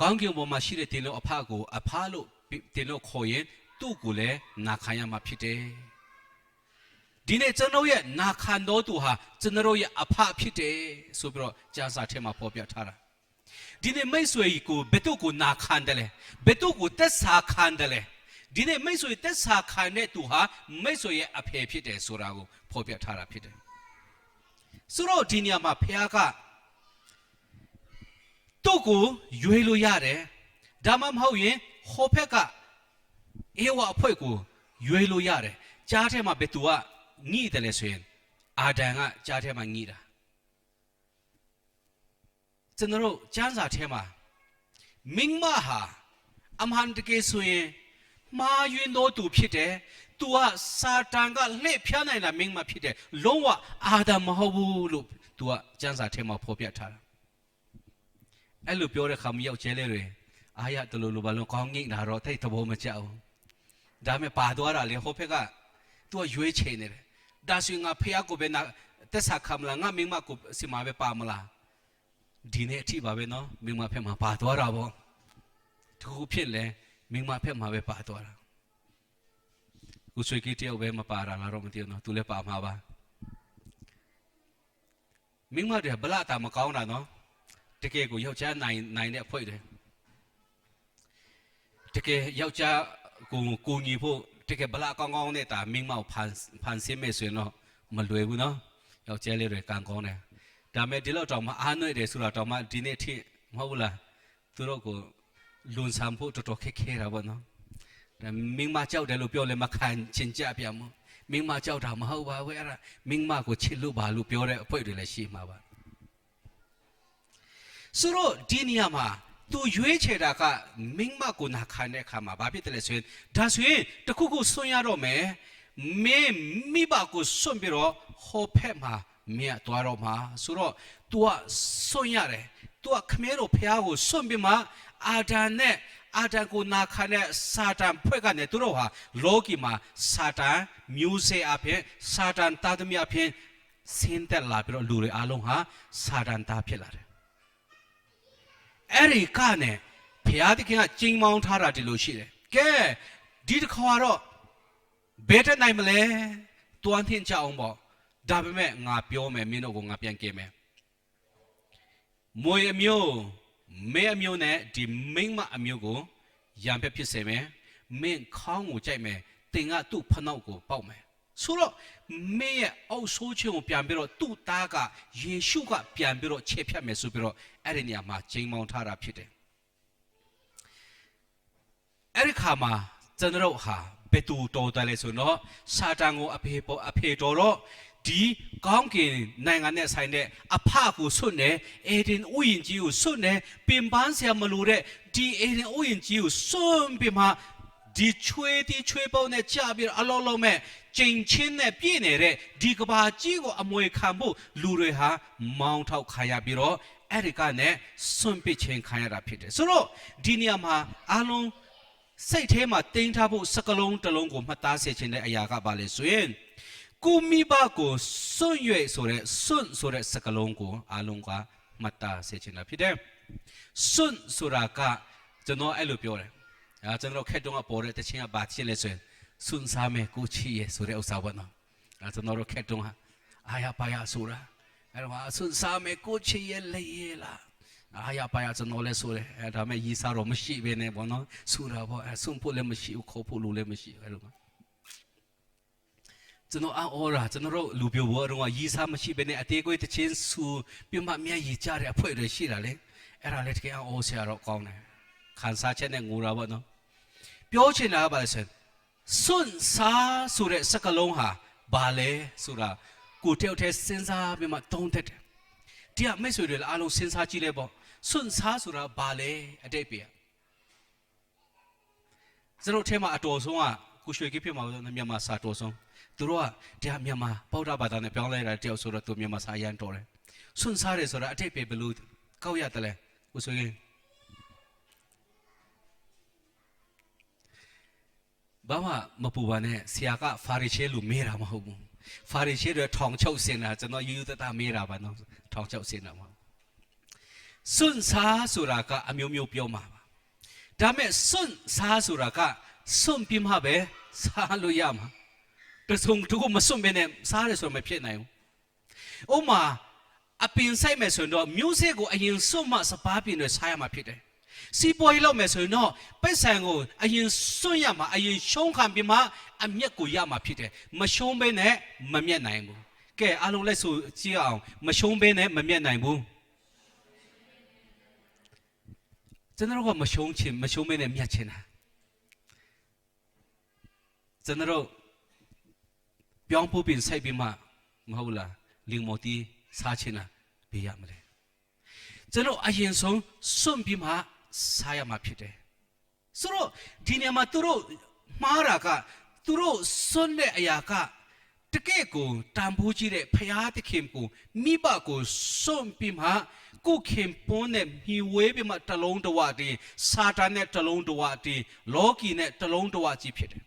ကောင်းကင်ဘုံမှာရှိတဲ့တင်လို့အဖကိုအဖလို့တင်လို့ခေါ်ရင်သူ့ကိုလည်းနာခံရမှာဖြစ်တယ်ဒီနေ့ကျွန်တော်ရဲ့နာခံတော်သူဟာကျွန်တော်ရဲ့အဖဖြစ်တယ်ဆိုပြီးတော့ကျမ်းစာထဲမှာဖော်ပြထားတာဒီနေ့မိတ်ဆွေကိုဘယ်သူကိုနာခံတယ်လဲဘယ်သူကိုသက်စာခံတယ်လဲဒီနေ့မိတ်ဆွေသက်စာခံတဲ့သူဟာမိတ်ဆွေရဲ့အဖေဖြစ်တယ်ဆိုတာကိုဖော်ပြထားတာဖြစ်တယ်ဆိုတော့ဒီနေရာမှာဖခင်ကသူ့ကိုရွေးလို့ရတယ်ဒါမှမဟုတ်ရင်ဟိုဘက်ကအေဝါအဖွဲ့ကိုရွေးလို့ရတယ်ကြားထဲမှာဘယ်သူကညှိတယ်လဲဆိုရင်အာဒံကကြားထဲမှာညှိတာကျွန်တော်တို့ကျမ်းစာထဲမှာမင်းမဟာအမှန်တကယ်ဆိုရင်မာယွင်းတော်သူဖြစ်တယ်သူကစာတန်ကလှည့်ဖျားနိုင်တာမင်းမဖြစ်တယ်လုံးဝအာဒံမဟုတ်ဘူးလို့သူကကျမ်းစာထဲမှာဖော်ပြထားတာအဲ့လိုပြောတဲ့ခါမျိုးယောက်ျားလေးတွေအာရတလူလူဘာလုံးကောင်းငိမ့်တာတော့တိတ်သဘောမကျဘူးဒါမဲ့ပါသွားတာလေဟိုဘက်ကသူကရွေးချယ်နေတယ်ဒါဆိုငါဖះကိုပဲနာတက်စာခံမလားငါမင်းမကိုစီမပဲပါမလားဒီနေ့အထိပါပဲနော်မင်းမဖက်မှာပါသွားတာပေါ့သူဖြစ်လဲမင်းမဖက်မှာပဲပါသွားတာကိုဆွေကြီးတယောက်ပဲမပါတာလားတော့မသိဘူးနော်သူလည်းပါမှာပါမင်းမတွေဘလတာမကောင်းတာနော်တကယ်ကိုယောက်ျားနိုင်တဲ့အဖွဲ့တွေတကယ်ယောက်ျားကိုညီဖို့တကယ်ဘလကောင်းနဲ့တာမင်းမောက်ဖန်ဆင်းမဲ့ဆိုရင်တော့မလွယ်ဘူးနော်ယောက်ျားလေးတွေကံကောင်းတယ်ဒါမဲ့ဒီလောက်တောင်မှအားနွေးတယ်ဆိုတာတောင်မှဒီနေ့ထိမဟုတ်ဘူးလားသူတို့ကိုလွန်ဆန်ဖို့တော်တော်ခက်ခဲတာပေါ့နော်ဒါမင်းမကြောက်တယ်လို့ပြောလဲမခံချင်ကြပြမို့မင်းမကြောက်တာမဟုတ်ပါဘူးအဲ့ဒါမင်းမကိုချစ်လို့ပါလို့ပြောတဲ့အဖွဲ့တွေလည်းရှိမှာပါဆိုတော့ဒီနေရာမှာသူရွေးချယ်တာကမင်းမကိုနာခံတဲ့အခါမှာဘာဖြစ်တယ်လဲဆိုရင်ဒါဆိုရင်တခုခုဆွံ့ရတော့မယ်မင်းမိဘကိုဆွံ့ပြီးတော့ဟောဖက်မှာမင်းသွားတော့မှာဆိုတော့ तू ကဆွံ့ရတယ် तू ကခမဲတော်ဖះကိုဆွံ့ပြီးမှအာဒံနဲ့အာဒံကိုနာခံတဲ့စာတန်ဖွဲ့ကနေသူတို့ဟာလောကီမှာစာတန်မျိုးစေ့အဖြစ်စာတန်သားသမီးအဖြစ်ဆင်းသက်လာပြီးတော့လူတွေအားလုံးဟာစာတန်သားဖြစ်လာတယ်အဲ့ဒီကနေဖျားသခင်ကကျင်းမောင်းထားတာဒီလိုရှိတယ်ကဲ ဒီတစ်ခါတော့ဘယ်တဲ့နိုင်မလဲတွန်းထင်ကြအောင်ပေါ့ဒါပေမဲ့ငါပြောမယ်မင်းတို့ကိုငါပြန်ကဲမယ်မွေအမျိုးမဲအမျိုးနဲ့ဒီမိန်းမအမျိုးကိုရံဖက်ဖြစ်စေမယ်မင်းခေါင်းကိုကြိုက်မယ်တင်ကသူ့ဖနှောက်ကိုပေါက်မယ်ဆိုတော့မင်းရဲ့အောက်ဆိုးခြင်းကိုပြန်ပြီးတော့သူ့သားကယေရှုကပြန်ပြီးတော့ချေဖြတ်မယ်ဆိုပြီးတော့အဲ့ဒီနေရာမှာချိန်မောင်းထားတာဖြစ်တယ်အဲ့ဒီခါမှာကျွန်တော်ဟာဘယ်သူတော်တယ်လဲဆိုတော့စာတန်ကိုအဖေတော်တော့ဒီကောင်းကင်နိုင်ငံနဲ့ဆိုင်တဲ့အဖကိုဆွတ်နေအေဒင်ဥယျာဉ်ကြီးကိုဆွတ်နေပင်ပန်းဆရာမလို့တဲ့ဒီအေဒင်ဥယျာဉ်ကြီးကိုဆွတ်ပြီးမှဒီချွေးပေါင်းနဲ့ကြာပြီးအလောလုံးမဲ့ကျင်ချင်းနဲ့ပြည့်နေတဲ့ဒီကဘာကြီးကိုအမွေခံဖို့လူတွေဟာမောင်းထောက်ခါရပြီးတော့အဲ့ဒီကနဲ့ဆွန့်ပစ်ခြင်းခံရတာဖြစ်တယ်ဆိုတော့ဒီနေရာမှာအလုံးစိတ်ထဲမှာတင်းထားဖို့စကလုံးတစ်လုံးကိုမှတ်သားစေခြင်းတဲ့အရာကပါလေဆိုရင်ကိုမိဘကိုစွန့်ရွေဆိုတဲ့စကလုံးကိုအလုံးကမှတ်သားစေခြင်းဖြစ်တယ်စွန့်ဆိုတာကကျွန်တော်အဲ့လိုပြောတယ်ကျွန်တော်ခက်တော့ပေါ်တဲ့တခြင်းကဘာဖြစ်လဲဆိုရင်စွန့်စားမယ်ကိုချီရဲ့ဆိုတဲ့ဥစ္စာပေါ့နော်ကျွန်တော်ခက်တော့အာရပါရဆိုတာအဲ့တော့စွန့်စားမယ်ကိုချီရဲ့လေလားအာရပါရကျွန်တော်လည်းဆိုတယ်ဒါပေမဲ့ရီစားတော့မရှိဘဲနဲ့ပေါ့နော်ဆိုတာပေါ့စွန့်ဖို့လည်းမရှိဘူးခေါ်ဖို့လို့လည်းမရှိဘူးအဲ့လိုကျွန်တော်အော်ရာကျွန်တော်လူပြိုဘောတော့ရီစားမရှိဘဲနဲ့အသေးကိုတချင်းဆူပြမမျက်ရည်ကြတဲ့အဖွဲတွေရှိတာလေအဲ့ဒါလည်းတကယ်အော်ဆရာတော့ကောင်းတယ်ခံစားချက်နဲ့ငိုတာပေါ့နော်ပြောချင်တာကဘာလဲဆိုစွန့်စားဆိုတဲ့စကားလုံးဟာဘာလဲဆိုတာကိုတယောက်တည်းစဉ်းစားပြီးမှတုံးတက်တယ်ဒီကမိတ်ဆွေတွေလည်းအားလုံးစဉ်းစားကြည့်လိုက်ပေါ့စွန့်စားဆိုတာဘာလဲအတိတ်ပြကျွန်တော်ထဲမှာအတော်ဆုံးကကိုရွှေကိဖြစ်မှာမြန်မာစာတော်ဆုံးသူတို့ကတရားမြန်မာပေါက်တာဘာသာနဲ့ပြောင်းလဲတာတယောက်ဆိုတော့သူမြန်မာစာအရန်တော်တယ်စွန့်စားတယ်ဆိုတာအတိတ်ပြဘယ်လိုကောက်ရတယ်လဲကိုဆိုရင်ဘာမှမပူပါနဲ့ဆရာကဖာရီရှဲလူမေးတာမဟုတ်ဘူးဖာရီရှဲတွေထောင်ချုပ်စင်တာကျွန်တော်ယူတတာမေးတာပါနော်ထောင်ချုပ်စင်တာမှာစွန့်စားဆိုတာကအမျိုးမျိုးပြောမှာပါဒါမဲ့စွန့်စားဆိုတာကစွန့်ပြီးမှပဲစားလို့ရမှာတဆုံတူမစွန့်ဘဲနဲ့စားရဆိုမဖြစ်နိုင်ဘူးဥမာအပင်ဆိုင်မဲ့ဆိုတော့မျိုးစေ့ကိုအရင်စွန့်မှစပါးပင်တွေစားရမှာဖြစ်တယ်စီပွားရေးလုပ်မယ်ဆိုရင်တော့ပိတ်ဆန်ကိုအရင်စွန့်ရမှာအရင်ရှုံးခံပြီးမှအမျက်ကိုရမှာဖြစ်တယ်မရှုံးဘဲနဲ့မမျက်နိုင်ဘူးကဲအားလုံးလက်ဆိုကြည့်အောင်မရှုံးဘဲနဲ့မမျက်နိုင်ဘူးကျွန်တော်ကမရှုံးဘဲနဲ့မျက်ချင်တာကျွန်တော်ပြောင်းဖို့ပြင်ဆိုင်ပြီးမှမဟုတ်လားလင်မော်တီစားချင်တာဘေးရမလဲကျွန်တော်အရင်ဆုံးစွန့်ပြီးမှစားရမှာဖြစ်တယ်ဆိုတော့ဒီနေရာမှာသူတို့မှားတာကသူတို့စွန့်တဲ့အရာကတကယ့်ကိုတန်ဖိုးကြီးတဲ့ဖျားသခင်ကိုမိဘကိုစွန့်ပြီးမှကိုခင်ပွန်းနဲ့မြှဝဲပြီးမှတလုံးတဝတည်းစာတန်နဲ့တလုံးတဝတည်းလောကီနဲ့တလုံးတဝကြီးဖြစ်တယ်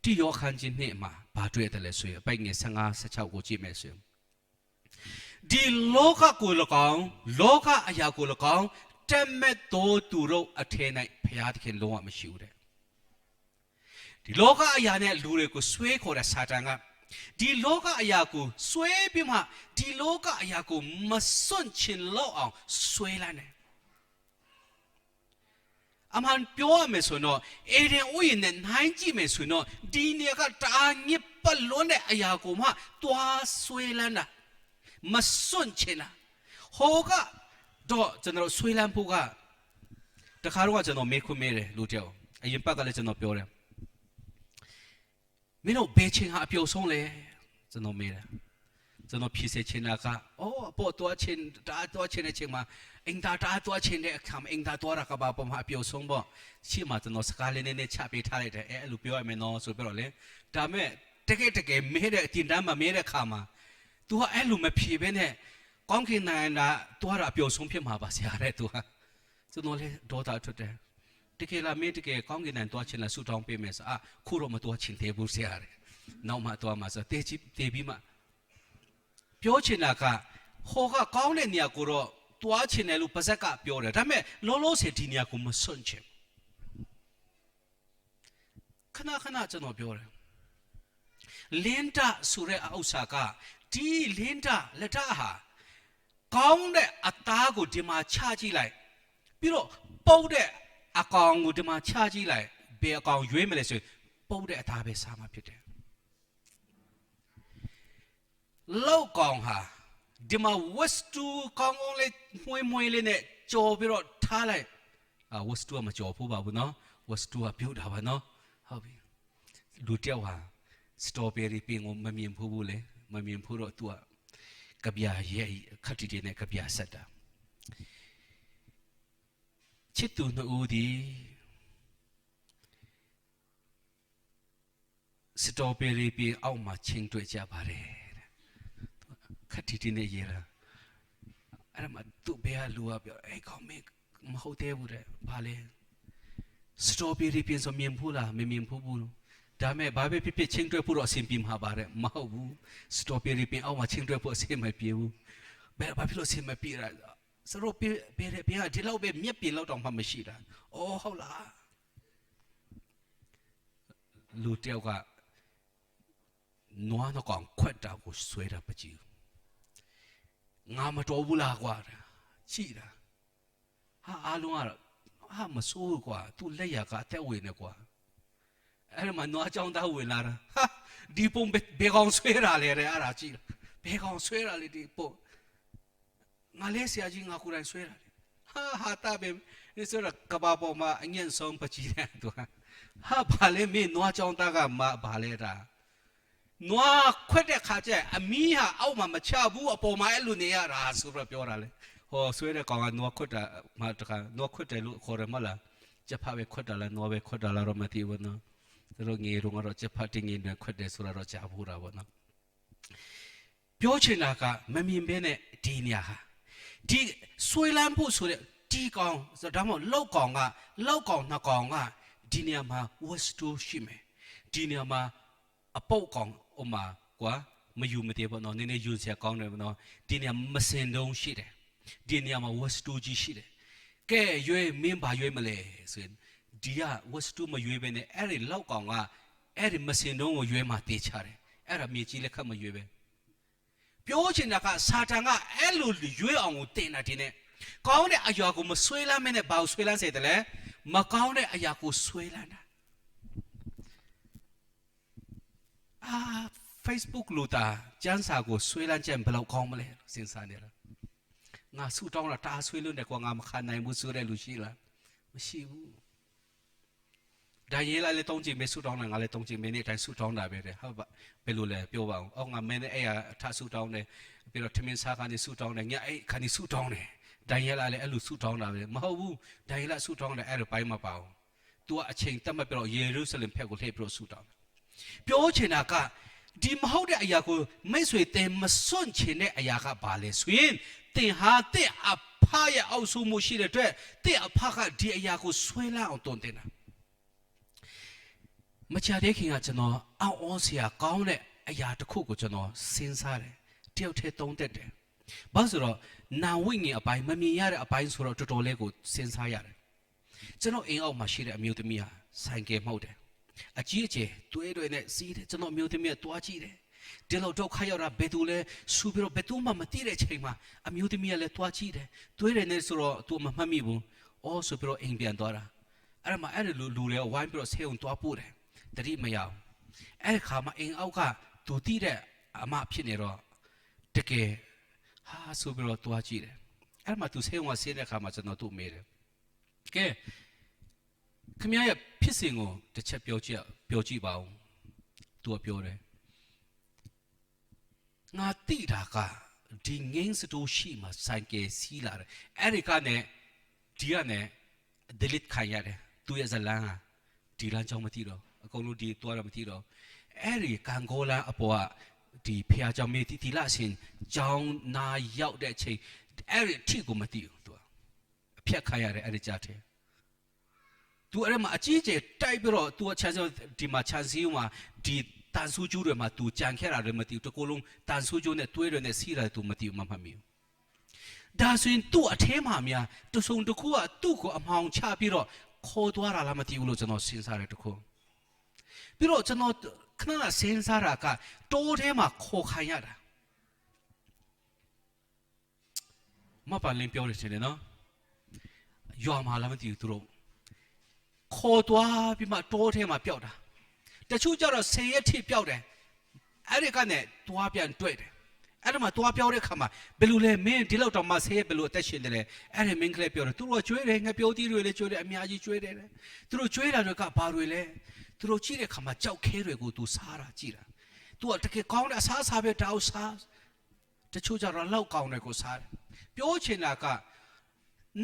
ဒီယောခန်းကြီးနှစ်မှာဘာတွေ့တယ်လဲဆိုရင်အပိုင်ငယ်15-16ကိုကြည့်မယ်ဆိုရင်ဒီလောကကို၎င်းလောကအရာကို၎င်းတမဲ့တော်သူတို့အထင်း၌ဘုရားသခင်လုံးဝမရှိဘူးတဲ့ဒီလောကအရာနဲ့လူတွေကိုဆွဲခေါ်တဲ့စာတန်ကဒီလောကအရာကိုဆွဲပြီးမှဒီလောကအရာကိုမစွန့်ချင်လောက်အောင်ဆွဲလိုက်တယ်အမှန်ပြောရမယ်ဆိုတော့အေဒင်ဥယျာဉ်နဲ့နိုင်ကြည့်မယ်ဆိုတော့ဒီနေရာကတာညစ်ပတ်လွန်းတဲ့အရာကိုမှတွားဆွဲလန်းတာမစွန့်ချင်တာဟောကတော့ကျွန်တော်ဆွေးလန်းဖို့ကတခါတော့ကျွန်တော်မေးခွန်းမေးတယ်လူတယောက်အရင်ပတ်ကလည်းကျွန်တော်ပြောတယ်မင်းတို့ဘယ်ချင်းဟာအပြုတ်ဆုံးလဲကျွန်တော်မေးတယ်ကျွန်တော်ဖြေစေချင်တာကအော်အပေါ်တော့ချင်းတဲ့ချင်းမှာအင်တာတော့ချင်းတဲ့အခါမှာအင်တာတော့ရကဘာပေါ်မှာအပြုတ်ဆုံးပေါ့ရှေ့မှာကျွန်တော်စကားလေးနဲ့ချပေးထားလိုက်တယ်အဲ့လိုပြောရမယ်နော်ဆိုပြီးတော့လေဒါမဲ့တကယ်မေးတဲ့အတင်တန်းမှာမေးတဲ့အခါမှာतू ကအဲ့လိုမဖြေဘဲနဲ့ကောင်းကင်နိုင်ငံကတွားတာအပြုတ်ဆုံးဖြစ်မှာပါဆရာတဲ့ तू ဟာကျွန်တော်လေဒေါသထွက်တယ်တကယ်လားမင်းတကယ်ကောင်းကင်နိုင်ငံတွားချင်လားဆူတောင်းပေးမယ်ဆိုခုတော့မတွားချင်သေးဘူးဆရာတဲ့နောက်မှတွားမှာဆိုတေးပြီးမှပြောချင်တာကဟောကကောင်းတဲ့နေရာကိုတော့တွားချင်တယ်လို့ပါဇက်ကပြောတယ်ဒါပေမဲ့လောလောဆယ်ဒီနေရာကိုမစွန့်ချင် ခဏခဏကျွန်တော်ပြောတယ်လင်းတာဆိုတဲ့ဥစ္စာကဒီလင်းတာလက်တာဟာကောင်းတဲ့အသားကိုဒီမှာချကြည့်လိုက်ပြီးတော့ပုတ်တဲ့အကောင်ကိုဒီမှာချကြည့်လိုက်ဘယ်အကောင်ရွေးမလဲဆိုရင်ပုတ်တဲ့အသားပဲစားမှာဖြစ်တယ်လောက်ကောင်ဟာဒီမှာဝတ်တူကောင်းကောင်းလေးမွှေးလေးနဲ့ကြော်ပြီးတော့ထားလိုက်ဝတ်တူကမကြော်ဖို့ပါဘူးနော်ဝတ်တူကပြုတ်တာပါနော်ဟုတ်ပြီလူတယောက်ဟာစတော်ဘယ်ရီပင်ကိုမမြင်ဘူးလေမမြင်ဘူးတော့သူကကြပြရဲ့ခတ်တီတီနဲ့ကြပြဆက်တာချစ်သူနှုတ်ဒီစတော်ဘယ်ရီပင်အောက်မှာချင်းတွေ့ကြပါတယ်ခတ်တီတီနဲ့ရေးတာအဲ့ဒါမှသူ့ဘယ်ကလူကပြောအေးကောင်းမင်းမဟုတ်သေးဘူးတဲ့ဘာလဲစတော်ဘယ်ရီပင်ဆိုမြင်ဘူးလားမမြင်ဘူးဒါမဲ့ဘာပဲဖြစ်ဖြစ်ချင်းတွေ့ဖို့တော့အဆင်ပြေမှာပါတယ်မဟုတ်ဘူးစတော်ဘယ်ရီပင်အောက်မှာချင်းတွေ့ဖို့အဆင်မပြေဘူးဘယ်ဘာဖြစ်လို့အဆင်မပြေတာစတော်ဘယ်ရီပင်ကဒီလောက်ပဲမြက်ပြင်လောက်တောင်မှမရှိတာအော်ဟုတ်လားလူတယောက်ကနွားတော့ကောင်ခွက်တာကိုဆွဲတာပကြည့်ငါမတော်ဘူးလားကွာကြည့်တာဟာအားလုံးကတော့ဟာမဆိုးကွာသူလက်ရကအသက်ဝင်နေကွာအဲ့ဒါမှနွားကြောင်သားဝင်လာတာဟာဒီပုံဘယ်ကောင်ဆွဲတာလဲတဲ့အဲ့ဒါကြည့်ဘယ်ကောင်ဆွဲတာလဲဒီပုံငါလဲဆရာကြီးငါကိုယ်တိုင်ဆွဲတာဟာတာပဲဒီဆိုတော့ကဘာပေါ်မှာအငြင်းဆုံးပကြည့်တယ်သူဟာဘာလဲမင်းနွားကြောင်သားကမဘာလဲတာနွားခွက်တဲ့ခါကျအမီးဟာအောက်မှာမချဘူးအပေါ်မှာအဲ့လိုနေရတာဆိုတော့ပြောတာလေဟောဆွဲတဲ့ကောင်ကနွားခွက်တာမှတခါနွားခွက်တယ်လို့ခေါ်ရမလားချက်ဖပဲခွက်တာလားနွားပဲခွက်တာလားတော့မသိဘူးနော်သူတို့ငယ်တော့ကတော့ချက်ဖတင်ငင်နဲ့ခွက်တယ်ဆိုတော့ကြားဖို့တာပေါ့နော်ပြောချင်တာကမမြင်ဘဲနဲ့ဒီနေရာဟာဒီဆွဲလန်းဖို့ဆိုတဲ့ဒီကောင်ဒါမှမဟုတ်လောက်ကောင်နှစ်ကောင်ကဒီနေရာမှာဝတ်စတိုးရှိမယ်ဒီနေရာမှာအပုတ်ကောင်ဥမာကွာမယူမသေးဘောနော်နည်းနည်းယူစရာကောင်းတယ်ဘောနော်ဒီနေရာမစင်တုံးရှိတယ်ဒီနေရာမှာဝတ်စတူကြီးရှိတယ်ကဲရွေးမင်းဘာရွေးမလဲဆိုရင်ဒီကဝတ်စတူမရွေးပဲနဲ့အဲ့ဒီလောက်ကောင်ကအဲ့ဒီမစင်တုံးကိုရွေးမှတေးချတယ်အဲ့ဒါမြေကြီးလက်ခတ်မရွေးပဲပြောချင်တာကစာတန်ကအဲ့လိုရွေးအောင်ကိုတင်တာဒီနဲ့ကောင်းတဲ့အရာကိုမဆွဲလမ်းမနဲ့ဘာကိုဆွဲလမ်းစေတယ်လဲမကောင်းတဲ့အရာကိုဆွဲလမ်းတာFacebook လို့တာကျန်းစာကိုဆွဲလန်းချက်ဘယ်လောက်ကောင်းမလဲစဉ်းစားနေတာငါဆူတောင်းတာတာဆွဲလို့တယ်ကွာငါမခံနိုင်ဘူးဆိုတဲ့လူရှိလားမရှိဘူးဒါရေးလိုက်လေတုံးချင်မဲဆူတောင်းတယ်ငါလည်းတုံးချင်မဲနေ့တိုင်းဆူတောင်းတာပဲတဲ့ဟုတ်ပါဘယ်လိုလဲပြောပါအောင်အော်ငါမဲနဲ့အဲ့ရအထဆူတောင်းတယ်ပြီးတော့ထမင်းစားကနေဆူတောင်းတယ်ညအဲ့ခါနေဆူတောင်းတယ်ဒါရေးလိုက်လေအဲ့လိုဆူတောင်းတာပဲမဟုတ်ဘူးဒါရေးလိုက်ဆူတောင်းတယ်အဲ့လိုပိုင်းမပါဘူး तू အချိန်တတ်မှတ်ပြီးတော့ယေရုရှလင်ဘက်ကိုလှည့်ပြီးတော့ဆူတောင်းပြောချင်တာကဒီမဟုတ်တဲ့အရာကိုမိတ်ဆွေတင်မစွန့်ချင်တဲ့အရာကဘာလဲဆိုရင်တင်ဟာတဲ့အဖရဲ့အောက်ဆူမှုရှိတဲ့အတွက်တဲ့အဖကဒီအရာကိုဆွဲလာအောင်တွန်းတင်တာမချတဲ့ခင်ကကျွန်တော်အော်စရာကောင်းတဲ့အရာတစ်ခုကိုကျွန်တော်စဉ်းစားတယ်တယောက်တည်းတုံးတက်တယ်ဘာလို့ဆိုတော့နာဝိညာဉ်အပိုင်းမမြင်ရတဲ့အပိုင်းဆိုတော့တော်တော်လေးကိုစဉ်းစားရတယ်ကျွန်တော်အိမ်အောက်မှာရှိတဲ့အမျိုးသမီးဟာဆိုင်ကယ်မှုတ်တယ်အကြီးအကျယ်တွေးတွေနဲ့စီးတယ်ကျွန်တော်မျိုးသမီးကတွားကြည့်တယ်ဒီလိုဒုက္ခရောက်တာဘယ်သူလဲဆူပြီးတော့ဘယ်သူမှမသိတဲ့ချိန်မှာအမျိုးသမီးကလည်းတွားကြည့်တယ်တွေးတယ်နဲ့ဆိုတော့သူမမှတ်မိဘူးအော်ဆိုပြီးတော့အိမ်ပြန်သွားတာအဲ့ဒါမှအဲ့ဒီလူတွေဝိုင်းပြီးတော့ဆေးုံတွားပို့တယ်တတိမရအောင်အဲ့ဒီခါမှာအိမ်အောက်ကသူတိတဲ့အမဖြစ်နေတော့တကယ်ဟာဆိုပြီးတော့တွားကြည့်တယ်အဲ့မှာသူဆေးုံကဆေးတဲ့ခါမှာကျွန်တော်သူ့မေးတယ်ကဲခမရဲ့ဖြစ်စဉ်ကိုတစ်ချက်ပြောကြည့်ပါဦးသူကပြောတယ်ငါတိတာကဒီငင်းစတိုးရှိမှဆိုင်ကယ်စီးလာတယ်အဲ့ဒီကနေဒီကနေ delete ခိုင်းရတယ်သူရဲ့ဇလန်းဟာဒီလမ်းကြောင်းမသိတော့အကုန်လုံးဒီသွားတော့မသိတော့အဲ့ဒီကန်ဂိုလာအပေါ်ကဒီဖျားကြောင်မေးတီလာရှင်ကြောင်းနာရောက်တဲ့အချိန်အဲ့ဒီထိကိုမသိဘူးသူကအဖြတ်ခိုင်းရတယ်အဲ့ဒီကြားထဲသူအဲ့မှာအကြီးကျယ်တိုက်ပြီးတော့သူချမ်းစုဒီမှာချမ်းစီမှာဒီတန်ဆူကျူးတွေမှာသူကြံခဲ့တာတွေမသိဘူးတကူလုံးတန်ဆူကျူးနဲ့တွေးတွေနဲ့စီးတာသူမသိဘူးမမှတ်မိဘူးဒါဆိုရင်သူ့အထဲမှာများတဆုံတစ်ခုကသူ့ကိုအမှောင်ချပြီးတော့ခေါ်သွားတာလားမသိဘူးလို့ကျွန်တော်စဉ်းစားတယ်တခု ပြီးတော့ကျွန်တော်ခဏစဉ်းစားတာကတိုးထဲမှာခေါ်ခိုင်းရတာမပါလင်းပြောနေတယ်နော်ရွာမှာလာမသိဘူးသူတို့ခေါ်သွားပြီးမှတိုးထဲမှာပျောက်တာတချို့ကျတော့10 ရက်ထိပျောက်တယ်အဲ့ဒီကနေတွားပြန်တွေ့တယ်အဲ့ဒါမှတွားပြောတဲ့ခါမှာဘယ်လိုလဲမင်းဒီလောက်တော့မှ10 ရက်ဘယ်လိုအသက်ရှင်တယ်လဲအဲ့ဒီမင်းကလေးပြောတယ်သူတို့ကျွေးတယ်ငါပြောသေးတွေလည်းကျွေးတယ်အများကြီးကျွေးတယ်သူတို့ကျွေးတာတွေကဘာတွေလဲသူတို့ကြည့်တဲ့ခါမှာကြောက်ခဲတွေကိုသူစားတာကြည့်တာသူကတကယ်ကောင်းတဲ့အစားစားပဲတောက်စားတချို့ကျတော့လောက်ကောင်းတယ်ကိုစားတယ်ပြောချင်တာက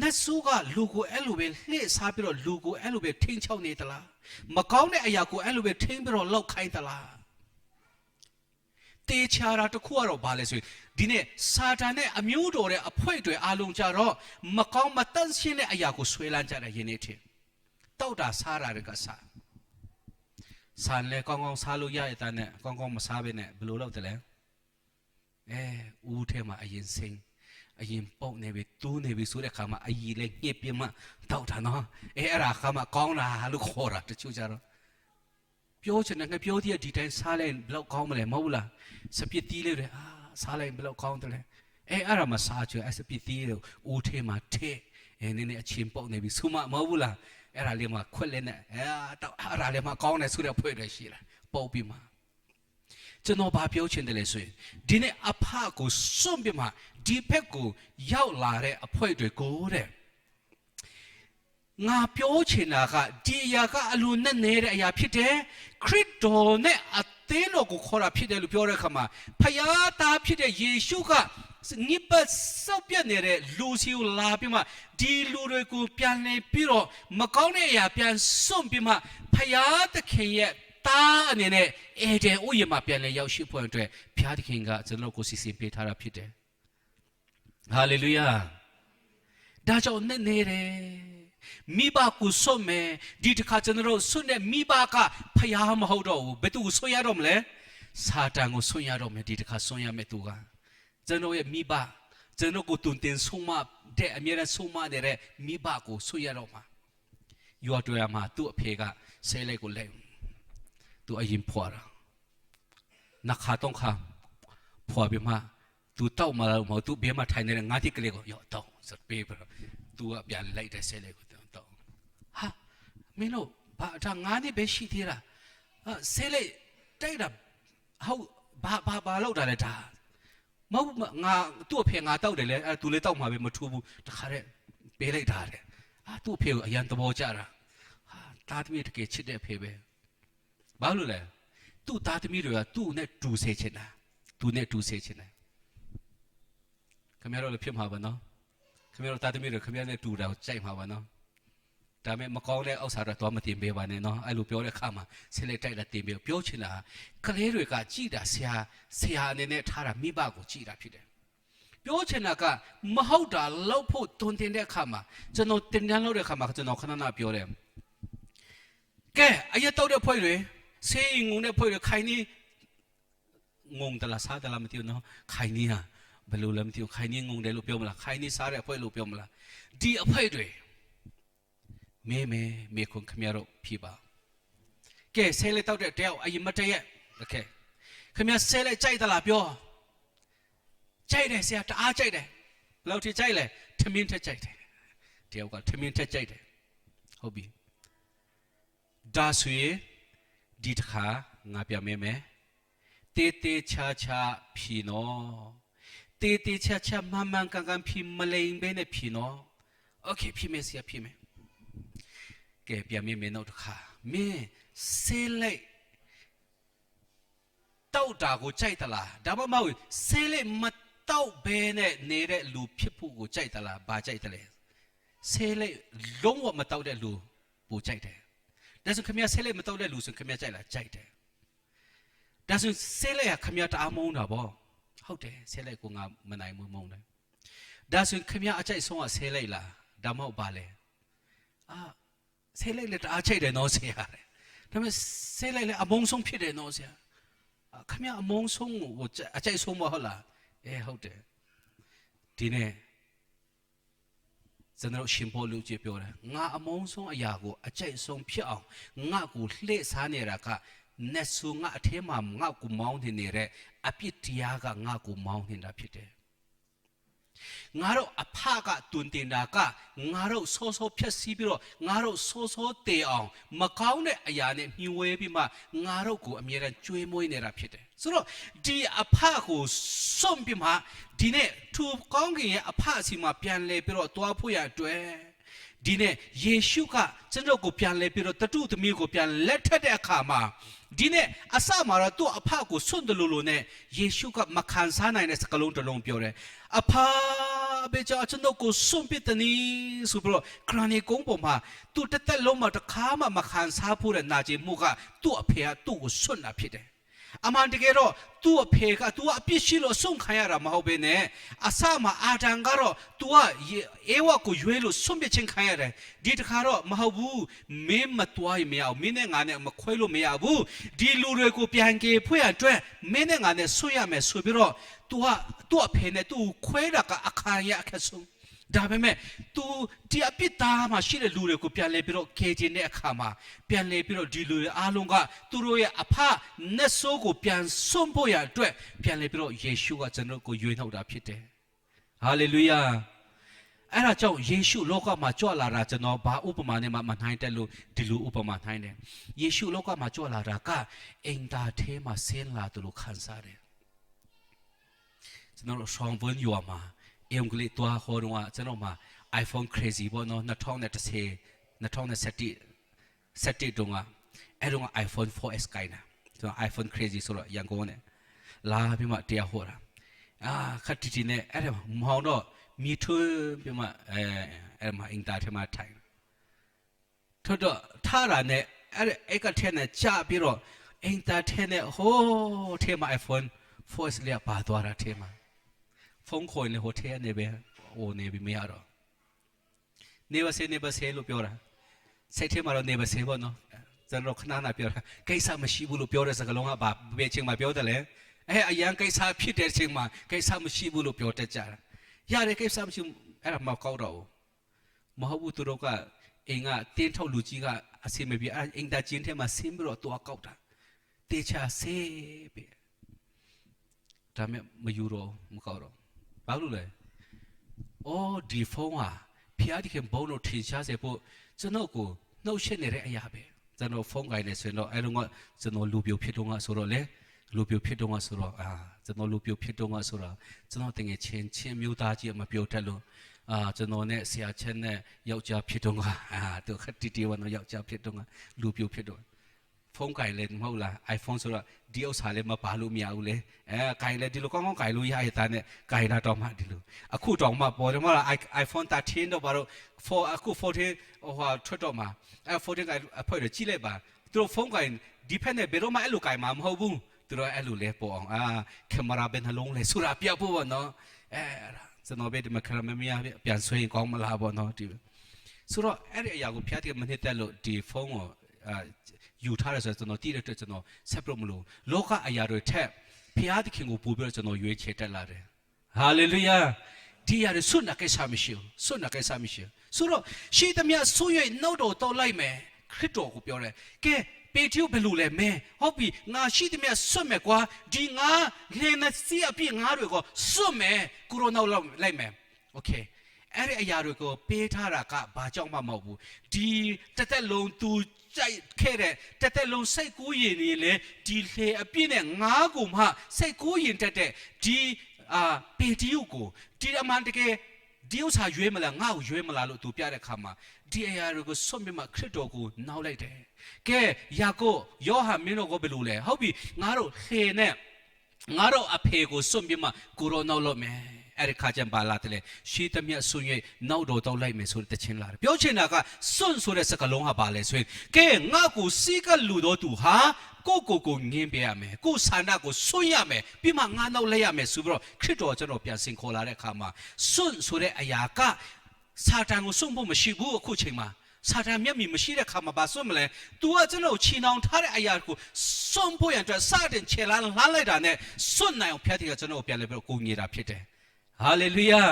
နတ်ဆိုးကလူကိုအဲ့လိုပဲလှည့်စားပြီးတော့လူကိုအဲ့လိုပဲထိန်းချောက်နေသလားမကောင်းတဲ့အရာကိုအဲ့လိုပဲထိန်းပြီးတော့လောက်ခိုင်းသလားတေချာတာတခုကတော့ဘာလဲဆိုရင်ဒီနေ့စာတန်နဲ့အမျိုးတော်တဲ့အဖွဲ့တွေအားလုံးကြတော့မကောင်းမတန့်ရှင်းတဲ့အရာကိုဆွဲလန်းကြတယ်ယနေ့ထင်တောက်တာစားတာတွေကစားလဲကောင်းကောင်းစားလို့ရရတဲ့နဲ့ကောင်းကောင်းမစားဘဲနဲ့ဘယ်လိုလုပ်တယ်လဲဦးထဲမှာအရင်စိမ့်အရင်ပုတ်နေပြီတူးနေပြီဆိုတဲ့ခါမှာအကြီးလေးညှစ်ပြမှတောက်တာနော်အဲ့ဒါခါမှာကောင်းတာလို့ခေါ်တာတချို့ကြတော့ပြောချင်တယ်ငါပြောသေးတဲ့ဒီတိုင်းစားလိုက်ဘယ်လောက်ကောင်းမလဲမဟုတ်လားစပစ်တီးလေးတွေစားလိုက်ဘယ်လောက်ကောင်းတယ်လဲအဲ့ဒါမှစားချင်စပစ်တီးတွေဦးထဲမှာထဲနည်းနည်းအချင်းပုတ်နေပြီဆိုမှမဟုတ်ဘူးလားအဲ့ဒါလေးမှခွက်လက်နဲ့တော့အဲ့ဒါလေးမှကောင်းတယ်ဆိုတဲ့ဖွဲ့တွေရှိတယ်ပုတ်ပြီးမှကျွန်တော်ဘာပြောချင်တယ်လဲဆိုရင်ဒီနေ့အဖကိုစွန့်ပြီးမှဒီဘက်ကိုရောက်လာတဲ့အဖွဲ့တွေကိုတဲ့ငါပြောချင်တာကဒီအရာကအလိုနဲ့နေတဲ့အရာဖြစ်တယ်ခရစ်တော်နဲ့အသင်းတော်ကိုခေါ်တာဖြစ်တယ်လို့ပြောတဲ့အခါမှာဖယားသားဖြစ်တဲ့ယေရှုကညစ်ပတ်စောက်ပြတ်နေတဲ့လူစီကိုလာပြီးမှဒီလူတွေကိုပြန်လည်ပြီးတော့မကောင်းတဲ့အရာပြန်စွန့်ပြီးမှဖယားသခင်ရဲ့တားအနေနဲ့အေဒင်ဥယျာဉ်မှာပြန်လည်ရောက်ရှိဖို့အတွက်ဘုရားသခင်ကကျွန်တော်ကိုစီစဉ်ပေးထားတာဖြစ်တယ်ဟာလေလုယာဒါကြောင့်နဲ့နေတယ်မိဘကိုစွန့်မယ်ဒီတစ်ခါကျွန်တော်စွန့်တဲ့မိဘကဖယားမဟုတ်တော့ဘူးဘယ်သူကိုစွန့်ရတော့မလဲစာတန်ကိုစွန့်ရတော့မယ်ဒီတစ်ခါစွန့်ရမယ်သူကကျွန်တော်ရဲ့မိဘကျွန်တော်ကိုတွင်တင်ဆုံးမတဲ့အမြဲတမ်းဆုံးမတဲ့မိဘကိုစွန့်ရတော့မှာရွာတော်ရမှာသူ့အဖေကဆဲလိုက်ကိုလဲသူအရင်ဖွာတာนักข่าวต้องข่าวพอไปมาตูเต้ามาแล้วมาตูเบี้ยมาไทยในงานที่เกลียก็ย่อเต้าสัตว์เบี้ยตัวเบี้ยไล่แต่เสเลยก็เต้าฮะไม่รู้บ้าทางงานนี่เบสิทีละเสเลยได้ดับเขาบ้าเล่าได้เลยจ้าเมื่องานตัวเพียงงานเต้าได้เลยตัวเลยเต้ามาเป็นมาทูบุตะขาเลยเบี้ยไล่ได้เลยตัวเพียงยันตะโบจ้าละตาที่มีตะเกียบชิดได้เพียบบ้ารู้เลยตูตาที่มีเรื่องตูเนี่ยดูเสียชนะตูเนี่ยดูเสียชนะขมิ้นเราเลยพิมพ์หาวันเนาะขมิ้นเราตาที่มีเรื่องขมิ้นเนี่ยดูเราใจหาวันเนาะแต่ไม่มาก้องเนี่ยเอาสารตัวมาตีเบียวันเนี่ยเนาะไอ้ลูกเปียวเนี่ยข้ามาเสลใจละตีเบียเปียวชนะก็เลยด้วยกันจีดาเสียเนี่ยท่ารามีบ้ากูจีดาพี่เด้เปียวชนะก็มาเอาดาเล่าพูดตนเตียนเนี่ยข้ามาจะนอนเตียนยันเล่าเนี่ยข้ามาจะนอนขนาดนั้นเปียวเลยแกไอ้ยันเต้าเนี่ยพ่อยเลยเสียงงเนี่ยพ่อยเลยใครนี่งงแต่ละซาแต่ละไม่ติวเนาะใครนี่ฮะบรรลุแล้วไม่ติวใครนี่งงได้ลูกเปียวมาละใครนี่ซาเนี่ยพ่อยลูกเปียวมาละดีอภัยด้วยเมย์คนขมียรพี่บ่าวแกเซเลต้าเดียวไอ้ยิมมาใจโอเคขมียเซเลใจตลาดเปียวใจเด้เสียตาใจเด้เราที่ใจเลยทมินเทใจเด้เดี๋ยวก็ทมินเทใจเด้ฮอบบี้ดาสุยดีทขางาเปียเมเตชาพี่น้อเตชามันกันพี่มาเลยเบเนพี่น้อโอเคพี่เมเสียพี่เมแกเปียเมนเอาทขาเมเซเลเต้าด่ากูใจตลาดาบ้ามาเซเลมาเต้าเบเนเนเรลูพิพูกูใจตลาบาใจตะเลเซเลลงว่ามาเต้าได้ลูปูใจเด้แต่ส่วนขมียเซเลมาเต้าได้ลูส่วนขมียใจละใจเด้แต่ส่วนเซเลอะขมียตามองนะบ่เขาเด้เซเลกูงามันไหนมือมองเลยแต่ส่วนขมียอาใจส่งอะเซเลละดามาบาเลเซเลเลยอาใจเด้นอเสียเลยทำไมเซเลเลยอมงส่งผิดเด้นอเสียขมียอมงส่งอาใจส่งมาเขาละเขาเด้ทีนี้ ကျွန်တော်ရှင်ဘောလူကြီးပြောတယ်ငါအမုန်းဆုံးအရာကိုအကြိုက်ဆုံးဖြစ်အောင်ငါကိုလှည့်စားနေတာကနဲ့ဆိုငါအထဲမှာငါကိုမောင်းနေတဲ့အပြစ်တရားကငါကိုမောင်းနေတာဖြစ်တယ်ငါတို့အဖကတွင်တင်တာကငါတို့စောစောဖြတ်စည်းပြီးတော့ငါတို့စောစောတည်အောင်မကောင်းတဲ့အရာနဲ့မြှဝဲပြီးမှငါတို့ကိုအမြဲတမ်းကြွေးမွေးနေတာဖြစ်တယ်ဆိုတော့ဒီအဖကိုစွန့်ပြီးမှဒီနေ့သူကောင်းကင်ရဲ့အဖအစီမှာပြန်လဲပြီးတော့တွားဖို့ရအတွက်ဒီနေ့ယေရှုကကျွန်တော်ကိုပြန်လဲပြီးတော့တတုသမီးကိုပြန်လက်ထက်တဲ့အခါမှာဒီနေ့အစမှာတော့သူ့အဖကိုစွန့်တယ်လို့နဲ့ယေရှုကမခံစားနိုင်တဲ့စကားလုံးတစ်လုံးပြောတယ်အဖဘေချာကျွန်တော်ကိုစွန့်ပစ်တယ်နီးဆိုပြီးတော့ခရနီကုန်းပေါ်မှာသူတစ်သက်လုံးမှာတစ်ခါမှမခံစားဖို့တဲ့နာကျင်မှုကသူ့အဖေကသူ့ကိုစွန့်တာဖြစ်တယ်အမှန်တကယ်တော့သူ့အဖေက तू အပြစ်ရှိလို့စွန့်ခံရတာမဟုတ်ဘဲနဲ့အစမှာအာဒံကတော့ तू ကအေဝါကိုရွေးလို့စွန့်ပစ်ခြင်းခံရတယ်ဒီတခါတော့မဟုတ်ဘူးမင်းမတွားရမရဘူးမင်းနဲ့ငါနဲ့မခွဲလို့မရဘူးဒီလူတွေကိုပြန်ကြေဖွင့်အတွက်မင်းနဲ့ငါနဲ့ဆွရမယ်ဆိုပြီးတော့ तू ကသူ့အဖေနဲ့ तू ခွဲတာကအခါရအခက်ဆုံးဒါပေမဲ့ तू ဒီအပြစ်သားမှာရှိတဲ့လူတွေကိုပြန်လဲပြီးတော့ခေခြင်းတဲ့အခါမှာပြန်လဲပြီးတော့ဒီလူတွေအားလုံးကသူတို့ရဲ့အဖနတ်ဆိုးကိုပြန်စွန့်ဖို့ရအတွက်ပြန်လဲပြီးတော့ယေရှုကကျွန်တော်ကိုရွေးနှုတ်တာဖြစ်တယ်ဟာလေလုယာအဲ့ဒါကြောင့်ယေရှုလောကမှာကြွလာတာကျွန်တော်ဘာဥပမာနဲ့မှမနိုင်တဲ့လို့ဒီလိုဥပမာနိုင်တယ်ယေရှုလောကမှာကြွလာတာကအင်တာထဲမှာဆင်းလာတယ်လို့ခံစားတယ်ကျွန်တော်ဆောင်ပွင့်ရွာမှာเอ็มกลิตัวโครงว่าจะน้องมา iPhone crazy บ่เนาะ2010ตรงอ่ะไอ้ตรง iPhone 4S ไกนะตัว iPhone crazy สุดอย่างกูเนี่ยลาพี่มาเตียหัวละคัดทีเนี่ยไอ้เดี๋ยวมองเนาะมีทุนพี่มามาอิงตาที่มาไทยทุดท่าละเนี่ยไอ้ก็เทนเนี่ยจ้าพี่รออิงตาเทนเนี่ยโหเทมา iPhone 4S เรียกป่าตัวละเทมาฟงคนในโฮเทลเนี่ยเบโอเนี่ยไม่เอาหรอกเนบเซลูกเปียวละใส่เทมาเราเนบเซบ่เนาะจะเราขนาดไหนเปียวละไก่ซามาชีบุลูเปียวได้สักลงอ่ะบาเบเชียงมาเปียวแต่เลยยังไก่ซาพิษเดเชียงมาไก่ซามาชีบุลูเปียวแต่จ้าอย่าเลยไก่ซามาชีเรามาเกาเรามาหาบุตรเราก็เองอ่ะเต้นเท่าลูจีก็อาศัยไม่เบียเองแต่จีนเทมาซิมเราตัวเกาtaเตชาเซเบทำไมมาอยู่เรามาเกาเราบ้ารู้เลยโอ้ดีฟงอ่ะพี่อาทิตย์เข็มบ่าวโนทิ้งชาเสพปุ๊จะโนกูโนเช่นเนี่ยไอ้ยาเบจะโนฟงไงเนี่ยส่วนเราไอ้ลุงอ่ะจะโนลูบิวพิษตรงอ่ะสุดเลยลูบิวพิษตรงอ่ะสุดจะโนลูบิวพิษตรงอ่ะสุดจะโนตั้งเช่นมิวตาจีมาเปียวแต่ลุจะโนเนี่ยเสียเช่นเนี่ยยาวจะพิษตรงอ่ะตัวขัดตีวันเรายาวจะพิษตรงอ่ะลูบิวพิษตรงฟงไก่เลยมั้งล่ะไอโฟนสุดละเดียวสายเลยมาปาลูมีเอาเลยไก่เลยดิลูกก็ไก่ลูยาไอตาเนี่ยไก่น่าต้องมาดิลูคู่ต้องมาบอกเลยว่าไอโฟนตัดทิ้งตัวบาร์คู่โฟที่โอ้โหชุดออกมาโฟที่ไก่พอเดี๋ยวจี้เลยบ่าตัวฟงไก่ดิเพนเนี่ยเบโรมาไอลูกไก่มาไม่เอาบุ้งตัวไอลูเลยปองแคมราเป็นฮัลโหลเลยสุราเปียปุ๊บเนาะจะนอเบดมาแคมราไม่เอาเปลี่ยนสวยกองมาลาบ่เนาะดิสุราไอเรื่องอยากกูพิจารณามันเห็นแต่ลูดิฟงอยู่ท่าเราจะนอตีเราจะนอเซปโรมลูโลกอายาโดยแทบพิอาที่เข่งกูปูเบลจะนอยุ่ยเชตลาเรฮาเลลูยาดีอาร์สุนักเอสามิชิวสุนักเอสามิชิวสุโรชีตมีอาสุยโนโดโตไลเมคริสโตกูเปียวเลยแกเปทิวเบลูเลยเมฮอบบี้งาชีตมีอาสุเมกว่าดีงาเลนเซียปีงาด้วยก็สุเมกูโรนาไลเมโอเคไอ้อายาด้วยก็เปท่ารักบาจ้องมาหมอบูดีแต่ลงตูใจแค่แต่ลงใส่กูยินนี่เลยดีเลยพี่เนี่ยงากูมาใส่กูยินแต่ดีเปดิวกูดีอามันตะเกดิวชาอยู่มาละงาอยู่มาละลูกตัวเปียร์คำมาดีไอ้ยาลูกสมัยมาคริสโตกูน่าเลยเด้แกยาโกยอหามิโนก็ไปรู้เลยเขาบีงาโรเฮเนี่ยงาโรอเพกูสมัยมากูโรน่าโลเมไอ้ข้าจันบาลาเตเลชีตมีสุญญ์น่าโดดเอาไล่เมสุดแต่เช่นลาเปียวเช่นนักสุนสุดเลยสักลงหาบาเลสุนแกงากูสิกลูโดตูฮะกูเงียบไปอะเมกูสันนักกูสุญญ์เมพี่มางานเอาเลยอะเมสุบโรคริสโตจะโนเปียสิงโคลาเรขามาสุนสุดเลยอายากะซาตานกูส่งพวกมาชิบูกูเชิงมาซาตานมีมาชิเรขามาบาสุมเลยตัวจะโนชีนองท่าเรอายากูส่งพวกอย่างจะซาเดนเชลันลันเลยด่านเนี่ยสุนนายองเพียที่จะโนเปียเลยกูเงียบพิเตฮาเลลูยา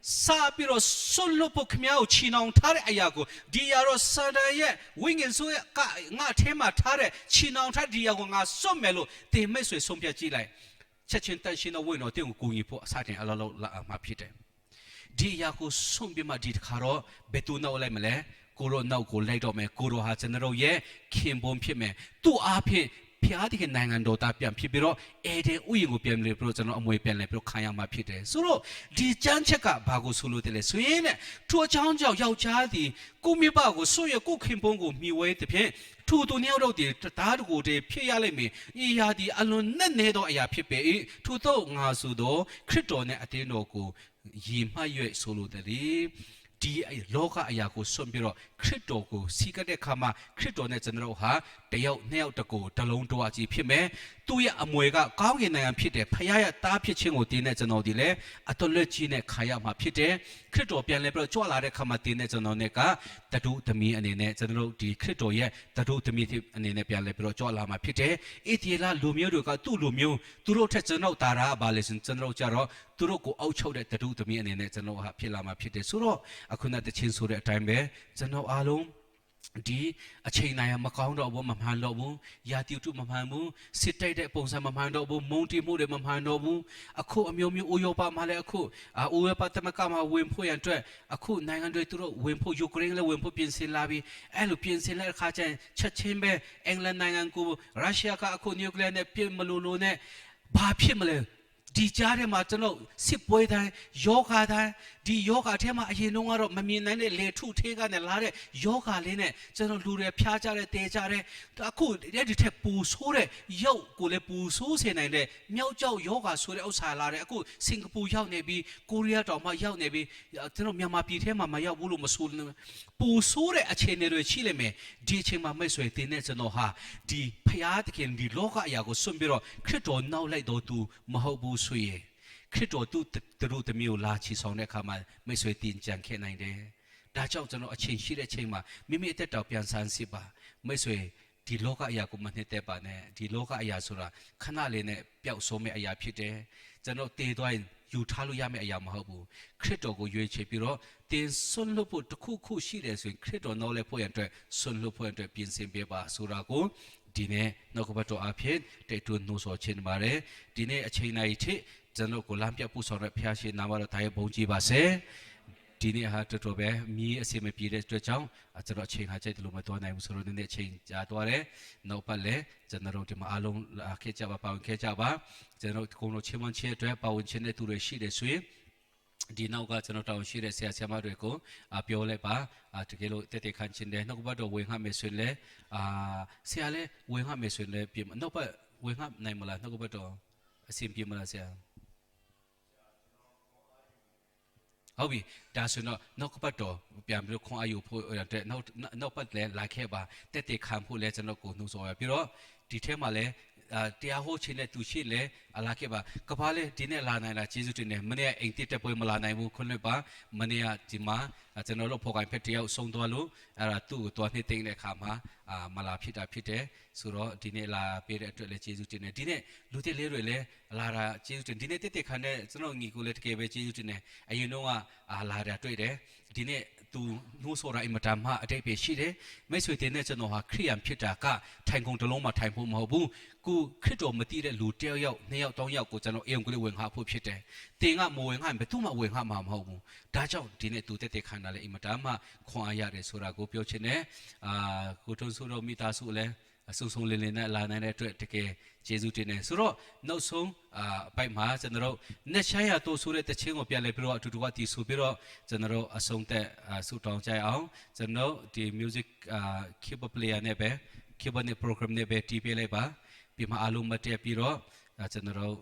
စာပြီးတော့ဆွလို့ဖို့ခမည်းကိုချီနှောင်ထားတဲ့အရာကိုဒီအရာတော့စာတန်ရဲ့ဝိညာဉ်ဆိုးရဲ့ကငါအထဲမှာထားတဲ့ချီနှောင်ထားဒီအရာကိုငါစွတ်မယ်လို့တင်မိတ်ဆွေဆုံးဖြတ်ကြည့်လိုက်ချက်ချင်းတန်ရှင်းတော့ဝိညာဉ်တော်ကိုကူညီဖို့အစတင်အလောလောလာမှာဖြစ်တယ်ဒီအရာကိုဆုံးပြမှဒီတခါတော့ဘယ်သူနောက်လိုက်မလဲကိုရောနောက်ကိုလိုက်တော့မယ်ကိုရောဟာကျွန်တော်ရဲ့ခင်ပွန်းဖြစ်မယ်သူ့အားဖြင့်ဖျားတဲ့နိုင်ငံတော်သားပြန်ဖြစ်ပြီးတော့အေဒင်ဥယျာဉ်ကိုပြန်လေပြီးတော့ကျွန်တော်အမွေပြန်လဲပြီးတော့ခံရမှာဖြစ်တယ်ဆိုတော့ဒီကြမ်းချက်ကဘာကိုဆိုလို့တလဲဆိုရင်နဲ့ထိုအချောင်းကြောင့်ယောက်ျားသည်ကိုမိဘကိုဆွရကိုခင်ပွန်းကိုမြှဝဲတဲ့ဖြင့်ထိုသူနှစ်ယောက်တို့ဒီတရားတကူတည်းဖြစ်ရလိမ့်မယ်ဤရာဒီအလွန်နဲ့နေသောအရာဖြစ်ပေ၏ထို့သောငါဆိုသောခရစ်တော်နဲ့အတင်းတော်ကိုရည်မှတ်၍ဆိုလိုတယ်ဒီလောကအရာကိုစွန့်ပြီးတော့ခရစ်တော်ကိုစီကတဲ့ခါမှာခရစ်တော်နဲ့ကျွန်တော်ဟာတယောက်နှစ်ယောက်တကူတလုံးတော်အကြီးဖြစ်မယ်သူ့ရဲ့အမွေကကောင်းကင်နိုင်ငံဖြစ်တယ်ဖခင်ရဲ့သားဖြစ်ခြင်းကိုတင်းတဲ့ကျွန်တော်ဒီလေအတော်လက်ကြီးနဲ့ခါရမှာဖြစ်တယ်ခရစ်တော်ပြန်လဲပြီးတော့ကြွလာတဲ့ခါမှာတင်းတဲ့ကျွန်တော်နဲ့ကတတုသမီးအနေနဲ့ကျွန်တော်ဒီခရစ်တော်ရဲ့တတုသမီးအနေနဲ့ပြန်လဲပြီးတော့ကြွလာမှာဖြစ်တယ်အေဒီလာလူမျိုးတွေကသူ့လူမျိုးသူတို့ထက်ကျွန်တော်တာရာပါလေကျွန်တော်ကြတော့သူတို့ကိုအောက်ချုပ်တဲ့တတုသမီးအနေနဲ့ကျွန်တော်ဟာဖြစ်လာမှာဖြစ်တယ်ဆိုတော့အခုနတချင်းဆိုတဲ့အတိုင်းပဲကျွန်တော်အားလုံးဒီအချိန်နိုင်မကောင်းတော့ဘူးမမှန်တော့ဘူးယာတိတုမမှန်ဘူးစစ်တိုက်တဲ့ပုံစံမမှန်တော့ဘူးမုံတီမှုတွေမမှန်တော့ဘူးအခုအမျိုးမျိုးအိုရောပါမှာလည်းအခုအိုရောပါတမကမှာဝင်ဖို့ရန်အတွက်အခုနိုင်ငံတွေသူတို့ဝင်ဖို့ယူကရိန်းလည်းဝင်ဖို့ပြင်ဆင်လာပြီးအဲ့လိုပြင်ဆင်တဲ့အခါကျရင်ချက်ချင်းပဲအင်္ဂလန်နိုင်ငံကိုရုရှားကအခုနျူကလ িয়ার နဲ့ပြင်မလို့နဲ့ဘာဖြစ်မလဲဒီကြားထဲမှာကျွန်တော်စစ်ပွဲတိုင်းယောဂတိုင်းဒီယောဂထဲမှာအရင်တော့ကတော့မမြင်နိုင်တဲ့လေထုထေးကနေလာတဲ့ယောဂလေးနဲ့ကျွန်တော်လူတွေဖျားကြတဲ့တဲကြတဲ့အခုဒီထက်ပူဆိုးတဲ့ရုပ်ကိုလည်းပူဆိုးစေနိုင်တဲ့မြောက်ကျောက်ယောဂဆိုတဲ့ဥစ္စာလာတဲ့အခုစင်ကာပူရောက်နေပြီးကိုရီးယားတောင်မှရောက်နေပြီးကျွန်တော်မြန်မာပြည်ထဲမှာမရောက်ဘူးလို့မဆိုလို့ပူဆိုးတဲ့အခြေအနေတွေရှိလိမ့်မယ်ဒီအချိန်မှာမိတ်ဆွေတင်တဲ့ကျွန်တော်ဟာဒီဖျားသခင်ဒီလောကအရာကိုစွန့်ပြီးတော့ခရစ်တော်နောက်လိုက်တော်သူမဟုတ်ဘူးဆိုရင်ခရစ်တော်သူတို့တမျိုးလာချီဆောင်တဲ့အခါမှာမိတ်ဆွေတင်ကြံခဲ့နိုင်တယ်။ဒါကြောင့်ကျွန်တော်အချိန်ရှိတဲ့အချိန်မှာမိမိအသက်တော်ပြန်ဆန်းစစ်ပါမိတ်ဆွေဒီလောကအရာကိုမနှစ်သက်ပါနဲ့ဒီလောကအရာဆိုတာခဏလေးနဲ့ပျောက်ဆုံးမဲ့အရာဖြစ်တယ်။ကျွန်တော်တည်သွားရင်ယူထားလို့ရမယ့်အရာမဟုတ်ဘူး။ခရစ်တော်ကိုရွေးချယ်ပြီးတော့တင်ဆွတ်လို့ဖို့တစ်ခုခုရှိတယ်ဆိုရင်ခရစ်တော်နောက်လည်းဖို့ရတဲ့ဆွတ်လို့ဖို့အတွက်ပြင်ဆင်ပေးပါဆိုတာကိုဒီနေ့နှုတ်ကပတ်တော်အဖြစ်တိုက်တွန်းနှိုးဆော်ခြင်းပါတယ်။ဒီနေ့အချိန်တိုင်းထိကျွန်တော်ကိုလမ်းပြပူဆောင်တဲ့ဖျားရှင်နာမတော်တိုင်းဘုန်းကြီးပါစေဒီနေ့ဟာတော်တော်ပဲမြည်အစီမပြေတဲ့အတွက်ကြောင့်ကျွန်တော်အချိန်ဟာကြိုက်တယ်လို့မတော်နိုင်ဘူးဆိုတော့ဒီနေ့အချိန်ကြာသွားတယ်နောက်ပတ်လည်းကျွန်တော်ဒီမှာအားလုံးခဲ့ကြပါဝင်ခဲ့ကြပါကျွန်တော်ကိုယ်တို့ချင်းမချင်းအတွက်ပါဝင်ခြင်းတဲ့သူတွေရှိတယ်ဆိုရင်ဒီနောက်ကကျွန်တော်တောင်းရှိတဲ့ဆရာဆရာမတွေကိုပြောလိုက်ပါတကယ်လို့တက်တက်ခန့်ချင်းတယ်နောက်ကဘက်တော့ဝင်ခတ်မယ်ဆိုရင်လည်းဆရာလည်းဝင်ခတ်မယ်ဆိုရင်လည်းပြင်နောက်ဘက်ဝင်ခတ်နိုင်မလားနောက်ကဘက်တော့အဆင်ပြေမလားဆရာဟုတ်ပြီဒါဆိုတော့နောက်ကပတ်တော်ပြန်ပြီးခွန်အာယုဖို့တဲ့နောက်ပတ်လည်းလာခဲ့ပါတက်တက်ခံဖို့လဲကျွန်တော်ကိုနှုတ်ဆော်ရပြီးတော့ဒီထဲမှာလဲတရားဟောခြင်းနဲ့သူရှိလဲအလာခဲ့ပါကဘာလဲဒီနေ့လာနိုင်လားကျေးဇူးတင်တယ်မနေ့အိမ်တစ်တက်ပွဲမလာနိုင်ဘူးခွန်းလွတ်ပါမနေ့ကဒီမှာကျွန်တော်တို့ဖော်ကိုင်ဖက်တယောက်ဆုံးသွားလို့အဲ့ဒါသူ့ကိုတွားနှစ်သိမ့်တဲ့အခါမှာမလာဖြစ်တာဖြစ်တယ်ဆိုတော့ဒီနေ့လာပေးတဲ့အတွက်လည်းကျေးဇူးတင်တယ်ဒီနေ့လူတစ်လေးတွေလည်းလာတာကျေးဇူးတင်ဒီနေ့တက်တက်ခံတဲ့ကျွန်တော်ညီကိုလည်းတကယ်ပဲကျေးဇူးတင်တယ်အရင်တော့လာတာတွေ့တယ်ဒီနေ့သူနှိုးဆိုတာအင်မတန်မှအတိတ်ပဲရှိတယ်မိတ်ဆွေတင်တဲ့ကျွန်တော်ဟာခရိယံဖြစ်တာကထိုင်ကုန်တစ်လုံးမှာထိုင်ဖို့မဟုတ်ဘူးကိုခရစ်တော်မသိတဲ့လူတစ်ယောက်နှစ်ယောက်သုံးယောက်ကိုကျွန်တော်အိမ်ကလေးဝင်ခါဖို့ဖြစ်တယ်တင်ကမဝင်ခါဘယ်သူမှဝင်ခါမှာမဟုတ်ဘူးဒါကြောင့်ဒီနေ့သူတက်တက်ခံတာလေအင်မတန်မှခွန်အားရတယ်ဆိုတာကိုပြောချင်တယ်ကိုထုံးဆိုးတော်မိသားစုလည်းအဆုံဆုံလင်းလင်းနဲ့လာနိုင်တဲ့အတွက်တကယ်ကျေးဇူးတင်တယ်ဆိုတော့နောက်ဆုံးအပိုက်မှာကျွန်တော်တို့နှစ်ချိုင်းရတိုးဆိုတဲ့တခြင်းကိုပြန်လဲပြီးတော့အတူတူကတည်ဆိုပြီးတော့ကျွန်တော်တို့အဆုံးသက်ဆူတောင်းကြအောင်ကျွန်တော်ဒီ music keyboard player နဲ့ပဲ keyboard နဲ့ program နဲ့ပဲတီးပေးလိုက်ပါပြီးမှအလုံးမတက်ပြီးတော့ကျွန်တော်တို့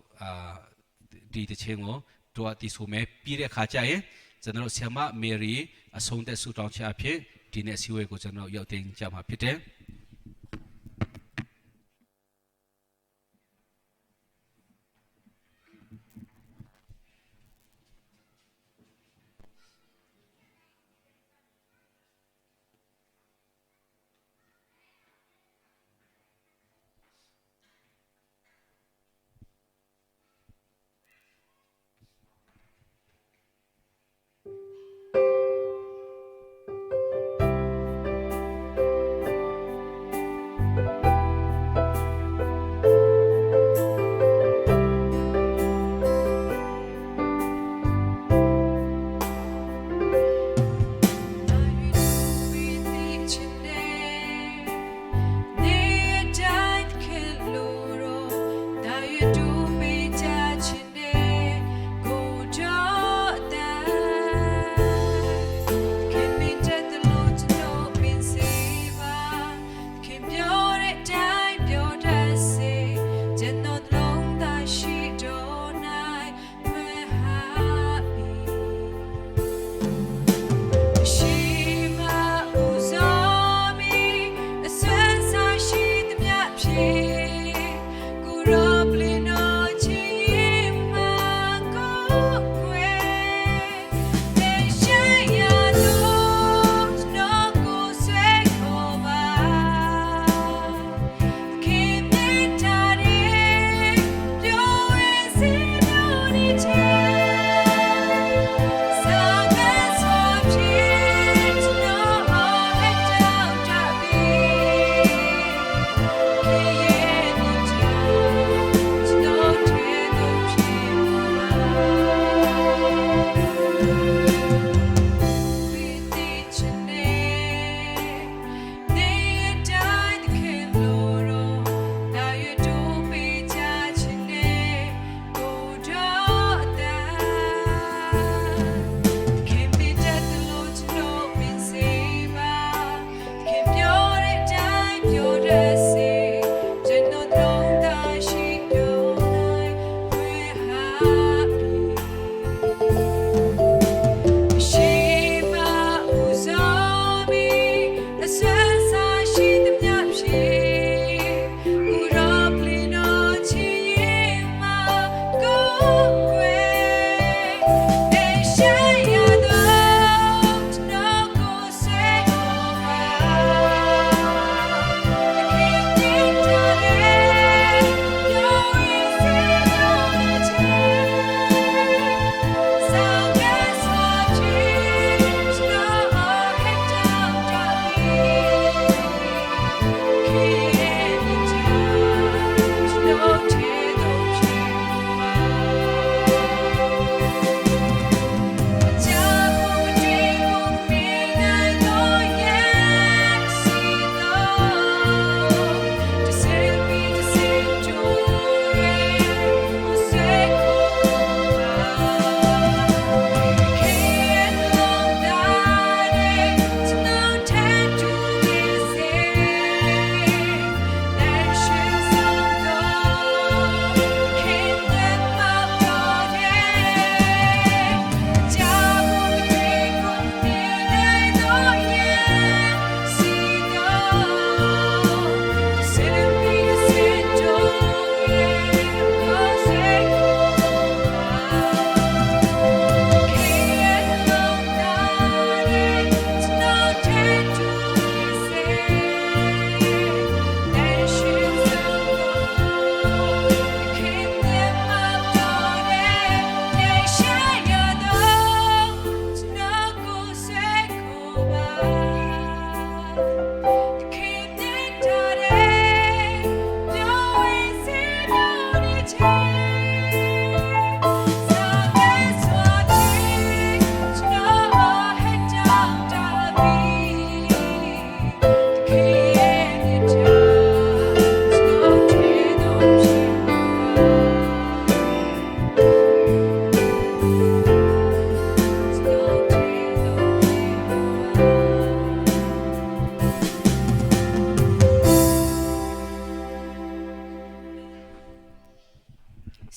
ဒီတခြင်းကိုတို့အတည်ဆိုမယ်ပြီးတဲ့ခါကျရင်ကျွန်တော်တို့ဆ iam မေရီအဆုံးသက်ဆူတောင်းချအဖြစ်ဒီနေ့စီဝဲကိုကျွန်တော်ရောက်တင်ကြမှာဖြစ်တယ်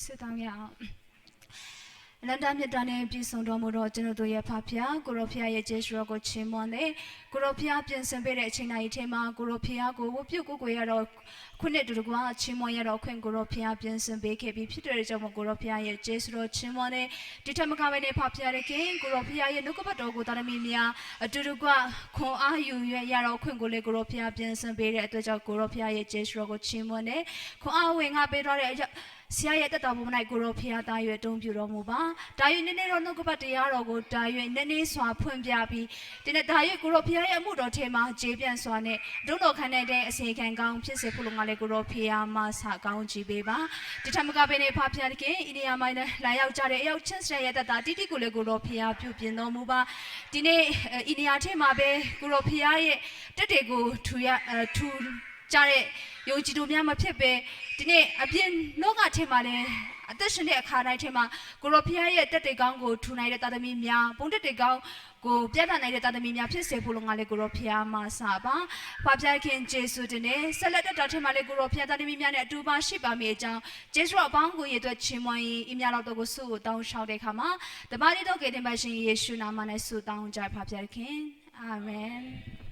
စစ်တောင်းရအောင်အနန္တမြတ်တာနဲ့ပြည့်စုံတော်မူသောကျွန်ုပ်တို့ရဲ့ဖဖျားကိုရောဖျားရဲ့ကျေးဇူးတော်ကိုချီးမွမ်းတယ်ကိုရောဖျားပြင်ဆင်ပေးတဲ့အချိန်တိုင်းထဲမှာကိုရောဖျားကိုဝပြုတ်ကိုရတော့ခုနှစ်တူတကွာချီးမွမ်းရတော့ခွင့်ကိုရောဖျားပြင်ဆင်ပေးခဲ့ပြီးဖြစ်တဲ့ကြောင့်ကိုရောဖျားရဲ့ကျေးဇူးတော်ချီးမွမ်းတယ်ဒီထက်မကပဲနဲ့ဖဖျားရဲ့ခင်ကိုရောဖျားရဲ့နှုတ်ကပတ်တော်ကိုတာသမီများအတူတကွခွန်အားယူရတော့ခွင့်ကိုလေကိုရောဖျားပြင်ဆင်ပေးတဲ့အတွက်ကြောင့်ကိုရောဖျားရဲ့ကျေးဇူးတော်ကိုချီးမွမ်းတယ်ခွန်အားဝင်ငါပေးတော့တဲ့ဆရာရဲ့တက်တော်ဘုံ၌ကိုရောဖျားသားရွယ်တုံးပြတော်မူပါဒါရွေနည်းနည်းတော့နှုတ်ကပတ်တရားတော်ကိုဒါရွေနည်းနည်းစွာဖွင့်ပြပြီးဒီနေ့ဒါရွေကိုရောဖျားရဲ့အမှုတော်ထဲမှာခြေပြန့်စွာနဲ့ဒုတော်ခံတဲ့အစီခံကောင်းဖြစ်စေဖို့လုံငါလေးကိုရောဖျားမဆကောင်းကြည့်ပေးပါဒီထက်မကပဲနေဖဖျားခင်အိန္ဒိယမိုင်းလာရောက်ကြတဲ့အရောက်ချင်းဆရာရဲ့တက်တာတိတိကိုလေကိုရောဖျားပြုပြင်တော်မူပါဒီနေ့အိန္ဒိယထဲမှာပဲကိုရောဖျားရဲ့တက်တွေကိုထူကြတဲ့ယုံကြည်သူများမဖြစ်ပဲဒီနေ့အပြင်လောကထဲမှာလည်းအသက်ရှင်တဲ့အခါတိုင်းထဲမှာကိုရောဖျားရဲ့တက်တေကောင်းကိုထူနိုင်တဲ့တာသမီများဘုံတက်တေကောင်းကိုပြသနိုင်တဲ့တာသမီများဖြစ်စေဖို့လုံငါလေးကိုရောဖျားမဆပါဖဖျားခင်ယေရှုတင်နဲ့ဆက်လက်တက်တာထဲမှာလေးကိုရောဖျားတာသမီများနဲ့အတူပါရှိပါမိအကြောင်းယေရှုအပေါင်းကိုရည်သွဲချီးမွမ်းရင်အမြတ်တော်ကိုဆုကိုတောင်းလျှောက်တဲ့အခါမှာတပါးလေးတော့ကေတင်ပါရှင်ယေရှုနာမနဲ့ဆုတောင်းကြဖဖျားခင်အာမင်